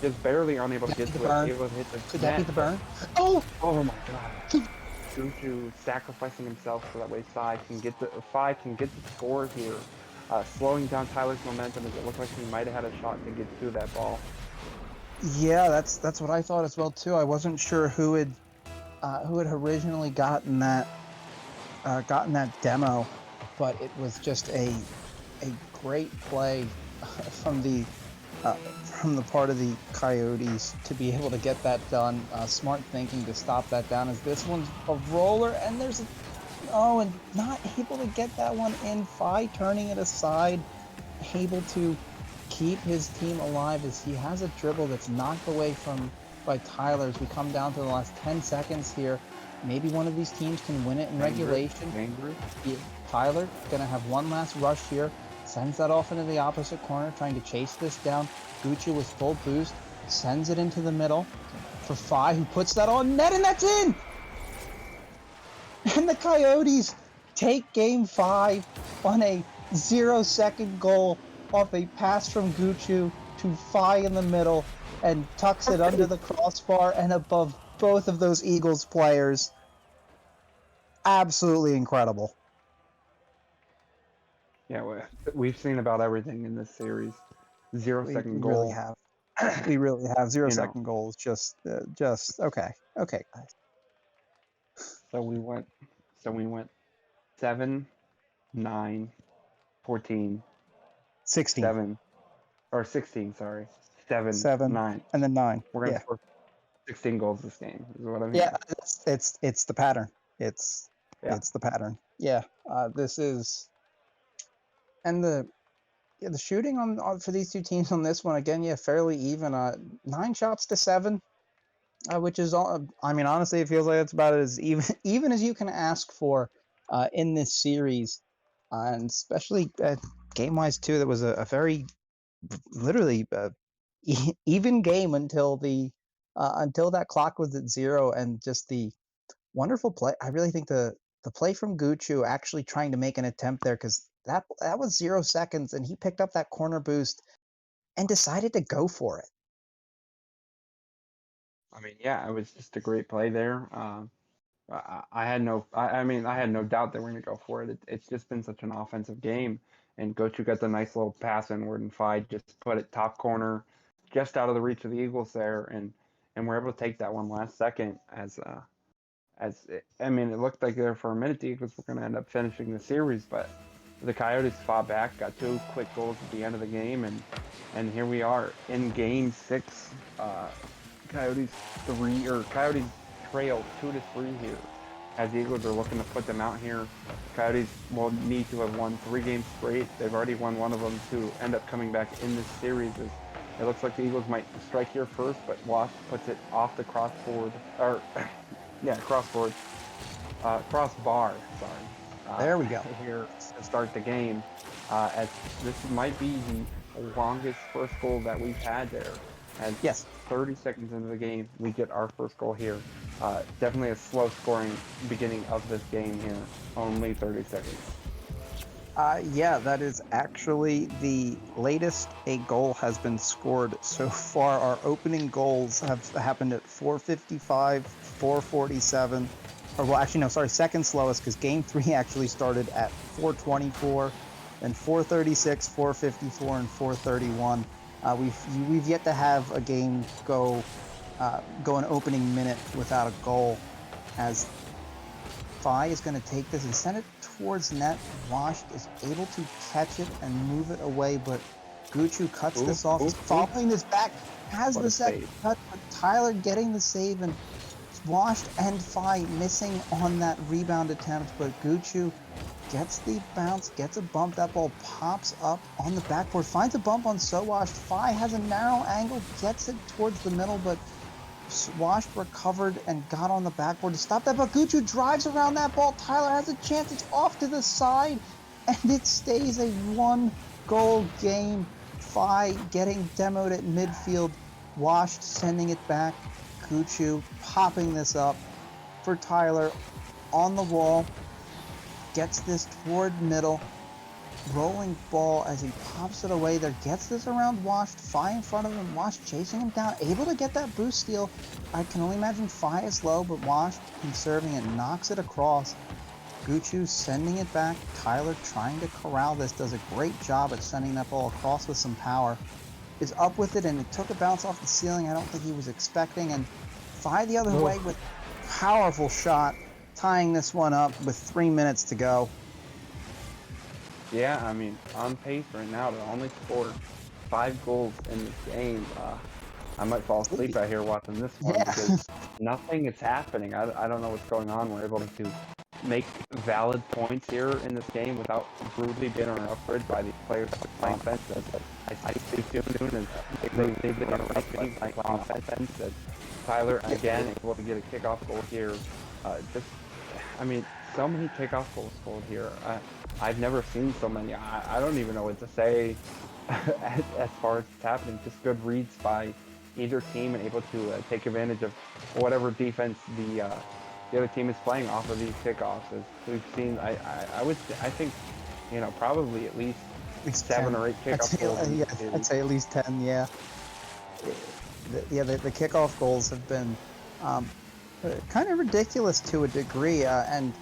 Just barely unable to get to it, able to hit the Could that be the burn? Oh my god. Gucci sacrificing himself so that way Fi can get the score here. Slowing down Tyler's momentum, as it looked like he might have had a shot to get to that ball. Yeah, that's what I thought as well too. I wasn't sure who had originally gotten that demo, but it was just a great play from the part of the Coyotes to be able to get that done. Smart thinking to stop that down, as this one's a roller, and there's and not able to get that one in. Fi turning it aside, able to keep his team alive, as he has a dribble that's knocked away from by Tyler as we come down to the last 10 seconds here. Maybe one of these teams can win it in regulation. Yeah, Tyler gonna have one last rush here. Sends that off into the opposite corner, trying to chase this down. Gucci with full boost, sends it into the middle for Fi, who puts that on net, and that's in! And the Coyotes take game 5 on a 0-second goal off a pass from Gucci to Fi in the middle, and tucks it under the crossbar and above both of those Eagles players. Absolutely incredible. Yeah, we've seen about everything in this series. 0-second goal. Really have. We really have 0-second know. goals. Just okay, guys. So we went 7, 9, 14, 16, 7, or 16. Sorry, 7, 7, 9, and then 9. We're gonna Yeah, score 16 goals this game. Is what I mean. yeah. It's the pattern. It's Yeah. the pattern. Yeah. This is, and the shooting on for these two teams on this one again. Yeah, fairly even. 9 shots to 7. Which is all. I mean, honestly, it feels like it's about as even as you can ask for in this series, and especially game-wise too. That was a very literally even game until that clock was at 0, and just the wonderful play. I really think the play from Gucci actually trying to make an attempt there, because that was 0 seconds, and he picked up that corner boost and decided to go for it. I mean, yeah, it was just a great play there. I had no doubt they were going to go for it. It's just been such an offensive game, and Gochu got the nice little pass inward, and Fi just put it top corner, just out of the reach of the Eagles there, and we're able to take that one last second. It looked like there for a minute the Eagles were going to end up finishing the series, but the Coyotes fought back, got 2 quick goals at the end of the game, and here we are in game 6. Coyotes trail 2-3 here, as the Eagles are looking to put them out here. Coyotes will need to have won 3 games straight. They've already won one of them to end up coming back in this series. It looks like the Eagles might strike here first, but Wash puts it off the crossbar. Sorry. There we go. Here to start the game, as this might be the longest first goal that we've had there. And Yes. 30 seconds into the game, we get our first goal here. Definitely a slow scoring beginning of this game here. Only 30 seconds. Yeah, that is actually the latest a goal has been scored so far. Our opening goals have happened at 4:55, 4:47. Or well, actually, no, sorry, second slowest, because game 3 actually started at 4:24, then 4:36, 4:54, and 4:31. We've yet to have a game go an opening minute without a goal, as Fi is going to take this and send it towards net. Wash is able to catch it and move it away, but Gucci cuts this off. He's following this back, has the second cut, but Tyler getting the save, and Washed and Fi missing on that rebound attempt, but Gucci gets the bounce, gets a bump. That ball pops up on the backboard, finds a bump on Sowash. Fi has a narrow angle, gets it towards the middle, but Wash recovered and got on the backboard to stop that, but Gucci drives around that ball. Tyler has a chance, it's off to the side, and it stays a 1-goal game. Fi getting demoed at midfield, Washed sending it back. Gucci popping this up for Tyler on the wall. Gets this toward middle, rolling ball as he pops it away there, gets this around Wash, Fi in front of him, Wash chasing him down, able to get that boost steal. I can only imagine Fi is low, but Wash conserving it, knocks it across. Gucci sending it back, Tyler trying to corral this, does a great job at sending that ball across with some power. Is up with it, and it took a bounce off the ceiling I don't think he was expecting, and Fi the other way with powerful shot, tying this one up with 3 minutes to go. Yeah, I mean, on pace right now to only score 5 goals in this game. I might fall asleep out here watching this one because nothing is happening. I don't know what's going on. We're able to make valid points here in this game without brutally being interrupted by the players playing offense. I see soon as they've been interrupting by playing offense. As Tyler again able to get a kickoff goal here. I mean, so many kickoff goals scored here. I've never seen so many. I don't even know what to say as far as it's happening. Just good reads by either team and able to take advantage of whatever defense the other team is playing off of these kickoffs. As we've seen, I think, probably at least 7 or 8 kickoff goals. Yeah, I'd say at least 10. Yeah. The kickoff goals have been kind of ridiculous to a degree, and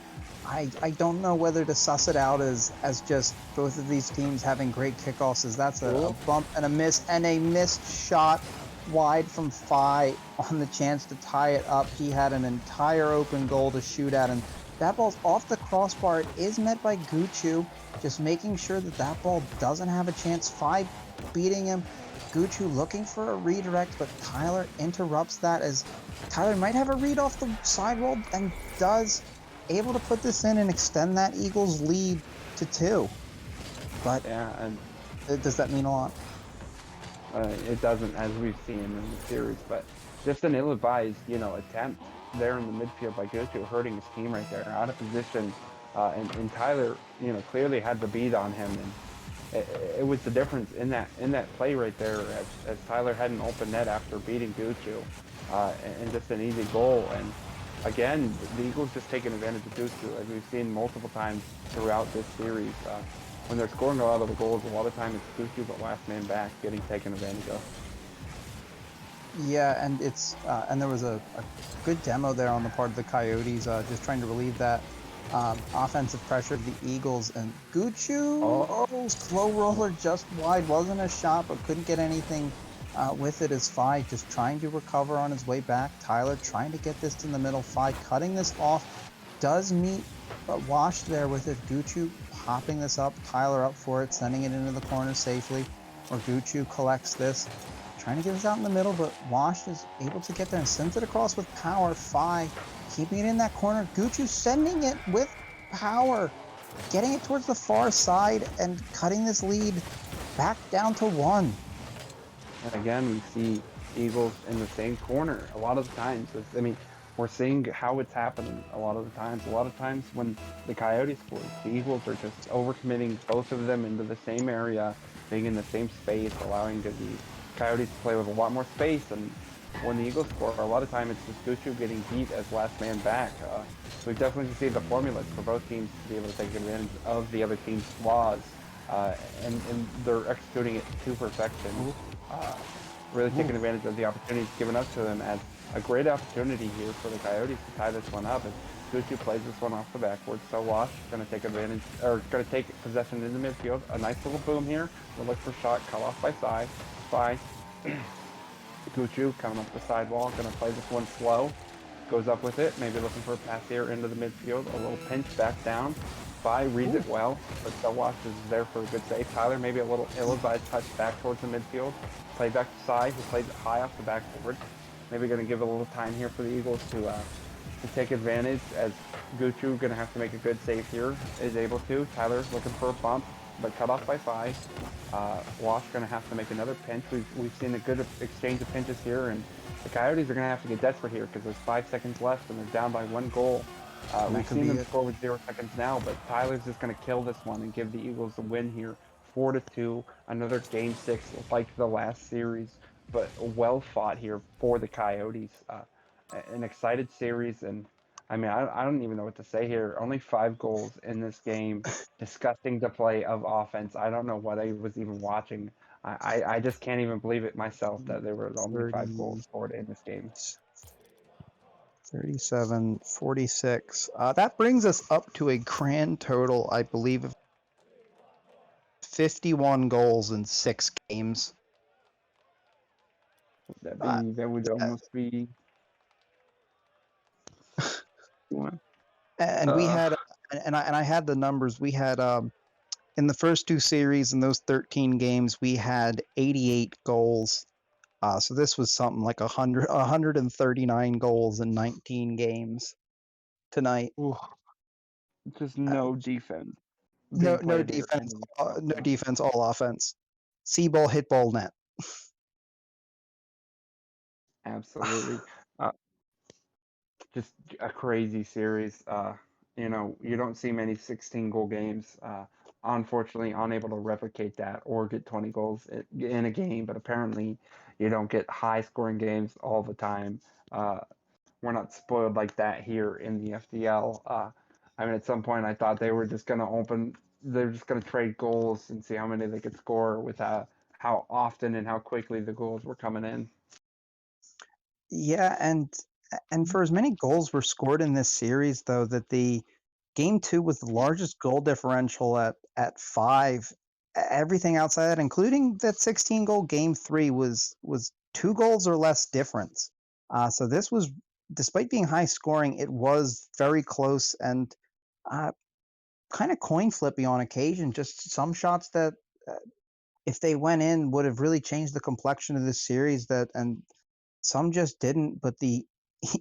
I don't know whether to suss it out as just both of these teams having great kickoffs, as that's a bump and a miss, and a missed shot wide from Phi on the chance to tie it up. He had an entire open goal to shoot at, and that ball's off the crossbar. It is met by Guchu, just making sure that ball doesn't have a chance. Phi beating him. Guchu looking for a redirect, but Tyler interrupts that, as Tyler might have a read off the sidewall and does, able to put this in and extend that Eagles lead to 2. But yeah, and does that mean a lot? It doesn't, as we've seen in the series, but just an ill-advised, attempt there in the midfield by Guchu, hurting his team right there, out of position, and Tyler, clearly had the beat on him, and it was the difference in that play right there, as Tyler had an open net after beating Guchu, and just an easy goal. And again, the Eagles just taking advantage of Guchu, as we've seen multiple times throughout this series. When they're scoring a lot of the goals, a lot of time it's Guchu, but last man back getting taken advantage of. Yeah, and it's and there was a good demo there on the part of the Coyotes, just trying to relieve that offensive pressure of the Eagles. And Guchu, slow roller just wide, wasn't a shot, but couldn't get anything with it, as Phi just trying to recover on his way back. Tyler trying to get this in the middle. Phi cutting this off, does meet Wash there with it. Guchu popping this up, Tyler up for it, sending it into the corner safely, or Guchu collects this, trying to get this out in the middle, but Wash is able to get there and sends it across with power. Phi keeping it in that corner. Guchu sending it with power, getting it towards the far side and cutting this lead back down to 1. And again, we see Eagles in the same corner a lot of the times. We're seeing how it's happening a lot of the times. A lot of times when the Coyotes score, the Eagles are just overcommitting both of them into the same area, being in the same space, allowing the Coyotes to play with a lot more space. And when the Eagles score, a lot of time it's just Guchu getting beat as last man back. So we definitely see the formulas for both teams to be able to take advantage of the other team's flaws, and they're executing it to perfection. Really taking advantage of the opportunities given up to them, as a great opportunity here for the Coyotes to tie this one up. As Guchu plays this one off the backboard, so Wash going to take advantage, or going to take possession in the midfield. A nice little boom here. We'll look for shot, cut off by Phi. Guchu coming up the sidewall, going to play this one slow. Goes up with it, maybe looking for a pass here into the midfield. A little pinch back down. Phi reads it well, but Wash is there for a good save. Tyler maybe a little ill-advised touch back towards the midfield. Play back to Phi, who plays it high off the backboard. Maybe going to give a little time here for the Eagles to take advantage, as Guchu going to have to make a good save here. Is able to. Tyler looking for a bump, but cut off by Phi. Wash going to have to make another pinch. We've seen a good exchange of pinches here, and the Coyotes are going to have to get desperate here because there's 5 seconds left and they're down by 1 goal. We've seen them score with 0 seconds now, but Tyler's just going to kill this one and give the Eagles a win here, 4-2. Another Game 6 like the last series, but well fought here for the Coyotes. An excited series, and I don't even know what to say here. Only 5 goals in this game. Disgusting display of offense. I don't know what I was even watching. I just can't even believe it myself that there were only 5 goals scored in this game. 37, 46. That brings us up to a grand total, I believe, of 51 goals in 6 games. That would almost be. And we had, and I had the numbers. We had in the first 2 series, in those 13 games, we had 88 goals. So this was something like 139 goals in 19 games tonight. Ooh. just no defense. No, being no played here defense, in the no defense, all offense. See ball, hit ball, net. Absolutely. Uh, just a crazy series. You don't see many 16-goal games. Unfortunately, unable to replicate that or get 20 goals in a game. But apparently, you don't get high-scoring games all the time. We're not spoiled like that here in the FDL. I mean, at some point, I thought they were just going to open. They're just going to trade goals and see how many they could score with how often and how quickly the goals were coming in. Yeah, and for as many goals were scored in this series, though, that the game 2 was the largest goal differential at 5. Everything outside that, including that 16-goal game 3, was 2 goals or less difference. So this was, despite being high scoring, it was very close and kind of coin flippy on occasion. Just some shots that, if they went in, would have really changed the complexion of this series. And some just didn't, but the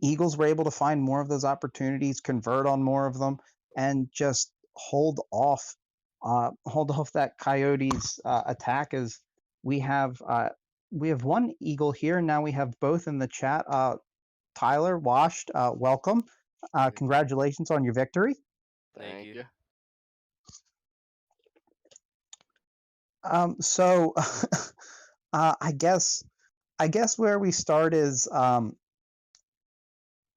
Eagles were able to find more of those opportunities, convert on more of them, and just hold off that Coyotes attack. As we have one Eagle here. Now we have both in the chat. Tyler Washed, welcome. Congratulations on your victory. Thank you. So I guess where we start is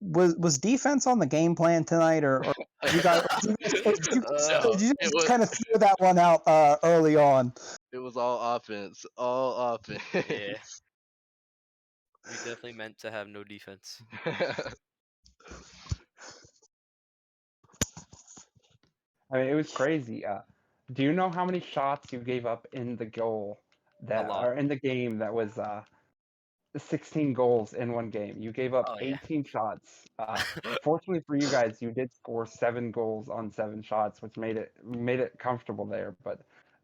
was defense on the game plan tonight, or you guys, did you just kind of throw that one out early on? It was all offense. All offense. Yeah. We definitely meant to have no defense. I mean, it was crazy. Do you know how many shots you gave up in the goal that lot. are in the game that was 16 goals in one game? You gave up Oh, yeah. 18 shots. Fortunately for you guys, you did score 7 goals on 7 shots, which made it comfortable there. But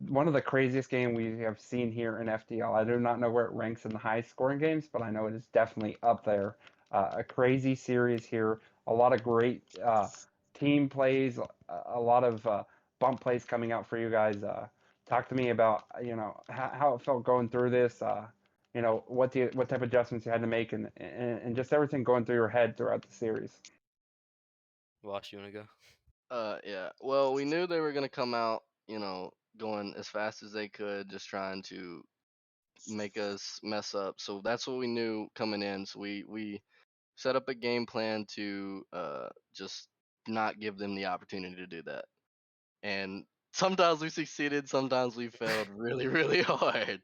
one of the craziest games we have seen here in FDL. I do not know where it ranks in the high scoring games, but I know it is definitely up there. A crazy series here. A lot of great team plays, a lot of bump plays coming out for you guys. Talk to me about how it felt going through this. What type of adjustments you had to make, and just everything going through your head throughout the series. Wash, you want to go? Yeah. Well, we knew they were gonna come out, going as fast as they could, just trying to make us mess up. So that's what we knew coming in. So we set up a game plan to just not give them the opportunity to do that. And sometimes we succeeded, sometimes we failed really, really hard.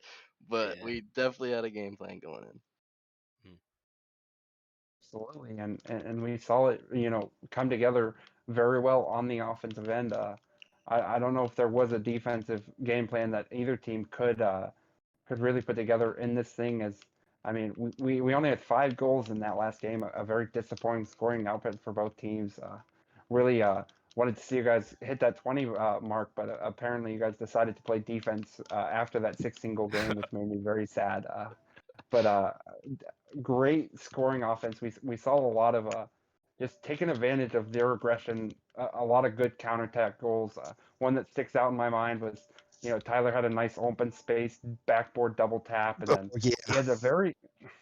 But Yeah. we definitely had a game plan going in. Absolutely, and we saw it, come together very well on the offensive end. I don't know if there was a defensive game plan that either team could really put together in this thing. As I mean, we only had 5 goals in that last game, a very disappointing scoring output for both teams. Really wanted to see you guys hit that 20 mark, but apparently you guys decided to play defense after that 16-goal game, which made me very sad. But great scoring offense. We saw a lot of just taking advantage of their aggression. A lot of good counterattack goals. One that sticks out in my mind was, Tyler had a nice open space backboard double tap, and then Yeah.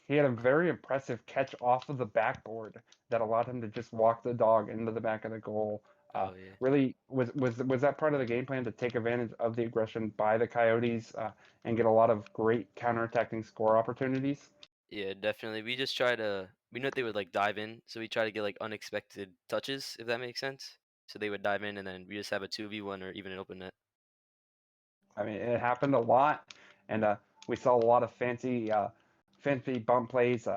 he had a very impressive catch off of the backboard that allowed him to just walk the dog into the back of the goal. Oh, yeah. Really, was that part of the game plan to take advantage of the aggression by the Coyotes and get a lot of great counterattacking score opportunities? Yeah, definitely. We just try to. We know they would dive in, so we try to get unexpected touches, if that makes sense. So they would dive in, and then we just have a 2v1 or even an open net. I mean, it happened a lot, and we saw a lot of fancy bump plays.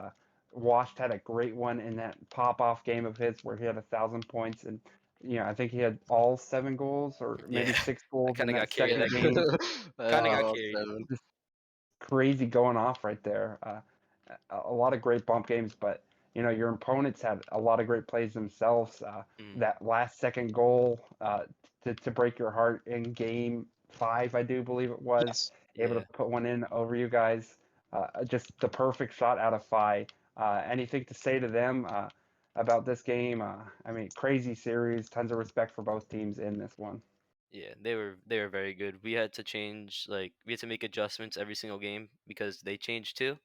Washed had a great one in that pop-off game of his where he had 1,000 points, and I think he had all 7 goals or maybe Yeah. 6 goals in kinda that got carried second that game. Kinda got All carried. 7. Just crazy going off right there. A lot of great bump games, but your opponents had a lot of great plays themselves. That last second goal to break your heart in game 5, I do believe it was, Yes. able Yeah. to put one in over you guys. Just the perfect shot out of Phi. Anything to say to them? about this game. I mean, crazy series. Tons of respect for both teams in this one. Yeah, they were very good. We had to change we had to make adjustments every single game because they changed too,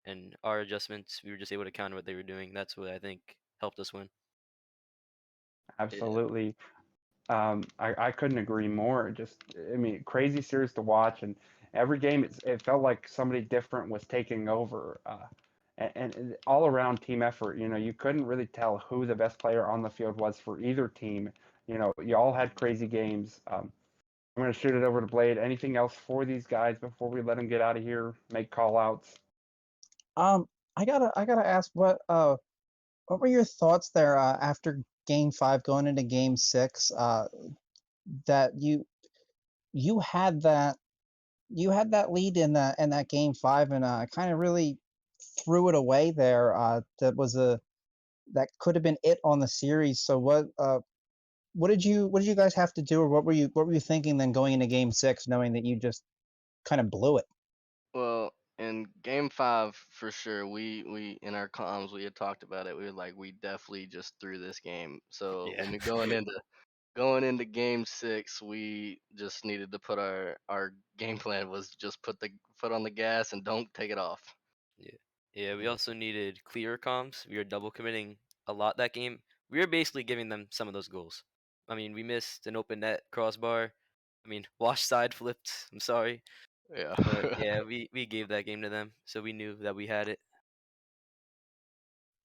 and our adjustments we were just able to counter what they were doing. That's what I think helped us win. Absolutely. I couldn't agree more. Just, I mean, crazy series to watch, and every game it felt like somebody different was taking over, and all around team effort. You know, you couldn't really tell who the best player on the field was for either team. You know, you all had crazy games. I'm gonna shoot it over to Blade. Anything else for these guys before we let them get out of here? Make call outs. I gotta ask what were your thoughts there after Game 5 going into Game 6? That you had that lead in that Game 5 and kind of really threw it away there. That could have been it on the series. So what did you guys have to do, or what were you thinking then going into Game 6, knowing that you just kind of blew it? Well, in game 5, for sure, we in our comms we had talked about it. We were like, we definitely just threw this game. So Yeah. when we're going into game 6, we just needed to put our game plan was just put the foot on the gas and don't take it off. Yeah, we also needed clearer comms. We were double committing a lot that game. We were basically giving them some of those goals. I mean, we missed an open net crossbar. I mean, Wash side flipped. I'm sorry. Yeah. But yeah, we gave that game to them, so we knew that we had it.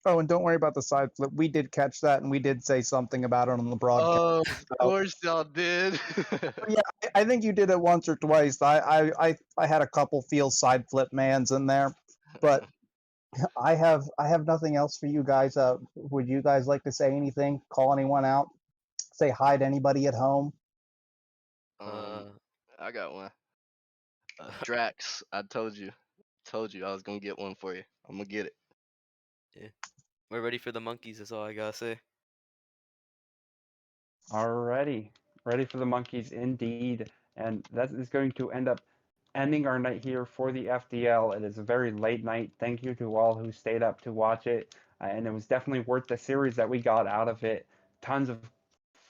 Oh, and don't worry about the side flip. We did catch that, and we did say something about it on the broadcast. Oh, of course y'all did. Yeah, I think you did it once or twice. I had a couple field side flip mans in there, but I have nothing else for you guys. Would you guys like to say anything? Call anyone out? Say hi to anybody at home? I got one. Drax, I told you I was gonna get one for you. I'm gonna get it. Yeah, we're ready for the monkeys. That's all I gotta say. Alrighty, ready for the monkeys indeed, and that is going to end up ending our night here for the FDL. It is a very late night. Thank you to all who stayed up to watch it, and it was definitely worth the series that we got out of it. Tons of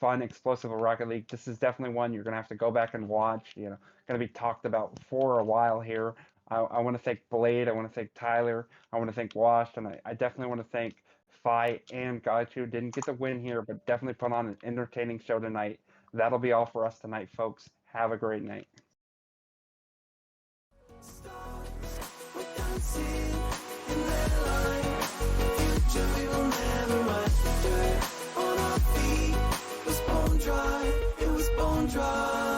fun, explosive Rocket League. This is definitely one you're gonna have to go back and watch. You know, gonna be talked about for a while here. I want to thank Blade. I want to thank Tyler. I want to thank Wash, and I definitely want to thank Fi and Gachu. Didn't get the win here, but definitely put on an entertaining show tonight. That'll be all for us tonight, folks. Have a great night. It was bone dry.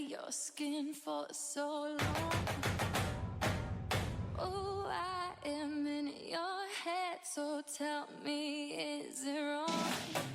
Your skin for so long. Oh, I am in your head, so tell me, is it wrong?